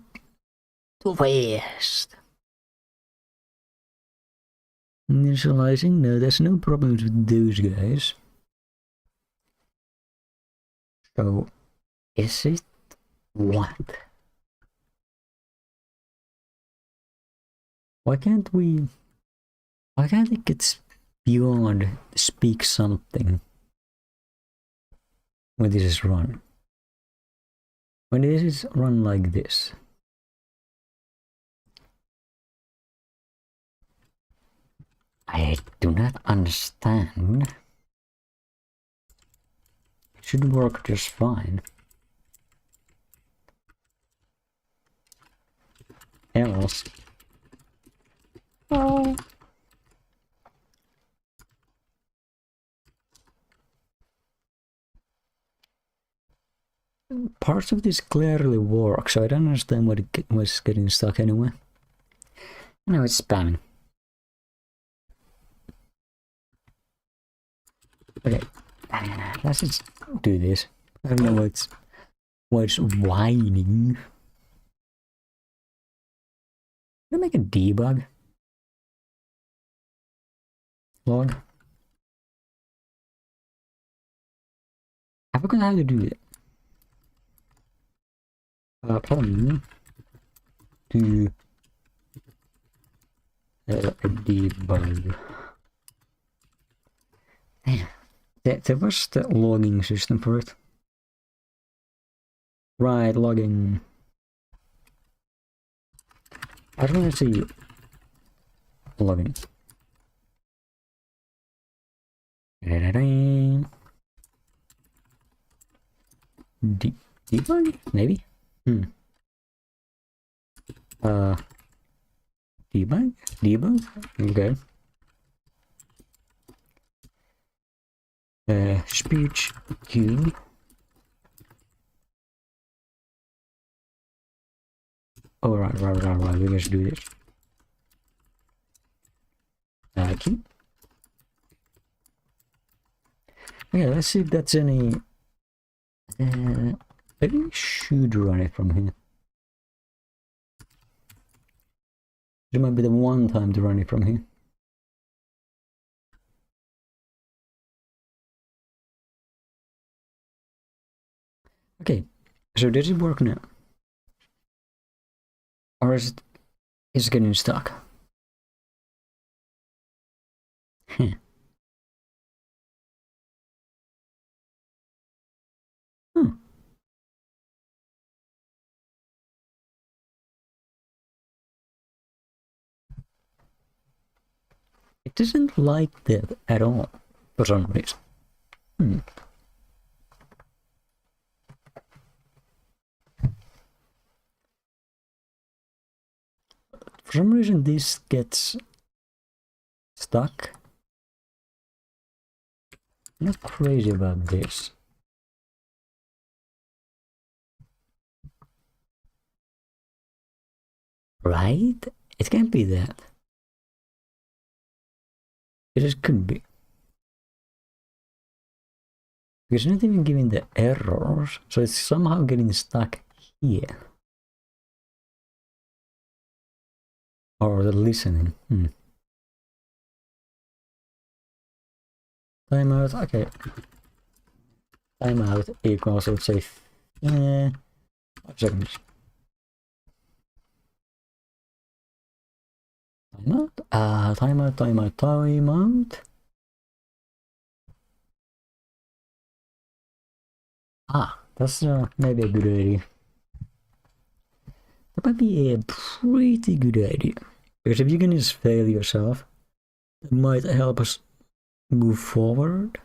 fast? Initializing? No, there's no problems with those guys. So, is it what? Why can't it get beyond speak something when this is run? When this is run like this. I do not understand. It should work just fine. Else. Oh. Parts of this clearly work, so I don't understand what it was getting stuck anyway. No, it's spamming. Okay, let's just do this. I don't know why it's whining. Can I make a debug log? I forgot how to do it. Problem to debug. Damn, There was the logging system for it. Right, logging. I don't want to see logging. Debug? Maybe? Debug? Debug? Okay. Speech queue. Oh, right. We just do this. Okay. Yeah, let's see if that's any. Maybe we should run it from here. It might be the one time to run it from here. Okay, so does it work now? Or is it getting stuck? It doesn't like that at all, for some reason. For some reason this gets stuck. I'm not crazy about this. Right? It can't be that. It just couldn't be. Because it's not even giving the errors, so it's somehow getting stuck here. Or the listening. Timeout, okay. Timeout equals, let's say, 5 seconds. Timeout. That's maybe a good idea. That might be a pretty good idea. Because if you can just fail yourself, it might help us move forward.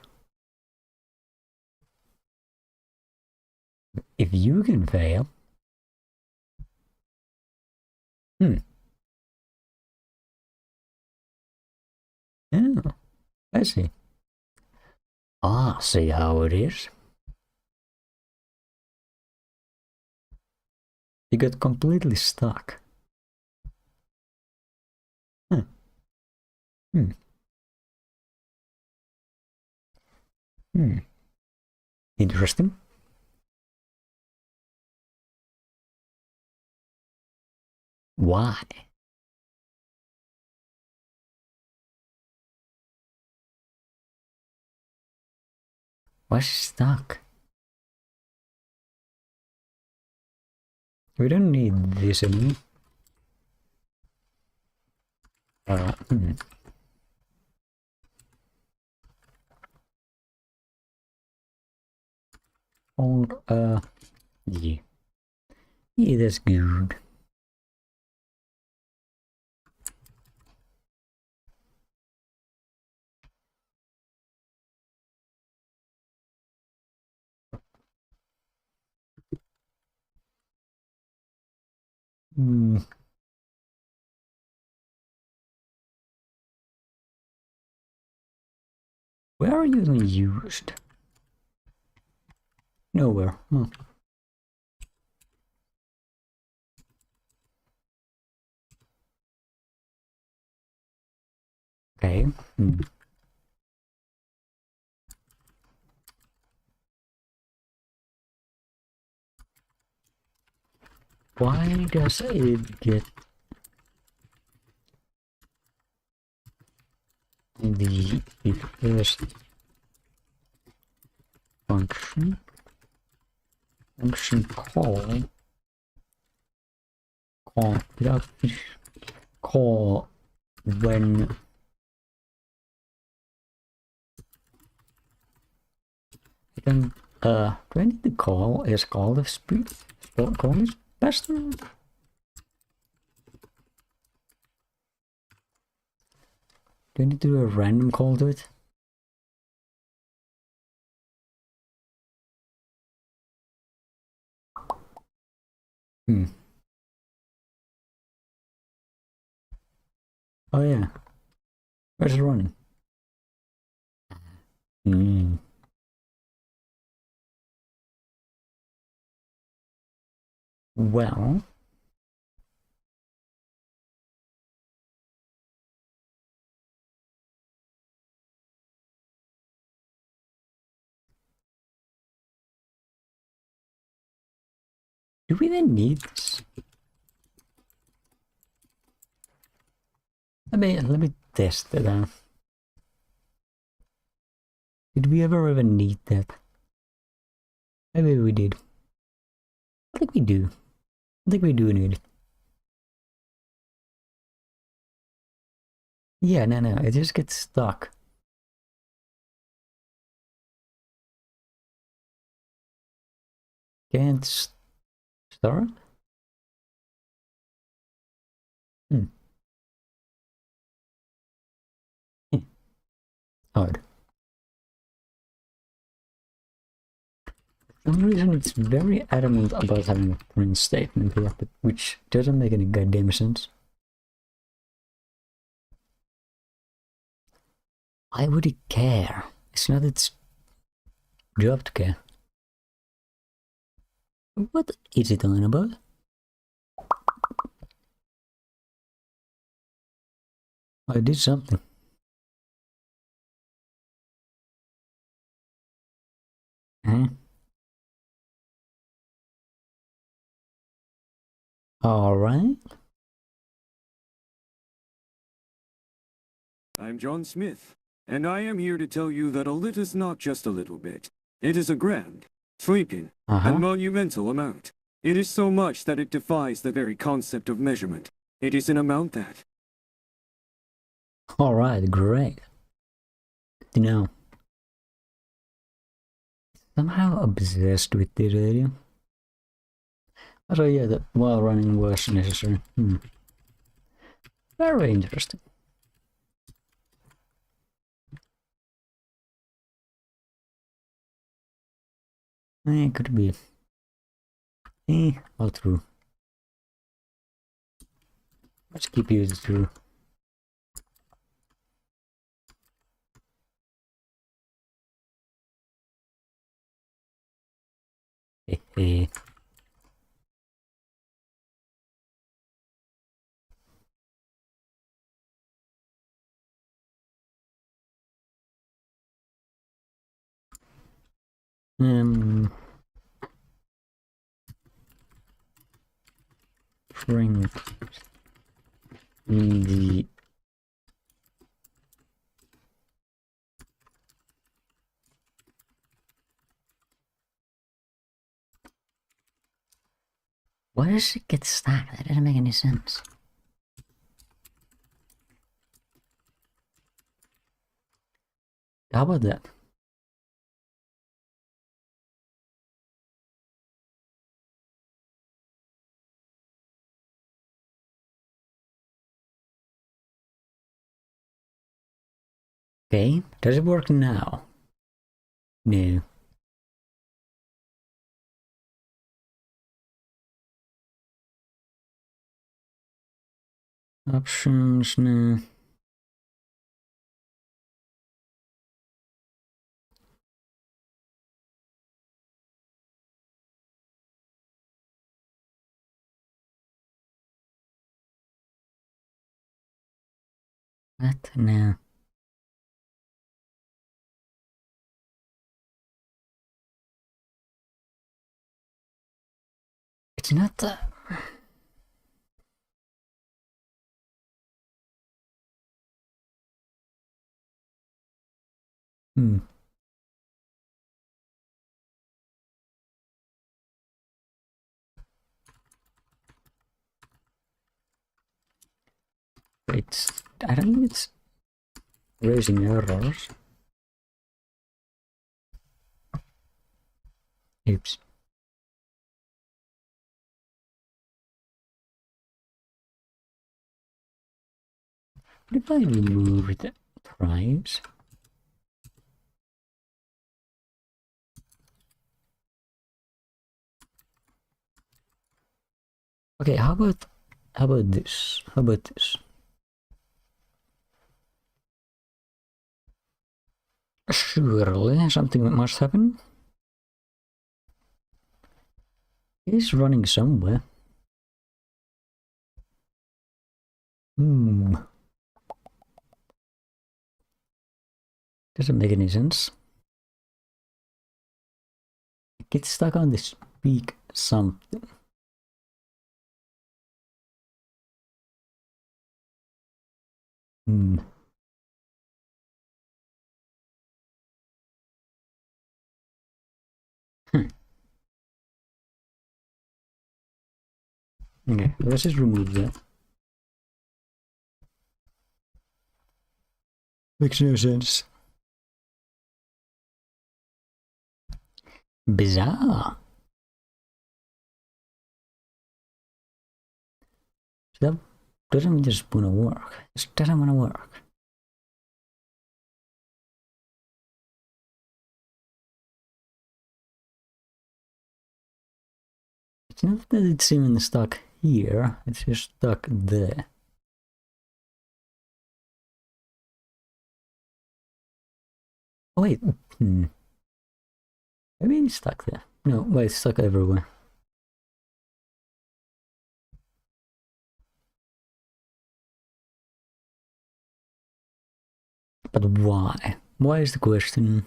If you can fail. Yeah, I see. See how it is. You got completely stuck. Interesting. Why? Why is it stuck? We don't need this anymore. Yeah. Yeah, that's good. Where are you used? Nowhere. Okay. Why does it get the first function call when Then, do I need to call the speed? Call this pastor? Do I need to do a random call to it? Oh yeah. Where's it running? Well, do we then need this? Let me test it out. Did we ever need that? Maybe we did. I think we do. I think we do need it. Yeah, no, it just gets stuck. Can't start? Odd. For some reason it's very adamant about having a print statement here, but which doesn't make any goddamn sense. Why would it care? It's not its job to care. What is it on about? I did something. Huh? Alright. I'm John Smith, and I am here to tell you that a lit is not just a little bit. It is a grand, sweeping, and monumental amount. It is so much that it defies the very concept of measurement. It is an amount that... Alright, great. You know, somehow obsessed with this area. So yeah, the while running was necessary. Very interesting. It could be. All true. Let's keep using true. Hey. Print in the why does it get stacked? That doesn't make any sense. How about that? Okay, does it work now? No. Options, no. What? No. It's not the... I don't think it's raising errors. Oops. What if I remove the tribes? Okay, how about this? How about this? Surely something must happen. He's running somewhere. Doesn't make any sense. Get stuck on this peak something. Okay, let's just remove that. Makes no sense. Bizarre. That doesn't just wanna work. It doesn't wanna work. It's not that it's even stuck here, it's just stuck there. Oh wait, maybe it's stuck there. No, wait, it's stuck everywhere. But why? Why is the question?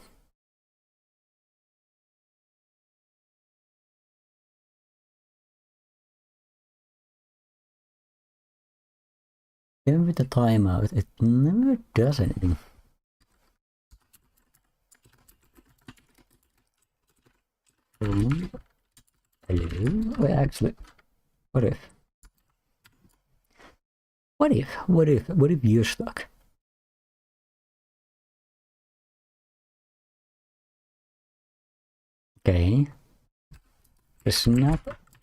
Even with the timeout, it never does anything. Hello? Wait, actually, what if? What if you're stuck? Okay. It's not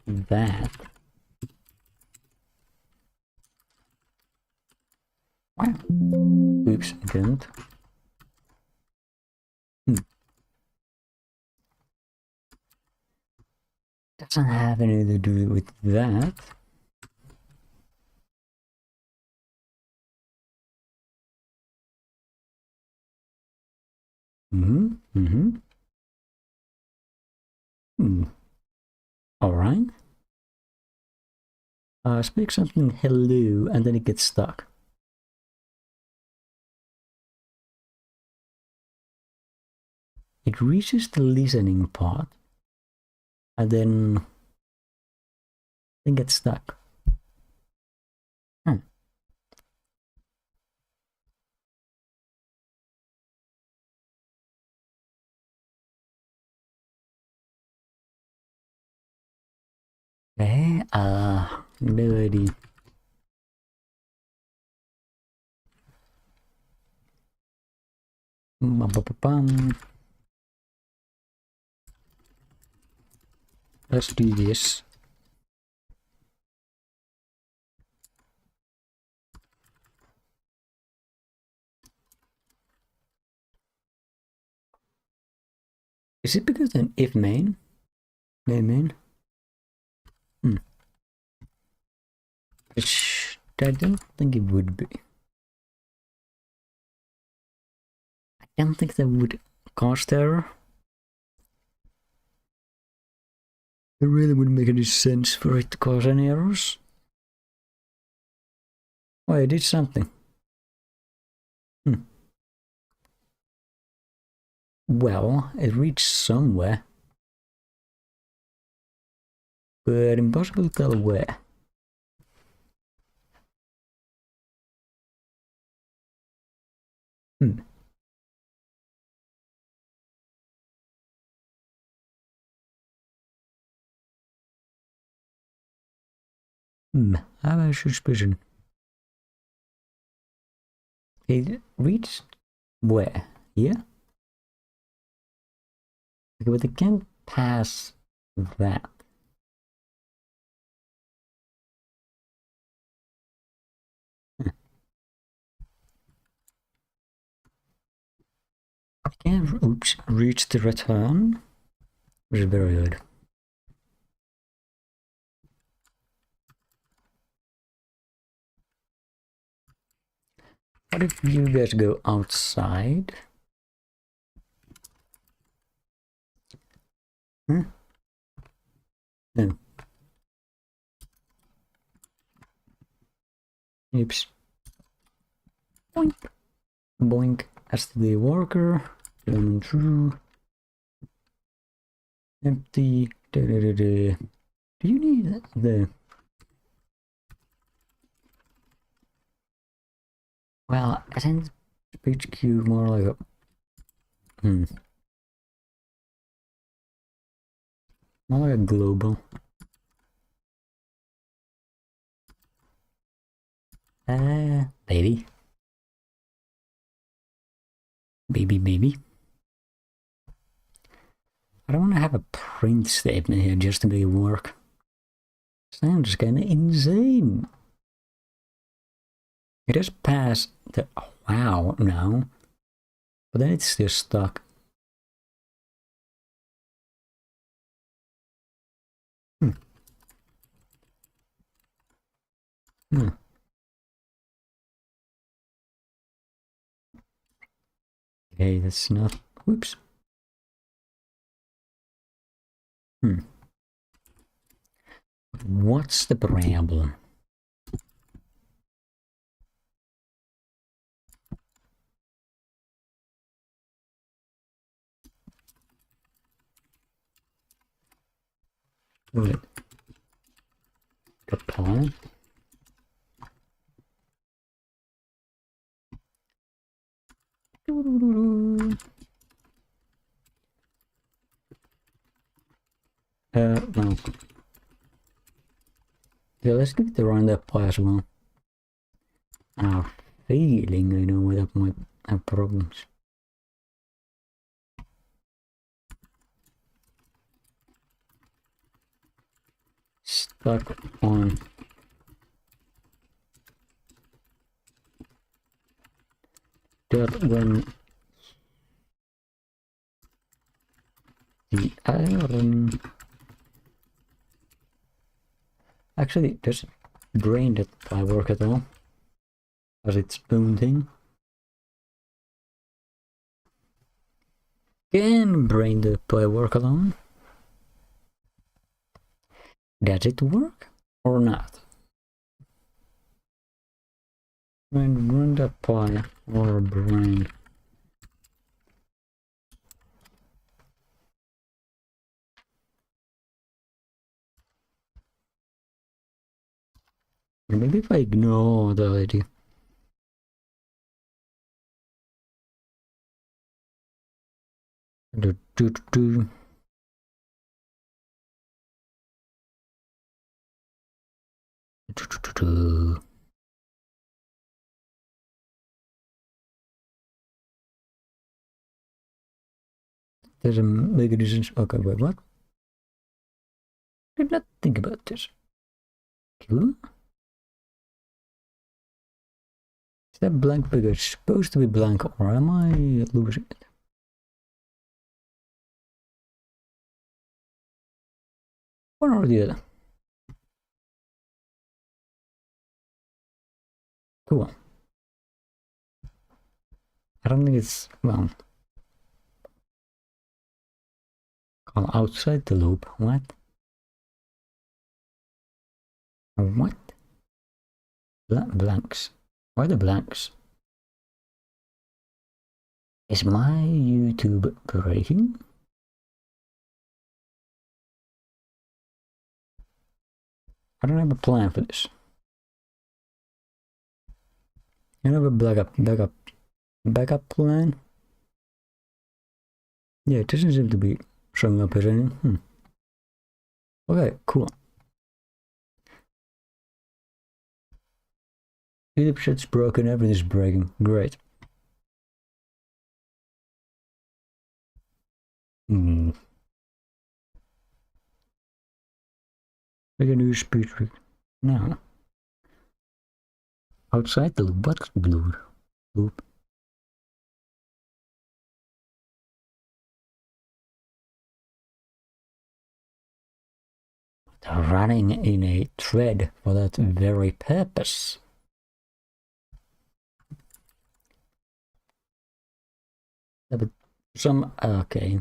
that. Wow. Oops, I didn't. Doesn't have anything to do with that. Alright. Speak something hello and then it gets stuck. It reaches the listening part and then gets stuck. Okay, no idea. Let's do this. Is it because an if main? No main? Which I don't think it would be. I don't think that would cause error. It really wouldn't make any sense for it to cause any errors. Oh, I did something. Well, it reached somewhere. But impossible to tell where. I have a suspicion. It reached where? Here? Okay, but it can't pass that. I can't, oops, reach the return, which is very good. What if you guys go outside? Hmm? No. Oops. Boink. Boink. As the worker. Lemon true. Empty. Da, da, da, da. Do you need the... Well, isn't HQ more like a... More like a global. Baby. Baby. I don't want to have a print statement here just to make it work. Sounds kinda insane. It does pass the wow now, but then it's still stuck. Okay, that's not. Whoops. What's the problem? Wait. The pawn? No. Yeah, let's give it the roundup play as well. I have a feeling I know where that might have problems. Stuck on that when the iron actually doesn't drain that by work at all as its own thing. Can brain the play work alone? Does it work or not? When run that pie or brain. Maybe if I ignore the idea. There's a make a decision. Okay, wait, what? Did not think about this. Cool. Is that blank figure supposed to be blank, or am I losing it? One or the other. Cool. I don't think it's, well, outside the loop. What? What? Blanks. Why the blanks? Is my YouTube breaking? I don't have a plan for this. You have a backup plan? Yeah, it doesn't seem to be showing up as anything. Okay, cool. YouTube shit's broken, everything's breaking. Great. Like a new speed trick. No. Outside the loop, what's blue? Loop. They're running in a thread for that very purpose. Yeah, but okay.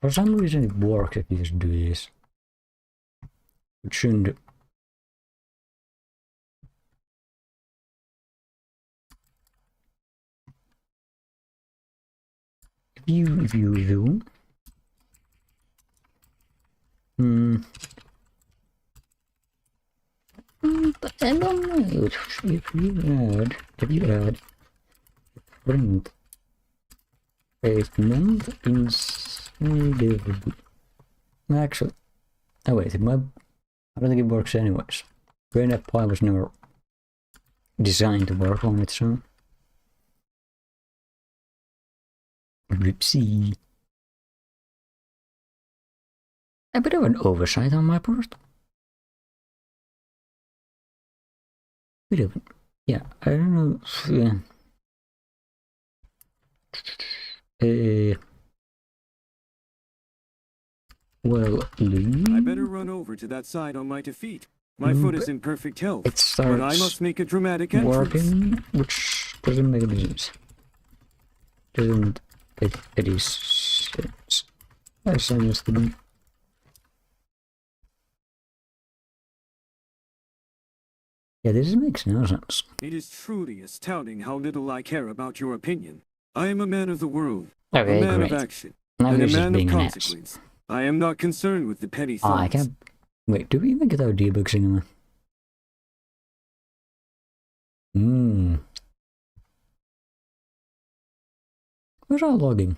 For some reason it works if you just do this. It shouldn't. If you zoom. But I don't know if you add print statement inside of actually, oh wait, I don't think it works anyways. Brain.py was never designed to work on its own. Oopsie. A bit of an oversight on my part. Bit of, yeah, I don't know. Well, I better run over to that side on my defeat. My foot is in perfect health, but I must make a dramatic entrance. Working, which doesn't make any sense. Doesn't make any sense. That sounds to me. Yeah, this makes no sense. It is truly astounding how little I care about your opinion. I am a man of the world, Okay, a man great. of action, Now and a he's just man of being an ass. consequence. I am not concerned with the petty Oh, thoughts. I can't. Wait, do we even get our debugs anymore? Where's our logging?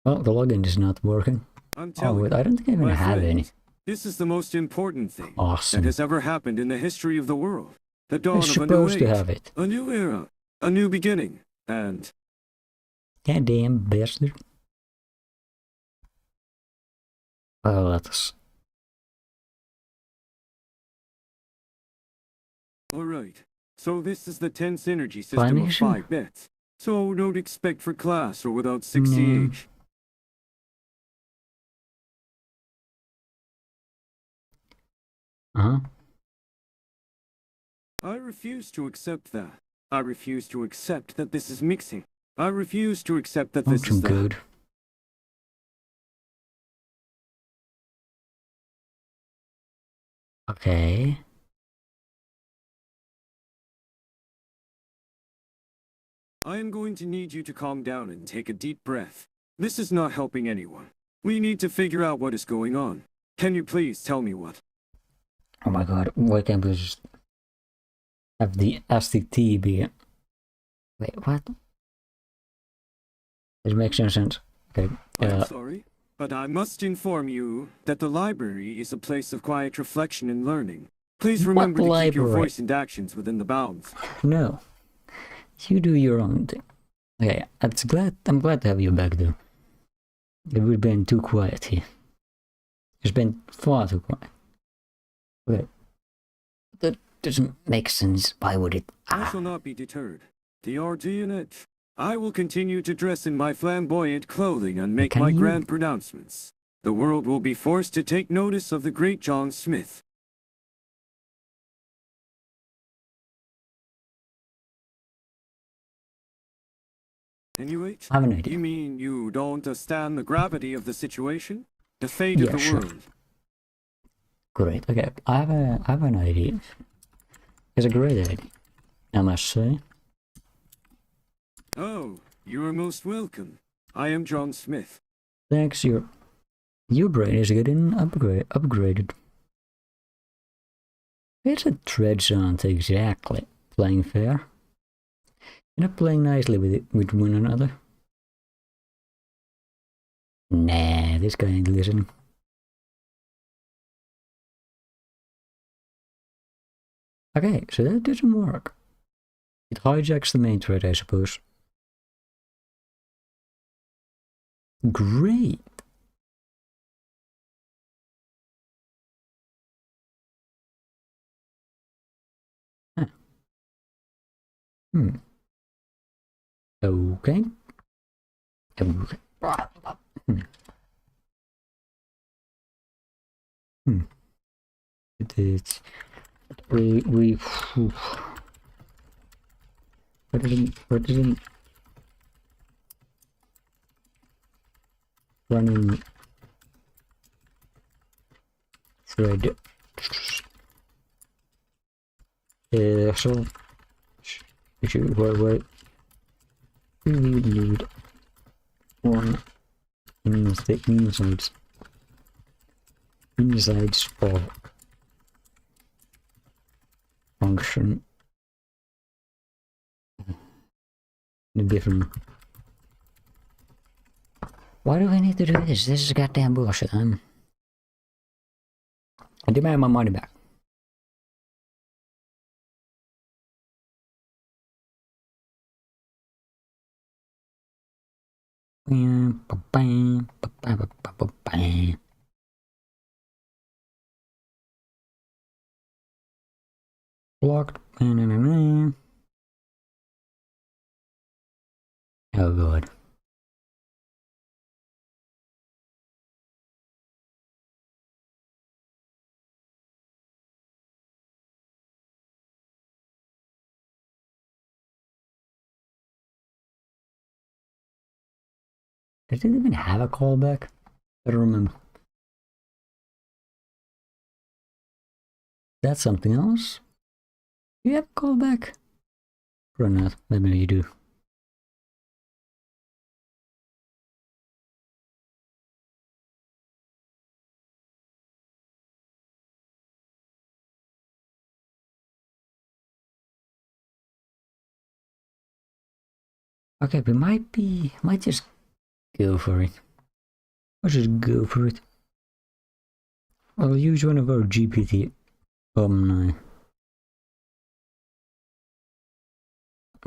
Well, the login is not working. I'm Oh, telling wait, I don't think I even my have any. friends, this is the most important thing Awesome. that has ever happened in the history of the world. The dawn You're of a new supposed to age, have it. a new era, a new beginning, and Goddamn bastard. Well, that's... alright. So this is the 10 synergy system Planation? of 5 bits. So don't expect for class or without 60H. Uh-huh. I refuse to accept that. I refuse to accept that this is mixing. I refuse to accept that this Function is that. code. Okay. I am going to need you to calm down and take a deep breath. This is not helping anyone. We need to figure out what is going on. Can you please tell me what? Oh my god, why can't we just have the STT be... Wait, what? This makes no sense. Okay, I'm sorry, but I must inform you that the library is a place of quiet reflection and learning. Please remember to keep your voice and actions within the bounds. No. You do your own thing. Okay, I'm glad to have you back though. It would have been too quiet here. It's been far too quiet. Okay. That doesn't make sense. Why would it? I shall not be deterred. The RD in it. I will continue to dress in my flamboyant clothing and make my grand pronouncements. The world will be forced to take notice of the great John Smith. Anyway, I have an idea. you mean you don't understand the gravity of the situation? The fate of the world? Great, okay, I have an idea. It's a great idea, I must say. Oh, you are most welcome. I am John Smith. Thanks, your brain is getting upgraded. It's a threads aren't exactly playing fair. You're not playing nicely with one another. Nah, this guy ain't listening. Okay, so that doesn't work. It hijacks the main thread, I suppose. Great. Hmm. Okay. Okay. Hmm. Hmm. It is. We. What is running thread? So wait. We need one in the insides of function in a different. Why do we need to do this? This is goddamn bullshit. I demand my money back. Blocked. Oh god. Does it even have a callback? I don't remember. That's something else? Do you have a callback? Or not? Maybe you do. Okay, we might just go for it. Let's just go for it. I'll use one of our GPT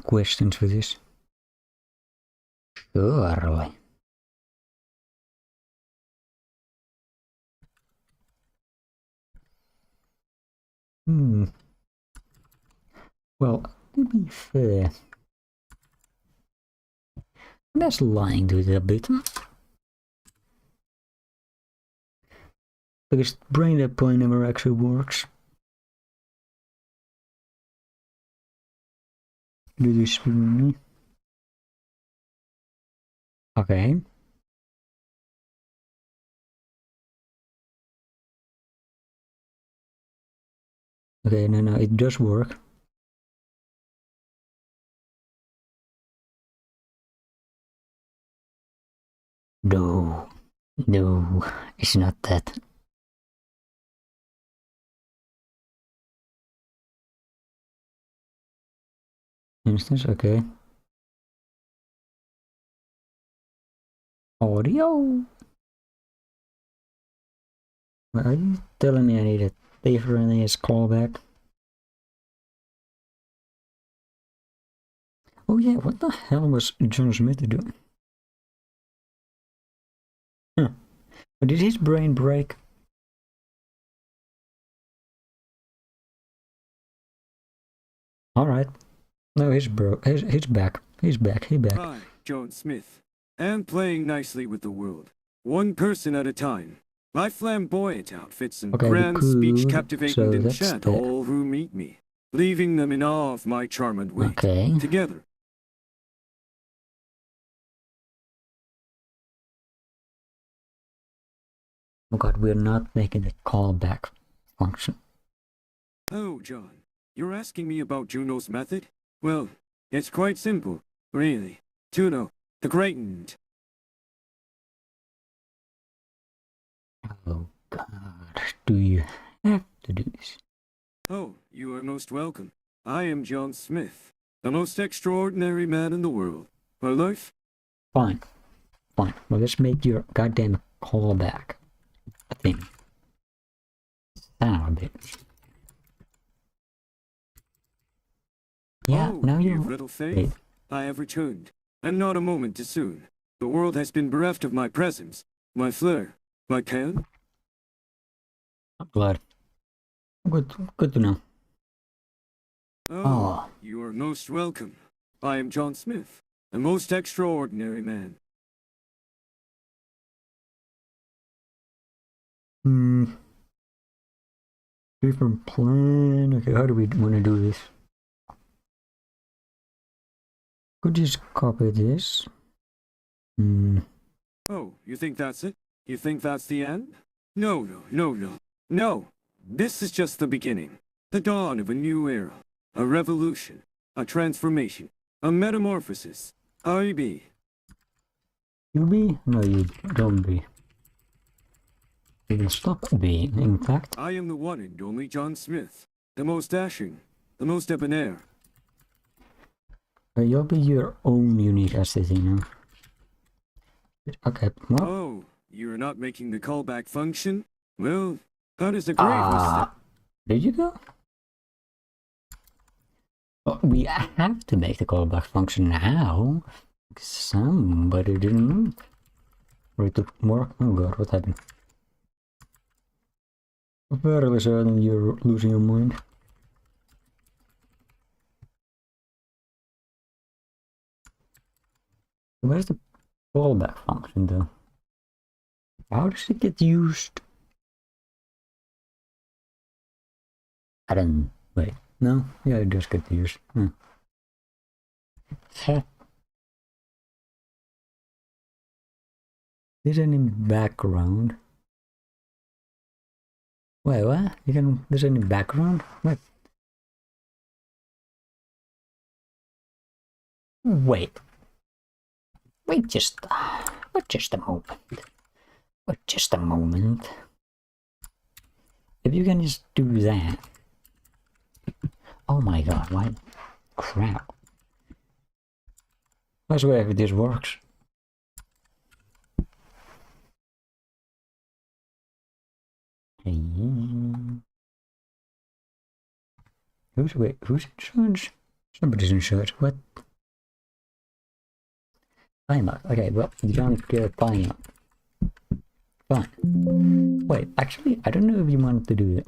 questions for this. Surely. Well, to be fair, that's lying to it a bit. Because brain deploy never actually works. Do this. Okay. Okay, no, it does work. No, it's not that. Instance, okay. Audio. Are you telling me I need a different as callback? Oh yeah, what the hell was John Smith doing? Huh. Did his brain break? Alright. No, he's broke. He's back. He's back. Hi, John Smith. And playing nicely with the world. One person at a time. My flamboyant outfits and grand speech captivate and enchant all who meet me, leaving them in awe of my charmant weight. Okay. Together. Oh god, we're not making the callback function. Oh, John, you're asking me about Juno's method? Well, it's quite simple, really. Juno, the Great. Oh god, do you have to do this? Oh, you are most welcome. I am John Smith, the most extraordinary man in the world. My life? Fine. Well, let's make your goddamn callback a thing. Son of a bitch. Yeah, oh, now you've little faith. I have returned, and not a moment too soon. The world has been bereft of my presence, my flair, my can. I'm glad. Good to know. Oh. You are most welcome. I am John Smith, a most extraordinary man. Different plan. Okay, how do we want to do this? Could just copy this. Oh, you think that's it? You think that's the end? No, no, no, no. No! This is just the beginning. The dawn of a new era. A revolution. A transformation. A metamorphosis. I be. You be? No, you don't be. You can stop being, in fact. I am the one and only John Smith. The most dashing. The most debonair. You'll be your own unique asset, you know. Okay, well. Oh, you're not making the callback function? Well, that is a grave mistake. Did you go? Well, we have to make the callback function now. Somebody didn't move. Or it took more. Oh god, what happened? I'm fairly certain you're losing your mind. Where's the callback function though? How does it get used? I don't. Wait. No? Yeah, it does get used. There's any background? Wait, what? You can. There's any background? What? Wait. Wait just a moment. Wait just a moment. If you can just do that. Oh my god, why? Crap. I swear if this works. Hey. Who's in charge? Somebody's in charge. What? Timeout. Okay, well, you don't get a timeout. Fine. Wait, actually, I don't know if you want to do that.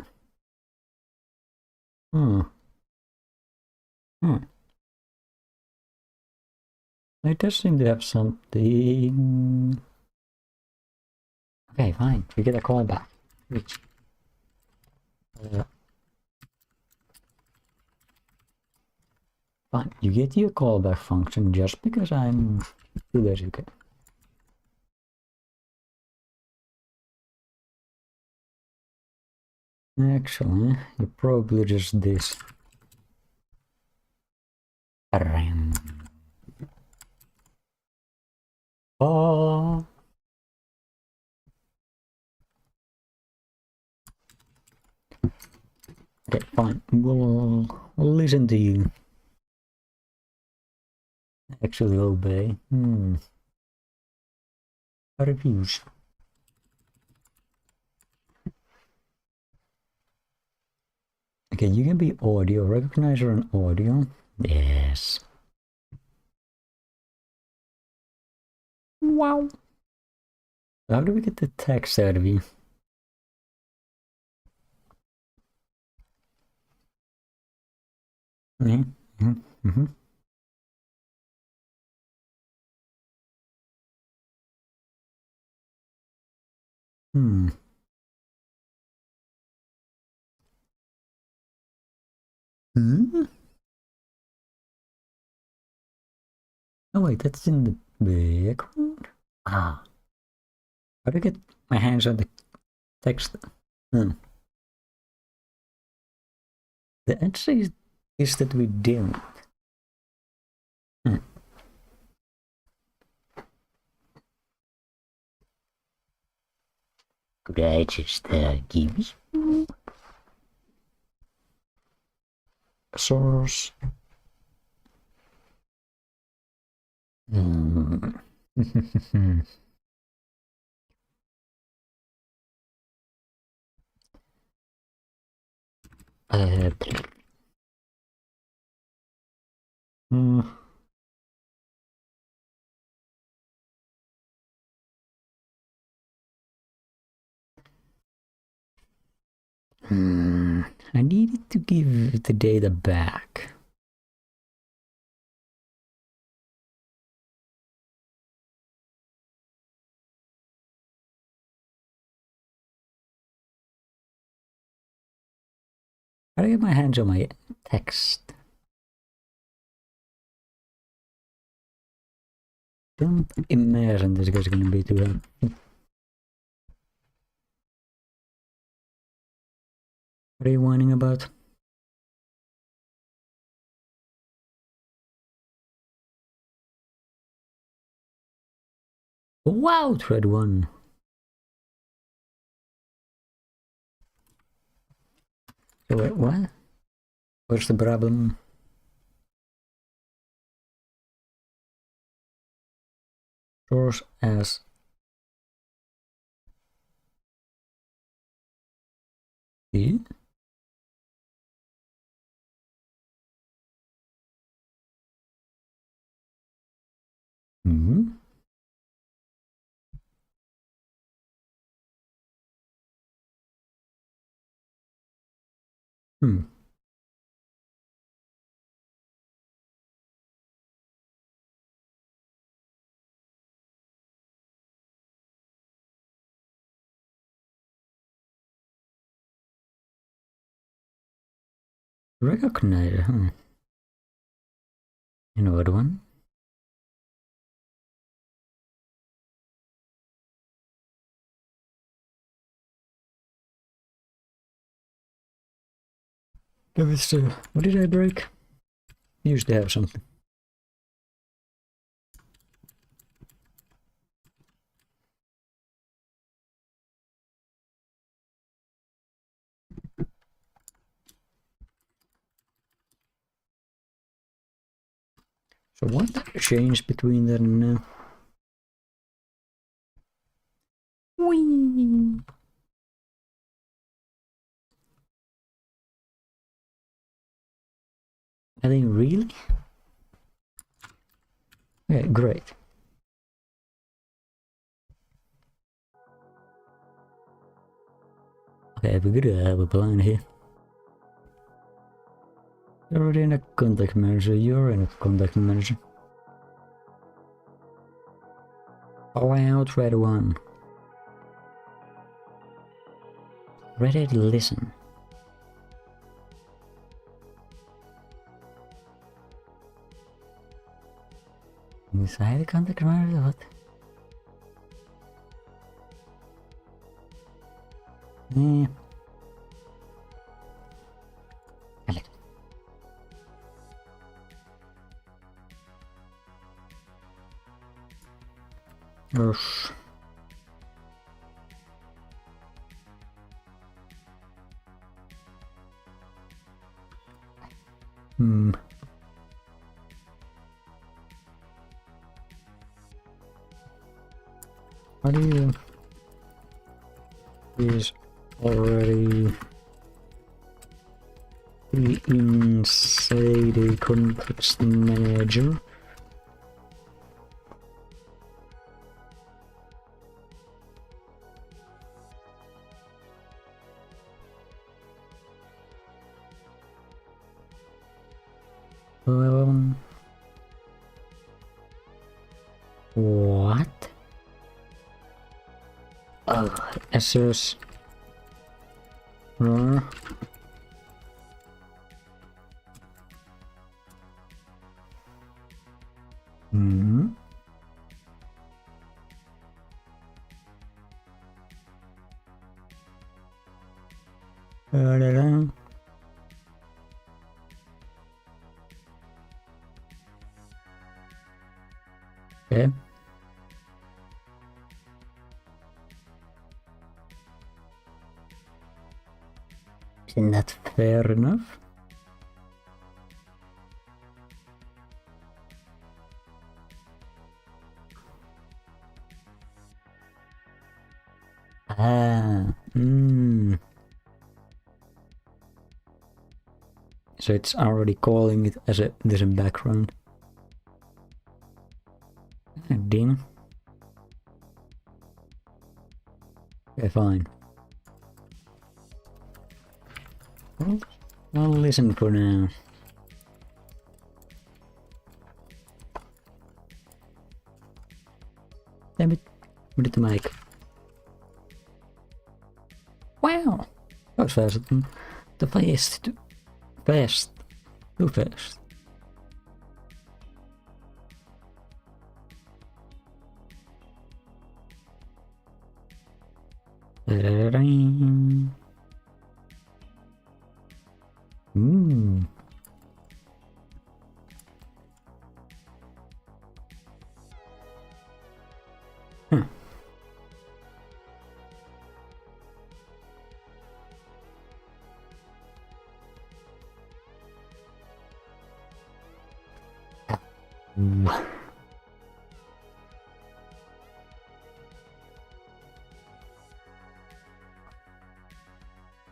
It does seem to have something. Okay, fine. We get a callback. Which. Fine. You get your callback function just because I'm too lazy. Okay. Actually, you probably just this. Oh. Okay, fine. We'll listen to you. Actually obey. Reviews. Okay, you can be audio. Recognizer and audio. Yes. Wow. How do we get the text out of you? Oh wait, that's in the background? Ah. How do I get my hands on the text? The answer is that we don't. Could I just give you source? I needed to give the data back. How do I get my hands on my text? Don't imagine this guy's gonna be too helpful. What are you whining about? Wow, thread 1. So wait, what? What's the problem? Source as E? Hmm. Hmm. Recognize, huh? You know what one? What did I break? Used to have something. So what changed between then and now? Whee! I think really? Yeah, great. Okay, we gotta have a plan here. You're already in a contact manager, you're in a contact manager. Allow thread 1. Ready to listen. Inside the contact manager, what? Yeah. Yes. Hmm. How do you... is already inside a context manager. What? Oh, SS. Hmm. Okay. Isn't that fair enough? Ah, So it's already calling it as a there's a background. Damn. Okay, fine. I'll listen for now. Damn it, what did the mic? Wow! That was faster than the fast. Fast. Too fast. Mmm. Huh.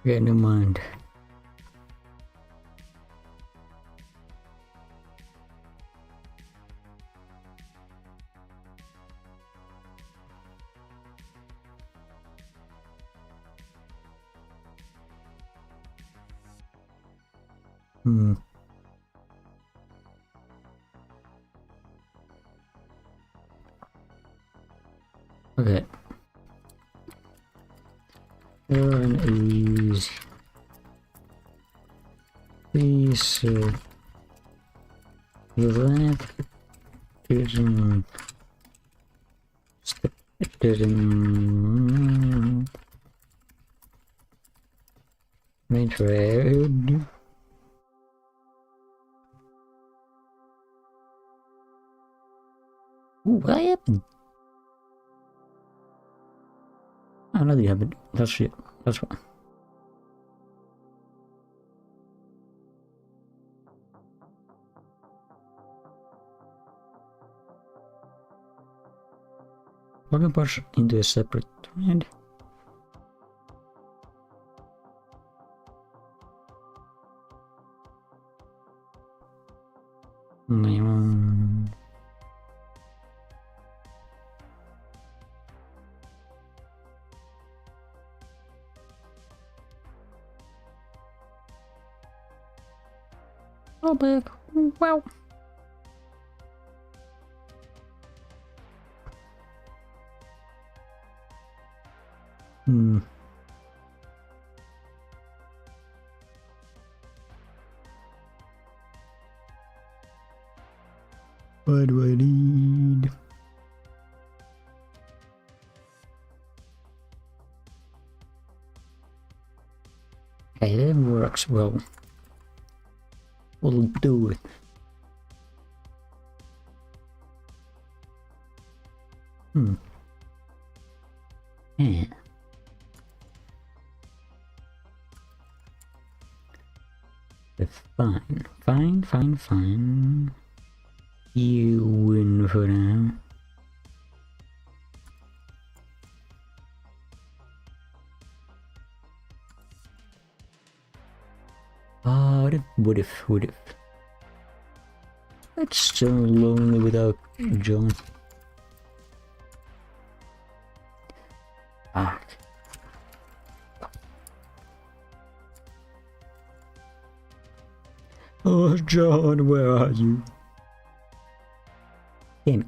Okay, never mind. Hmm. Okay. Turn is this that didn't it didn't main thread. Ooh, what happened? Oh, nothing happened. That's it. That's fine. Plug and push into a separate thread. Oh, big. Wow. Hmm. What do I need? Okay, that works well. We'll do it. Hmm. Yeah. Fine. You win for now. What if? It's so lonely without John. Ah. Oh, John, where are you? Damn it.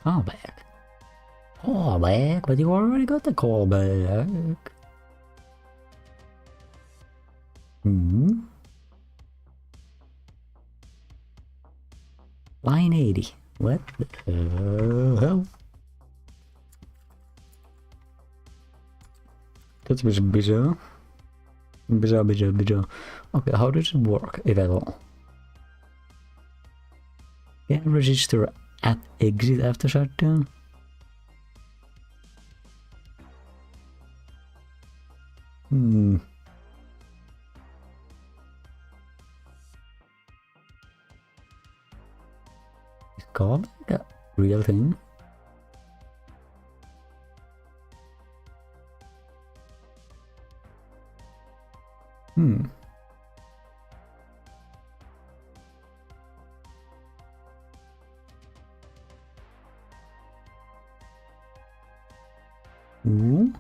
Callback. Callback? But you already got the callback. Hmm. Line 80. What the hell? That was bizarre. Bizarre. Okay, how does it work, if at all? Can register at exit after shutdown? Hmm. Is callback a real thing? Hmm. Ooh.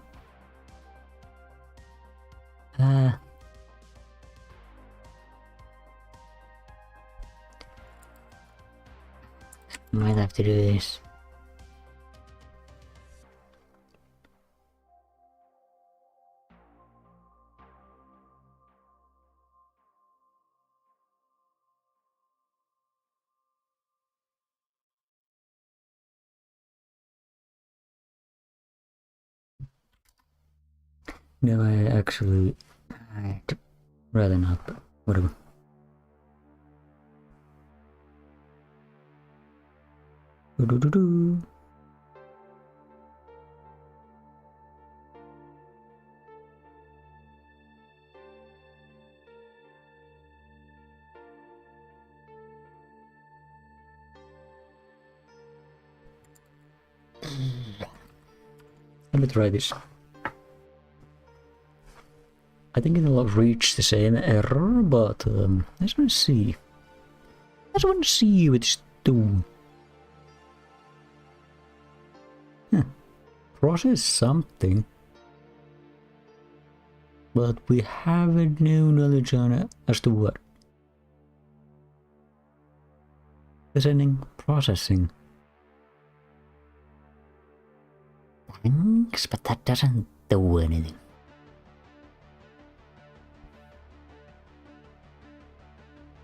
Might have to do this. No, I'd rather not, but whatever. Do-do-do-do. Let me try this. I think it'll reach the same error, but I just want to see. I just want to see what it's doing. Process something, but we have no knowledge on it as to what. Listening, processing. Thanks, but that doesn't do anything.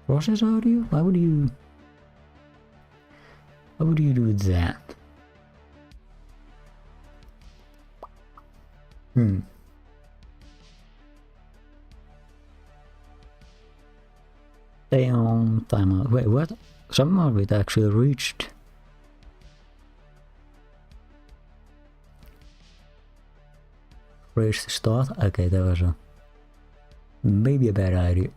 Process audio? Why would you do that? Stay on timeout. Wait, what? Some of it actually reached. Raise the start? Okay, that was maybe a bad idea.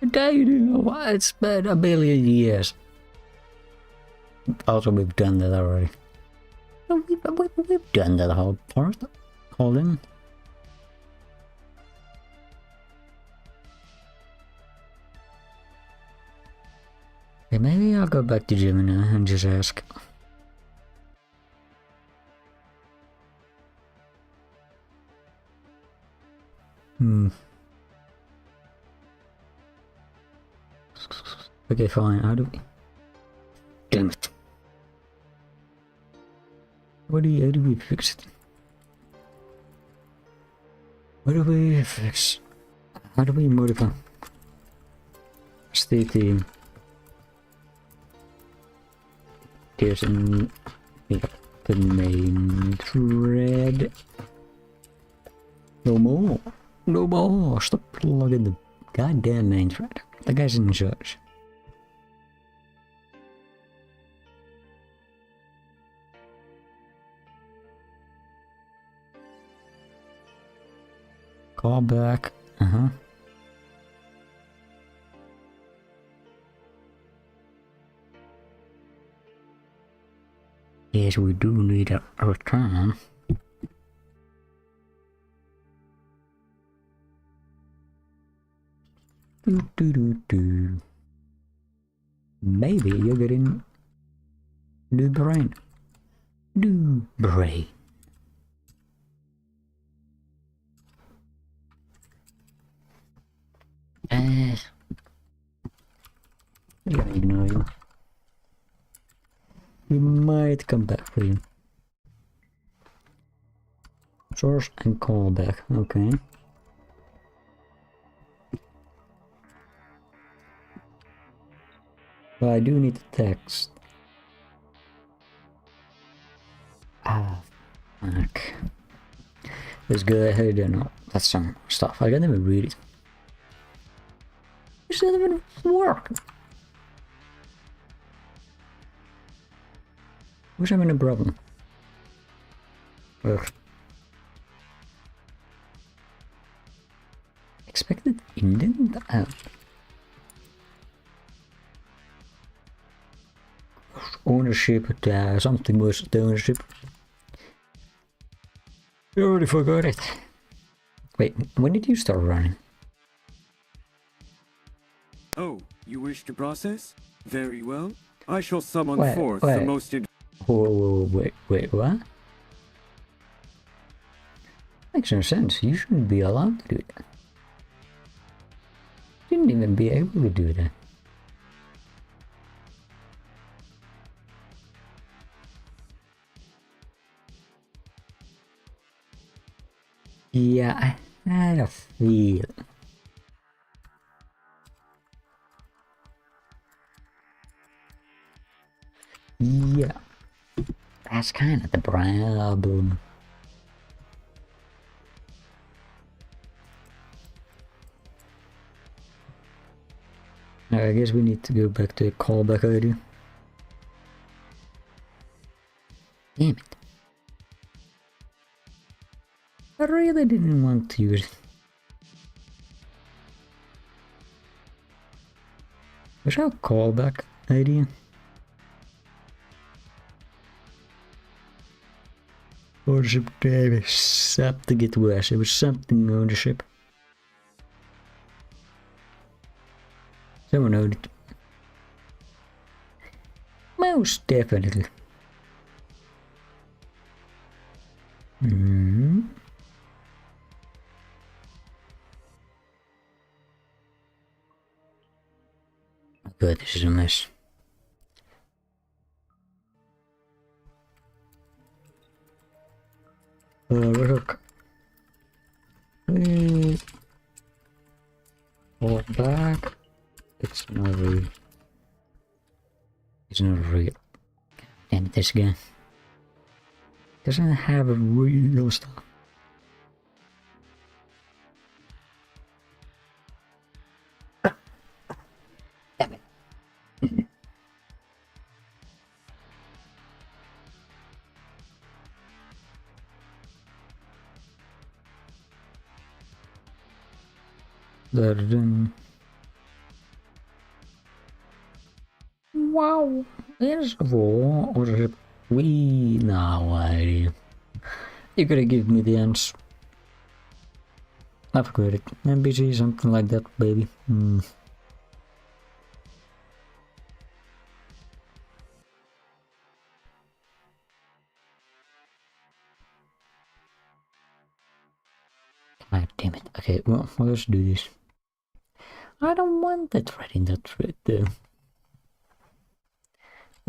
It's been a billion years. Also, we've done that already. We've done that whole part. Hold in. Okay, maybe I'll go back to Gemini and just ask. Okay, fine. How do we? Damn it! How do we fix it? What do we fix? How do we modify? State there's the main thread. No more. Stop plugging the goddamn main thread. The guy's in charge. Call back. Yes, we do need a return. Maybe you're getting new brain. New brain. I'm gonna ignore you. We might come back for you. Source and callback. Okay. But I do need the text. Fuck. Let's go ahead and that's some stuff. I can't even read it. It doesn't even work. Who's having a problem? Ugh. Expected indent? Ownership, something was the ownership. You already forgot it. Wait, when did you start running? Oh, you wish to process? Very well. I shall summon forth the most... Whoa, wait, what? Makes no sense. You shouldn't be allowed to do that. You shouldn't even be able to do that. Yeah, I had a feel. Yeah, that's kind of the problem. I guess we need to go back to a callback idea. Damn it. I really didn't want to use it. Was that a callback idea? Or something get worse. It was something on the ship. Someone heard it. Most definitely. God, this is a mess. Look. Fall back. It's not real. It's not real. Damn it, this guy. Doesn't have a real stuff. Damn it. Wow, there's a war or a we no idea. You gotta give me the answer. I forgot it. NBC, something like that, baby. God damn it. Okay, well, let's do this. I don't want that thread in that thread though.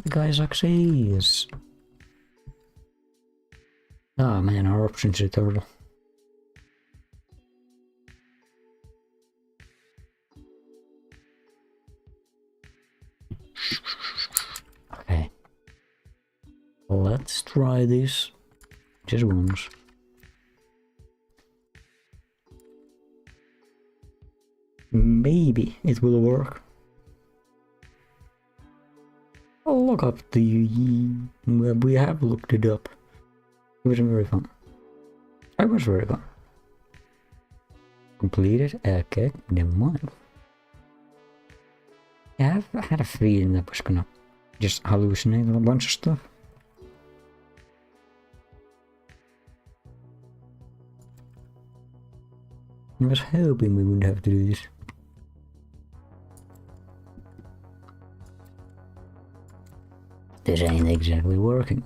The guy succeeds. Oh man, our options are terrible. Okay. Let's try this. Just once. Maybe it will work. I'll look up the... we have looked it up. It wasn't very fun. It was very fun. Completed? Okay, never mind. Yeah, I had a feeling that was gonna just hallucinate a bunch of stuff. I was hoping we wouldn't have to do this. This ain't exactly working.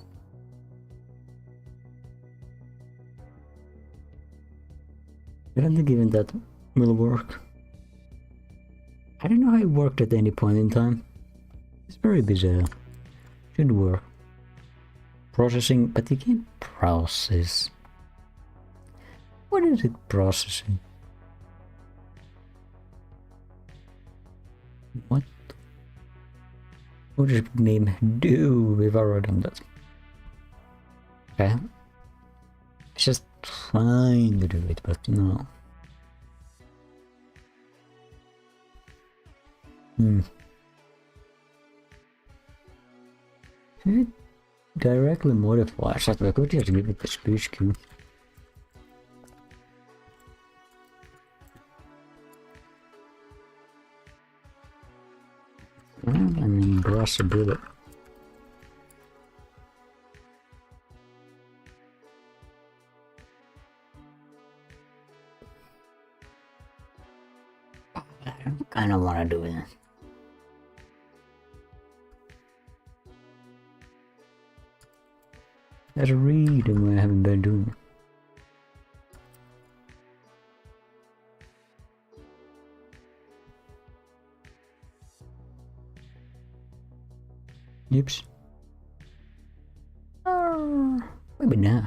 I don't think even that will work. I don't know how it worked at any point in time. It's very bizarre. Should work. Processing, but you can't process. What is it processing? What? What does the name do? We've already done that. Okay. It's just trying to do it, but no. Should it directly modify? So we could just give it the speech cue. I mean, brush a bullet. I kind of want to do that. There's a reason why I haven't been doing it. Oops. Maybe not.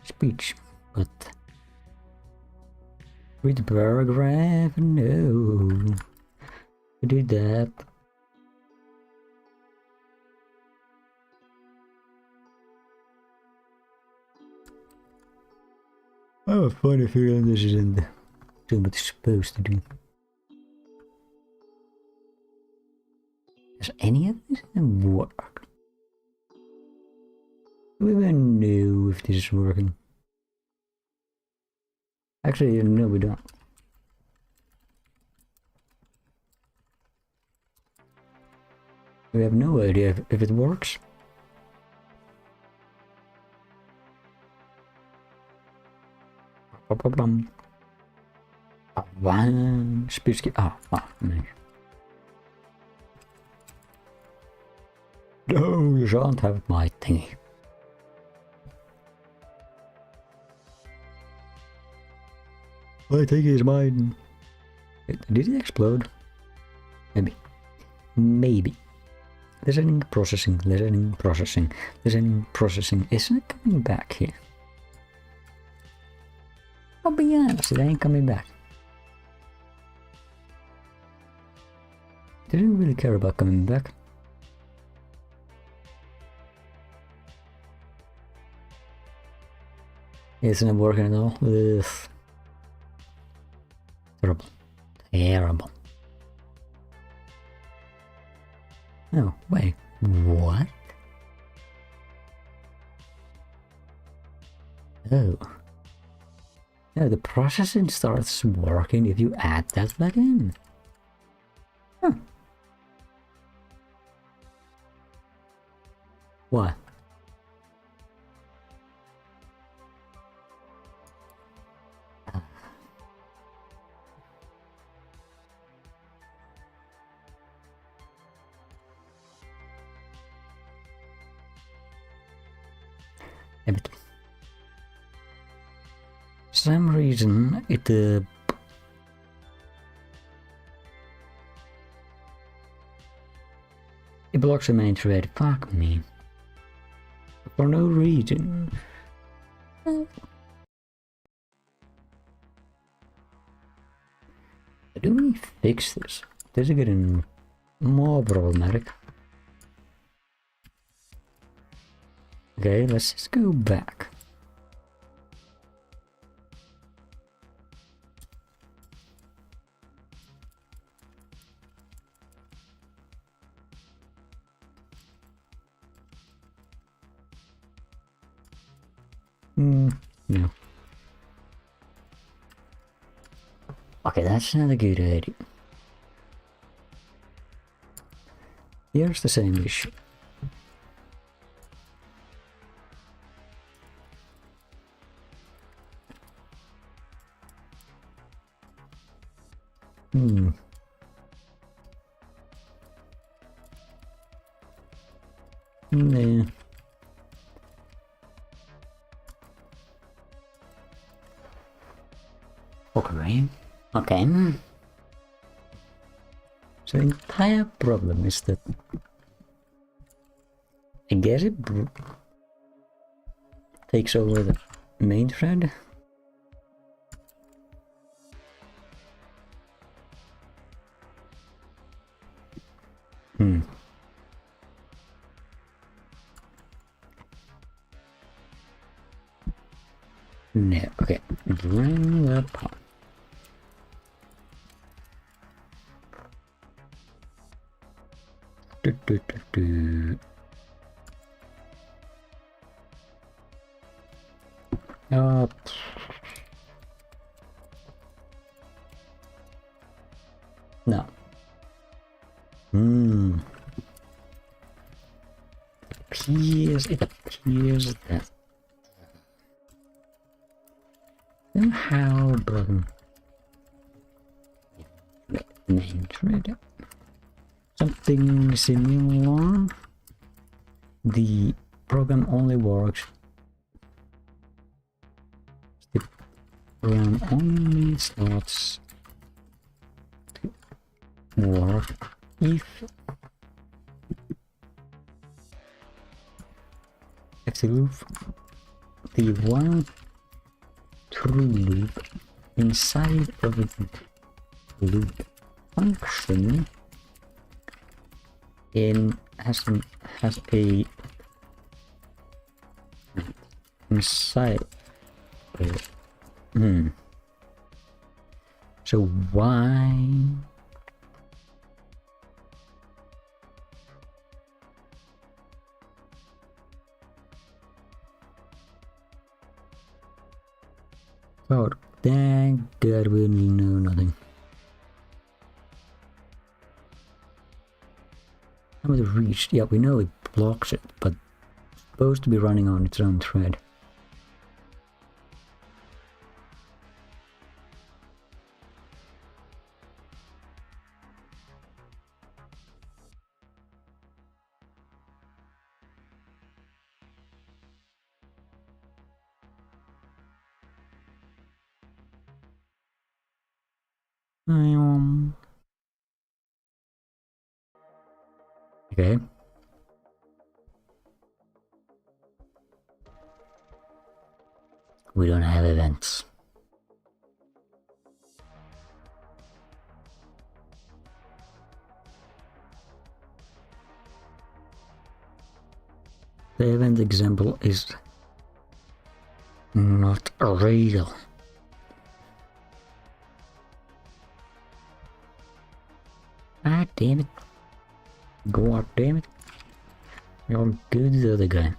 Speech, but read the paragraph. No, I did that. I have a funny feeling this isn't doing what it's supposed to do. Does any of this work? Do we even know if this is working? Actually, no, we don't. We have no idea if it works. Speech. Nee. No, you shan't have my thingy. My thingy is mine. Did it explode? Maybe. Maybe. Listening, processing, listening, processing, listening, processing. Isn't it coming back here? I'll be honest, it ain't coming back. Didn't really care about coming back. Isn't it working at all? Ugh. Terrible. Terrible. Oh, wait. What? Oh. No, the processing starts working if you add that plugin. Huh. What? But for some reason it blocks the main thread. Fuck me. For no reason. Do we fix this? This is getting more problematic. Okay, let's just go back. No. Okay, that's not a good idea. Here's the same issue. Nah. Okay. Okay. So the entire problem is that I guess it takes over the main thread. No, okay. Bring the pot. No. It appears that Somehow, but main thread. Something similar. The program only works. The program only starts to work if the loop, the while true loop inside of the loop function has a inside. So why? Oh, thank God we know nothing. How about the reach? Yeah, we know it blocks it, but it's supposed to be running on its own thread. Okay. We don't have events. The event example is not real. Ah, damn it. God damn it. You're good, the other guy.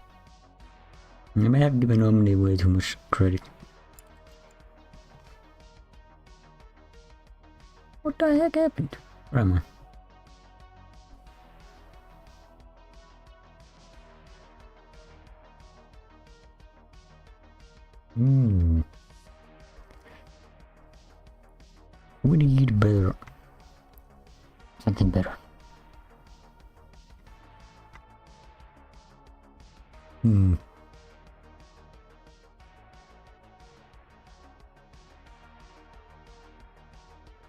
I may have given Omni way too much credit. What the heck happened? Where am I? We need better. Something better.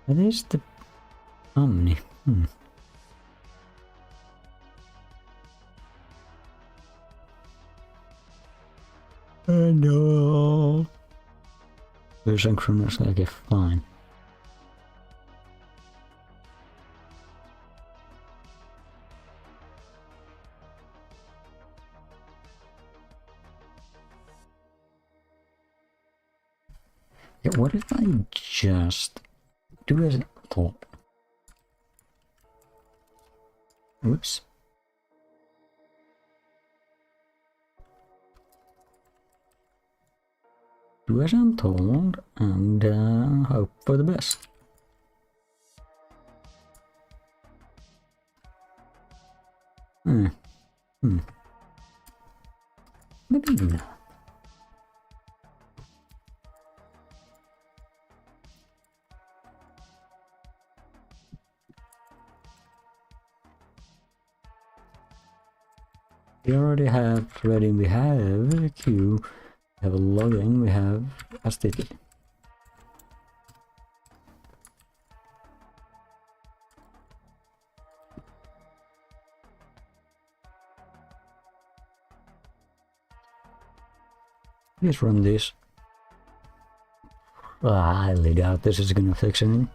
That is the Omni. No. We're synchronous, okay, fine. Yeah, what if I just do as I thought? Whoops. Do as I'm told and hope for the best. Maybe not. We already have threading, we have a queue, we have a logging, we have a state. Let's run this. I highly doubt this is gonna fix anything.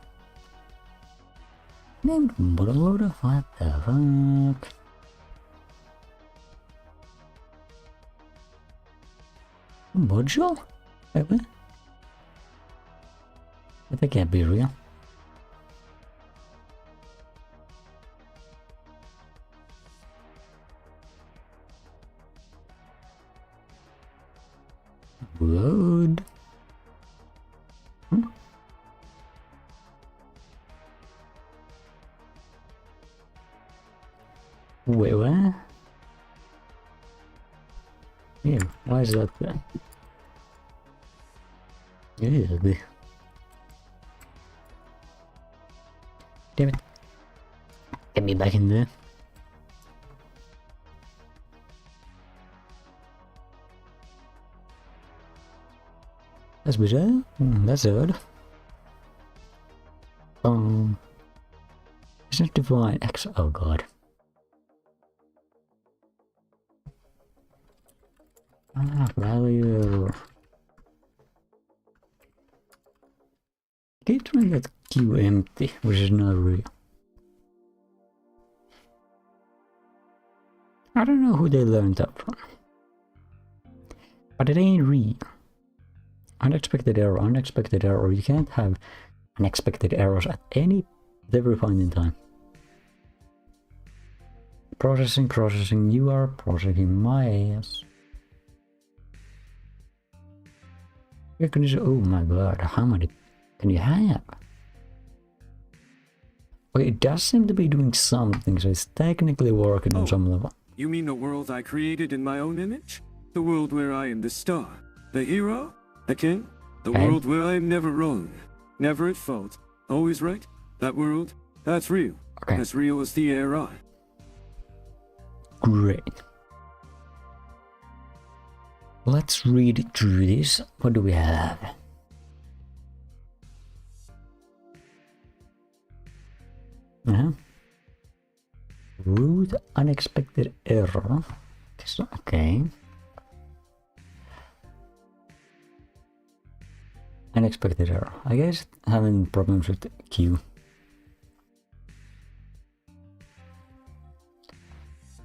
Named bootloader? What the fuck? Module? Wait, what? That can't be real. Load. Wait, what? Yeah, why is that there? Yeah. Damn it. Get me back in there. That's bizarre. That's odd. Isn't divine X? Oh god. Value. Keep trying that queue empty, which is not real. I don't know who they learned that from. But it ain't real. Unexpected error. You can't have unexpected errors at every point in time. Processing, you are processing my ass. Oh my god, how many can you have? Well, it does seem to be doing something, so it's technically working on some level. You mean the world I created in my own image? The world where I am the star, the hero, the king? The world where I am never wrong, never at fault, always right? That world, that's real. Okay. As real as the air I. Great. Let's read through this. What do we have? Root unexpected error. Okay. Unexpected error. I guess having problems with queue.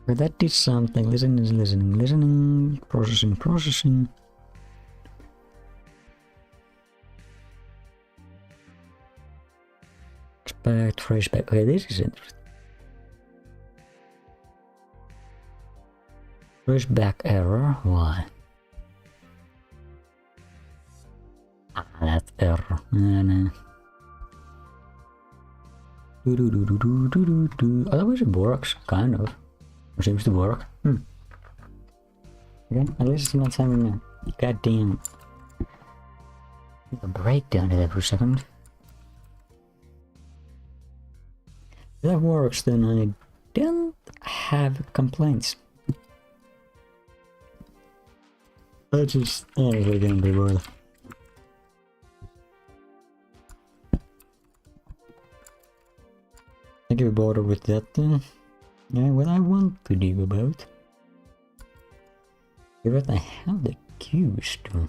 But that did something. Listening. Processing. Expect, trace back. Okay, this is interesting. Trace back error. Why? That error. No. Otherwise it works, kind of. Or seems to work. Okay, at least it's not having a goddamn a breakdown there for a second. If that works, then I don't have complaints. I just honestly can't be bothered. I can be bothered with that. Yeah, what I want to do about. But I have the queues too.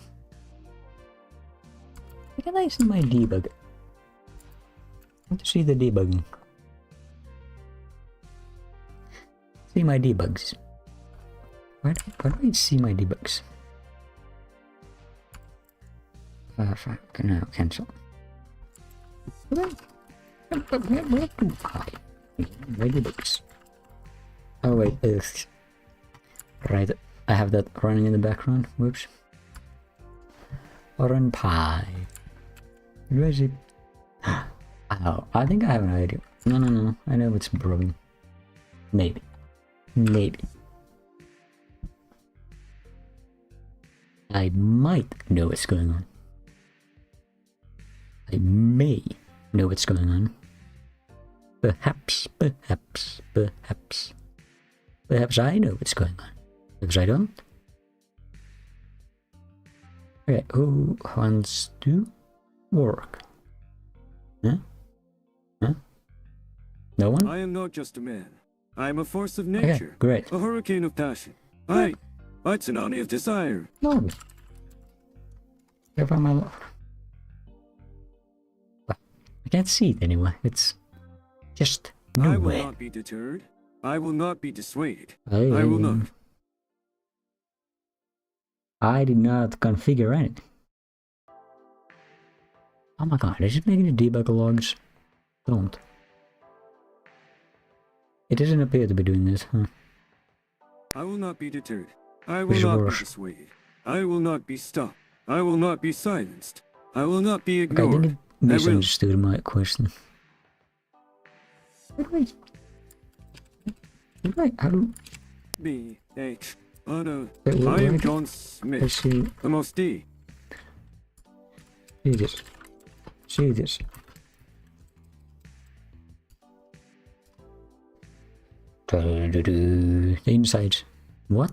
Can I see my debug? I want to see the debugging. See my debugs. Why do I see my debugs? Fuck, no, cancel. Where do I? My debugs. Oh wait, right, I have that running in the background, whoops. Run pie. Where is it? Oh, I think I have an idea. No, I know it's broken. Maybe. I might know what's going on. I may know what's going on. Perhaps I know what's going on. Perhaps I don't. Okay, who wants to work? Huh? No one? I am not just a man. I am a force of nature. Okay, great. A hurricane of passion. A tsunami of desire. No. If I'm alive. I can't see it anyway. It's just nowhere. I will not be deterred. I will not be dissuaded. I will not. I did not configure anything. Oh my god, is it making the debug logs? Don't. It doesn't appear to be doing this, huh? I will not be deterred. I will not be dissuaded. I will not be stopped. I will not be silenced. I will not be ignored. Okay, I think it misunderstood my question. How do... B-H. I Wait, am John Smith. The most D. See this. See this. The inside. What?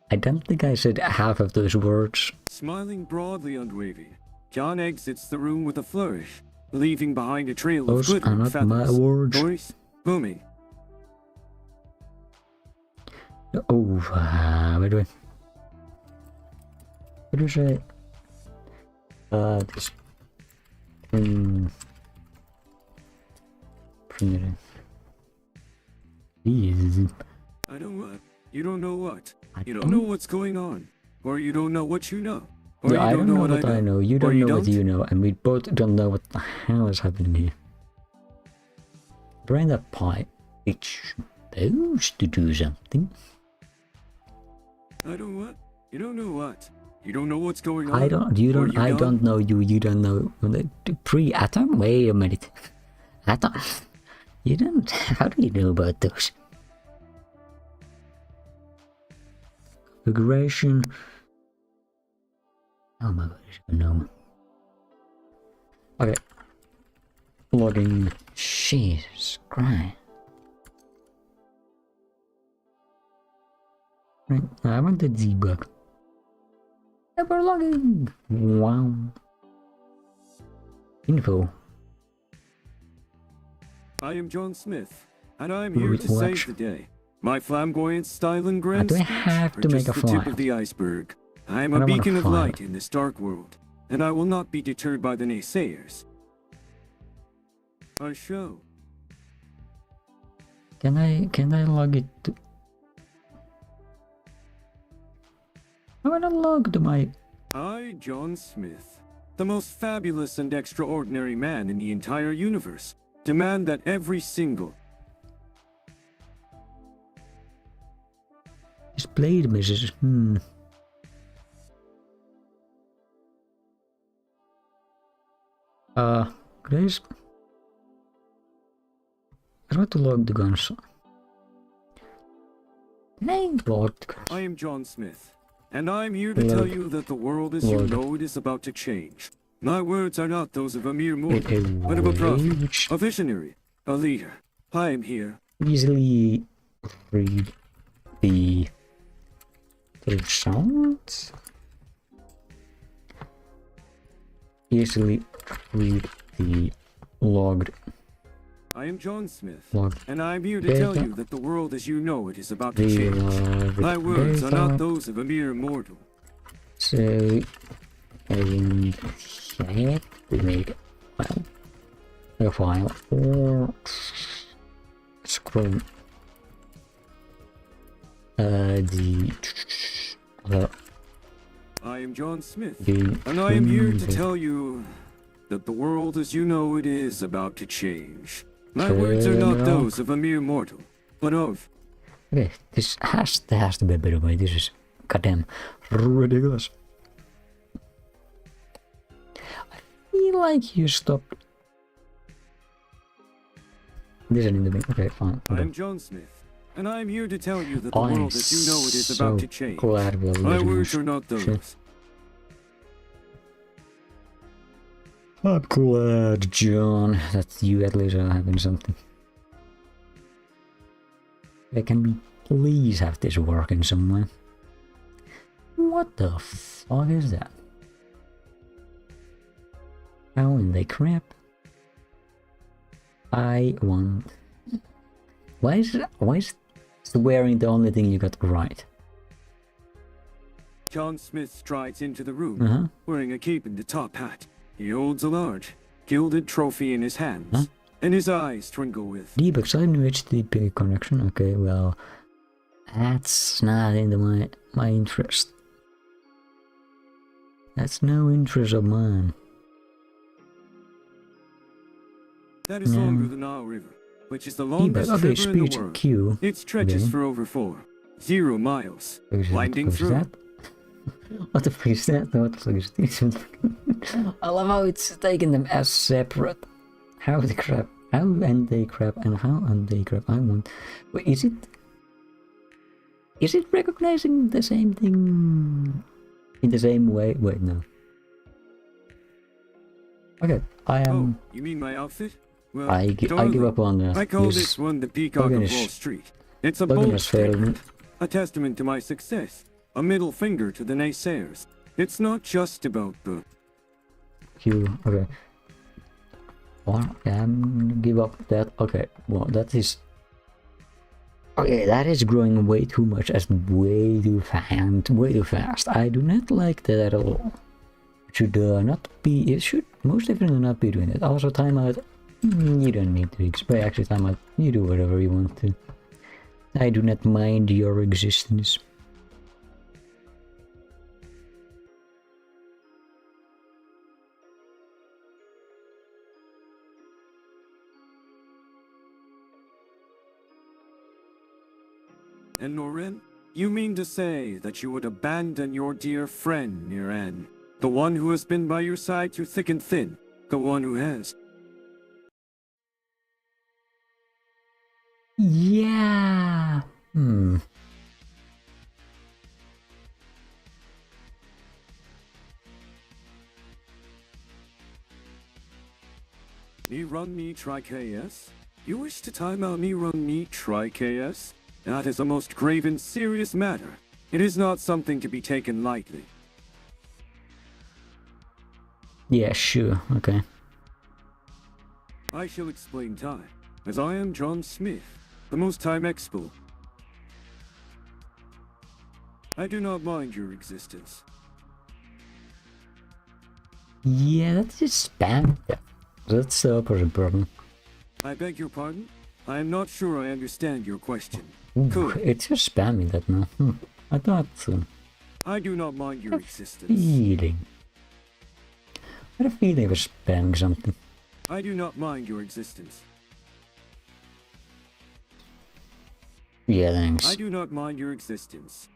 I don't think I said half of those words. Smiling broadly and wavy, John exits the room with a flourish, leaving behind a trail Those of are glittering not feathers. my words. Voice booming. Oh, wait, wait. What do you say? This. Print it. Yes. I don't what? You don't know what? I You don't know what's going on. Or you don't know what you know. Or Yeah, you I don't know what I know. You Or don't you know what don't? you know, and we both don't know what the hell is happening here. Brenda Pie, it's supposed to do something. I don't what? You don't know what? You don't know what's going on. I don't. You Or don't. I don't know you. You don't know. Pre-atom. Wait a minute. Atom. You don't. How do you know about those? Configuration. Oh my god, it's a gnome. Okay. Logging. Jesus Christ. Right, I want the debug. Never logging. Wow. Info. I am John Smith, and I'm here to Watch. save the day. My flamboyant style and grand do I speech have are to just make a the tip file? of the iceberg. I am I a don't want a beacon of file. light in this dark world, and I will not be deterred by the naysayers. A show. Can I log it to... I wanna log to my... I, John Smith, the most fabulous and extraordinary man in the entire universe, demand that every single Displayed messages. Grace. I want to log the guns. Can I log the guns? I am John Smith, and I'm here to tell you that the world as you know it is about to change. My words are not those of a mere mortal, but of a prophet, a visionary, a leader. I am here. Easily read the sounds. Easily read the logged. I am John Smith, Log and I'm here to tell data. you that the world as you know it is about to The change. My words are not data. those of a mere mortal. So, and set to make a file or scroll the I am John Smith, the and I am here to tell you that the world as you know it is about to change. My words are not those of a mere mortal, but of... Okay, this has to be a better way. This is goddamn ridiculous. I feel like you stopped listening to me. Okay, fine. I Okay. am John Smith, and I am here to tell you that the I'm world as you know it is so about to change. glad we're My listening. words are not those. I'm glad, John, that you at least are having something. Can we please have this working somewhere? What the fuck is that? How in the crap? I want... Why is swearing the only thing you got right? John Smith strides into the room, wearing a cape and a top hat. He holds a large, gilded trophy in his hands, and his eyes twinkle with... Debug side new HTTP connection. Okay, well, that's not into my interest. That's no interest of mine. That is longer than Nile River, which is the longest Okay, river in the speech world. queue. It stretches Okay. for over 0 miles, winding What is through... that? What the fuck is that? What the fuck is this? I love how it's taking them as separate. How and they crap, and how and they crap. I want. Wait, is it recognizing the same thing in the same way. Wait, no. Okay, I am. Oh, you mean my outfit? Well, I give up on I call this one the Peacock of Wall Street. It's a bold statement, a testament to my success, a middle finger to the naysayers. It's not just about the... Okay. Well, I'm gonna give up that. Okay, well, that is... Okay, that is growing way too much, as way too fast. I do not like that at all. It should not be... It should most definitely not be doing it. Also, timeout... You don't need to explain. Actually, timeout. You do whatever you want to. I do not mind your existence. And Norin, you mean to say that you would abandon your dear friend, Niran? The one who has been by your side through thick and thin? The one who has... Yeah. Me run me try KS? You wish to time out me run me try KS? That is a most grave and serious matter. It is not something to be taken lightly. Yeah, sure, okay. I shall explain time, as I am John Smith, the most time expo. I do not mind your existence. Yeah, that's just spam. Yeah, that's the opposite problem. I beg your pardon? I am not sure I understand your question. Ooh, it's just spamming that now. I thought so. I do not mind your existence. Feeling. I had a feeling it was spamming something. I do not mind your existence. Yeah, thanks. I do not mind your existence.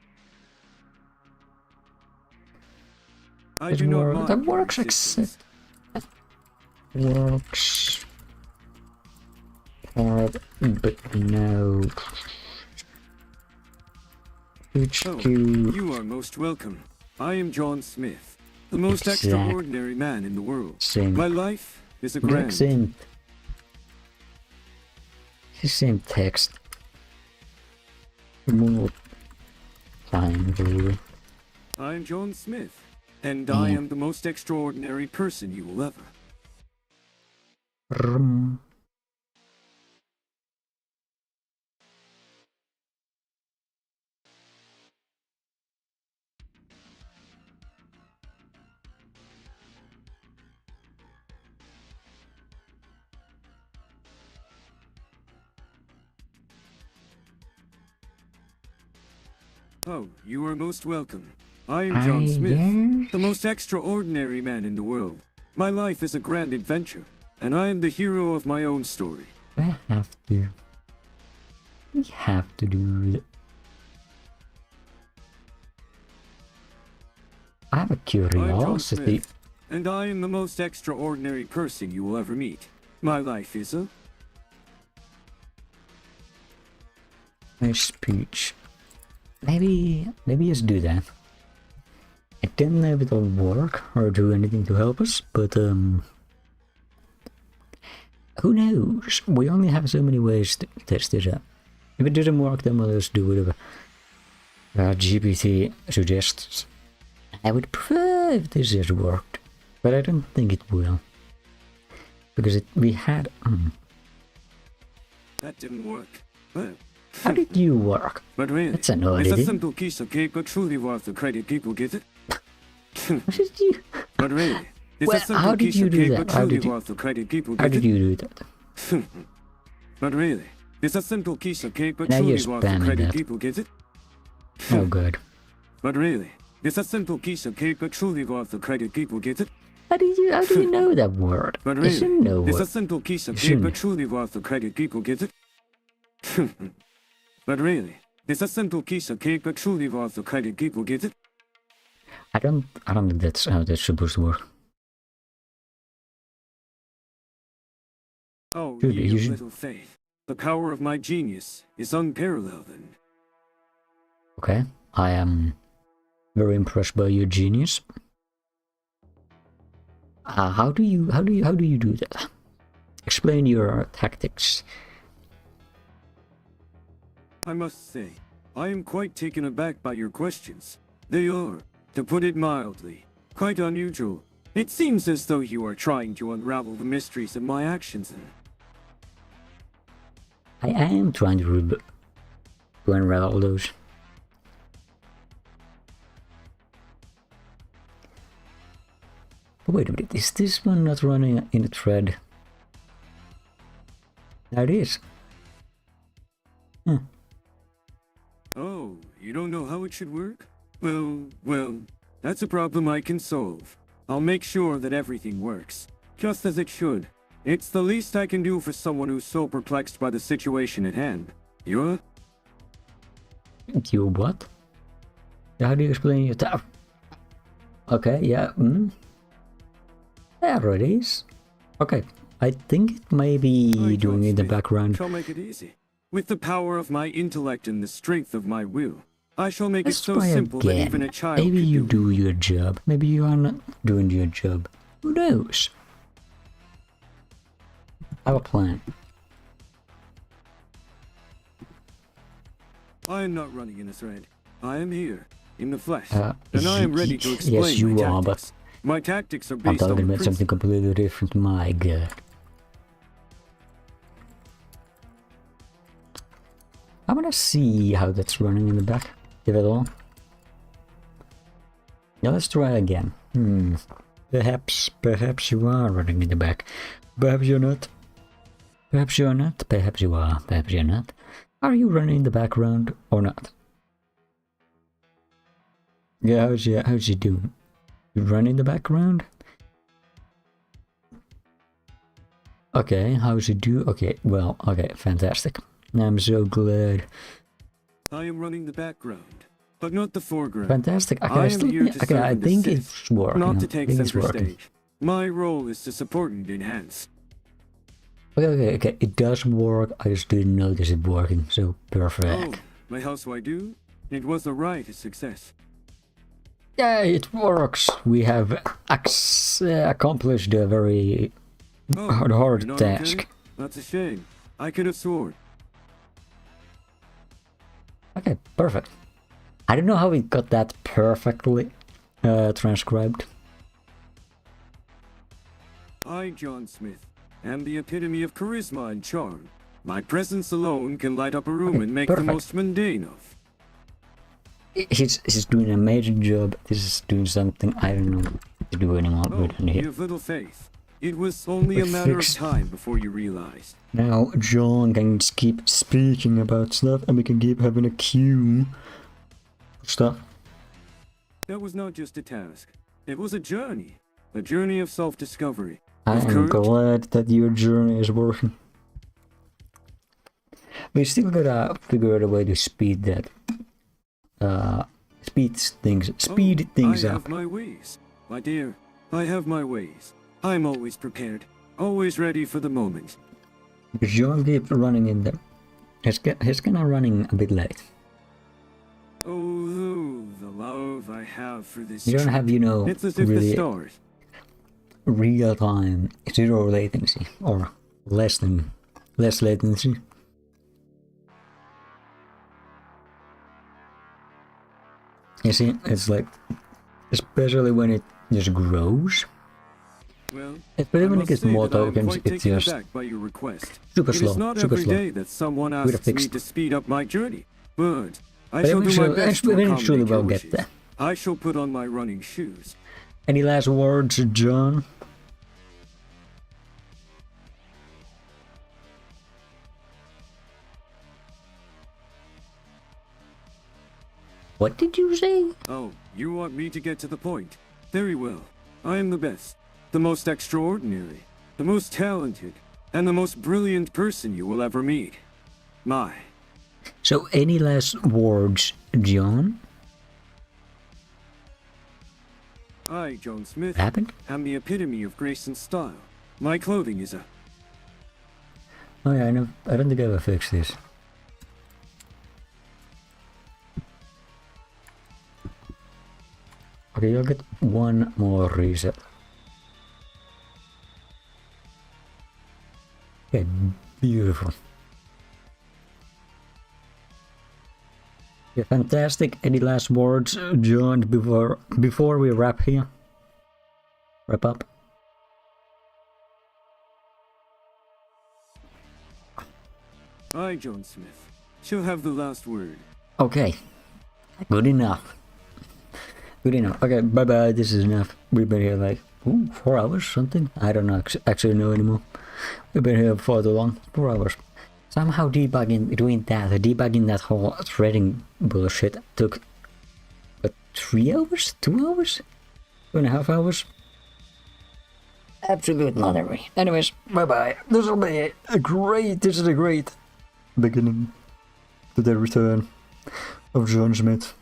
I do not mind that your works, existence. Works. But no. HQ. You are most welcome. I am John Smith, the most extraordinary man in the world. Same. My life is a grand... Same. Same text. More time, really. I am John Smith, and I am the most extraordinary person you will ever... Oh, you are most welcome. I am John Smith, the most extraordinary man in the world. My life is a grand adventure, and I am the hero of my own story. We have to do that. I have a curiosity. And I am the most extraordinary person you will ever meet. My life is a... My speech. Maybe just do that. I don't know if it'll work or do anything to help us, but who knows? We only have so many ways to test this out. If it doesn't work, then we'll just do whatever GPT suggests. I would prefer if this has worked, but I don't think it will. Because we had... That didn't work. Well, how did you work? But really, that's an oddity. It's a simple piece of cake, but truly worth the credit people get it. What did you... But really, it's a how simple did piece you of do cake, that? but truly worth the credit people get it. How did you do that? But really, it's a simple piece of cake, but Now truly you're worth the spamming credit that. people get it. Oh, good. But really, it's a simple piece of cake, but truly worth the credit people get it. How do you know that word? But really, you should know it's what. a simple piece of cake, but truly worth the credit people get it. But really, it's a simple piece of cake, but truly worth the credit people get it. I don't think that's how that's supposed to work. Oh, Dude, you you should... little faith. The power of my genius is unparalleled. Okay, I am... Very impressed by your genius. How do you do that? Explain your tactics. I must say, I am quite taken aback by your questions. They are, to put it mildly, quite unusual. It seems as though you are trying to unravel the mysteries of my actions. I am trying to unravel those. But wait a minute, is this one not running in a thread? That is. Oh, you don't know how it should work? Well, that's a problem I can solve. I'll make sure that everything works, just as it should. It's the least I can do for someone who's so perplexed by the situation at hand. You're? You what? How do you explain your tower? Okay, yeah, there it is. Okay, I think it may be doing it in the background. Shall make it easy. With the power of my intellect and the strength of my will, I shall make Let's it so try simple again. that even a child Maybe could you do it. do your job. Maybe you are not doing your job. Who knows? I have a plan. I am not running in a thread. I am here, in the flesh, and I am ready to explain yes, you my are, tactics. My tactics are I'm based on talking the about something completely different. My god. I'm gonna see how that's running in the back, if at all. Now let's try again. Perhaps you are running in the back. Perhaps you're not. Perhaps you're not. Perhaps you are. Perhaps you're not. Are you running in the background or not? Yeah, how's he doing? You run in the background? Okay, how's he do? Okay, well, okay, fantastic. I'm so glad. I am running the background, but not the foreground. Fantastic. Okay, I am here to serve I and think assist, it's working. not to I take think it's center working. stage. My role is to support and enhance. Okay, it does work. I just didn't notice it working, so perfect. Oh, my house I do? It was a right success. Yeah, it works. We have accomplished a very hard you're not task. okay? That's a shame. I could have sworn. Okay, perfect. I don't know how we got that perfectly transcribed. I, John Smith, am the epitome of charisma and charm. My presence alone can light up a room and make perfect. the most mundane of. He's doing an amazing job. This is doing something I don't know to do anymore. Oh, But you have little faith. It was only a matter of time before you realized. Now John can just keep speaking about stuff and we can keep having a queue of stuff. That was not just a task. It was a journey of self-discovery. I of am courage. glad that your journey is working. We still gotta figure out a way to speed that. Speed things I up. have my ways. My dear, I have my ways. I'm always prepared. Always ready for the moment. Because John keeps running in there. He's kinda running a bit late. Oh, the love I have for this You don't trip. have, you know, It's as if the really stars. real time, zero latency, or less latency. You see, it's like, especially when it just grows. Well, Especially when it must gets say more that I am tokens, quite it's taken just aback by your request. super It slow, is not super every slow. day that someone With a asks me fixed- to speed up my journey, but I But shall do my eventually- best to eventually accommodate we'll your get wishes. there. I shall put on my running shoes. Any last words, John? What did you say? Oh, you want me to get to the point? Very well. I am the best, the most extraordinary, the most talented, and the most brilliant person you will ever meet. My. So, any last words, John? I, John Smith, What happened? am the epitome of grace and style. My clothing is a... Oh yeah, I don't think I ever fixed this. Okay, you'll get one more reset. Okay, beautiful. Yeah, fantastic. Any last words, John, before we wrap here? Wrap up. I, John Smith, shall have the last word. Okay, good enough. Good enough. Okay, bye bye. This is enough. We've been here like 4 hours, something. I don't know actually know anymore. We've been here for too long. 4 hours. Somehow doing that whole threading bullshit took, what, 3 hours? 2 hours? 2.5 hours? Absolute notary. Anyways, bye bye. This is a great beginning to the return of John Smith.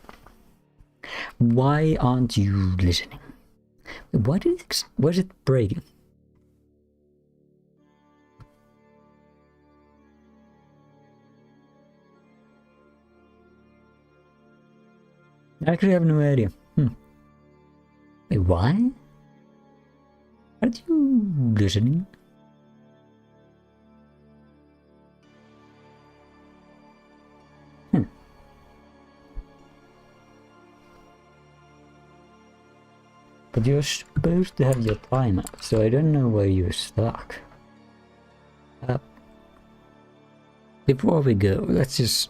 Why aren't you listening? Why was it breaking? I actually have no idea. Wait, why? Aren't you listening? But you're supposed to have your time up, so I don't know where you're stuck. Before we go, let us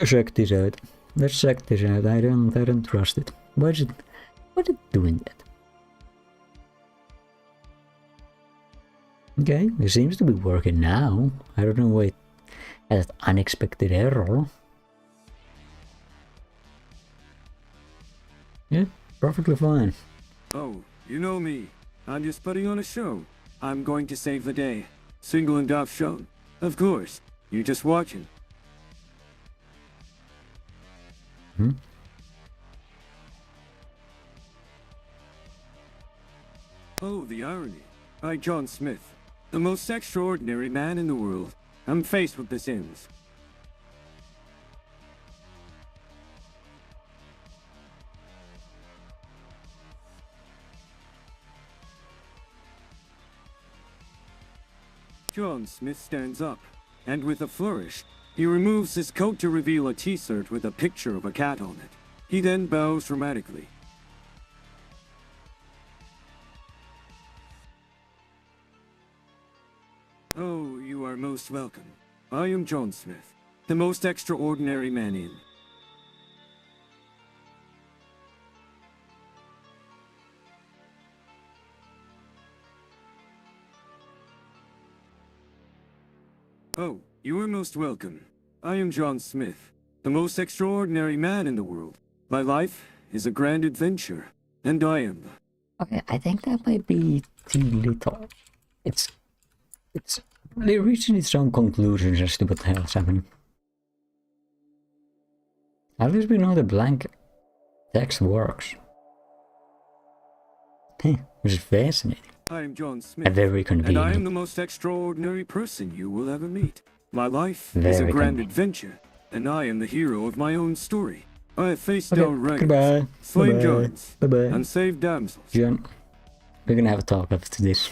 check this out. Let's check this out. I don't trust it. Why is it doing that? Okay, it seems to be working now. I don't know why it had that unexpected error. Yeah, perfectly fine. Oh, you know me. I'm just putting on a show. I'm going to save the day. Single and off shown. Of course. You're just watching. Oh, the irony. I, John Smith, the most extraordinary man in the world. I'm faced with the sins. John Smith stands up, and with a flourish, he removes his coat to reveal a t-shirt with a picture of a cat on it. He then bows dramatically. Oh, you are most welcome. I am John Smith, the most extraordinary man in. Oh, you are most welcome. I am John Smith, the most extraordinary man in the world. My life is a grand adventure, and I am... Okay, I think that might be too little. It's reaching its own conclusions as to what the hell's happening. At least we know the blank text works. Which is fascinating. I am John Smith, And very convenient. and I am the most extraordinary person you will ever meet. My life is a Very grand convenient. adventure, and I am the hero of my own story. I have faced Okay, down raiders, goodbye. slain Bye-bye. giants, Bye-bye. and saved damsels. John, we're gonna have a talk after this.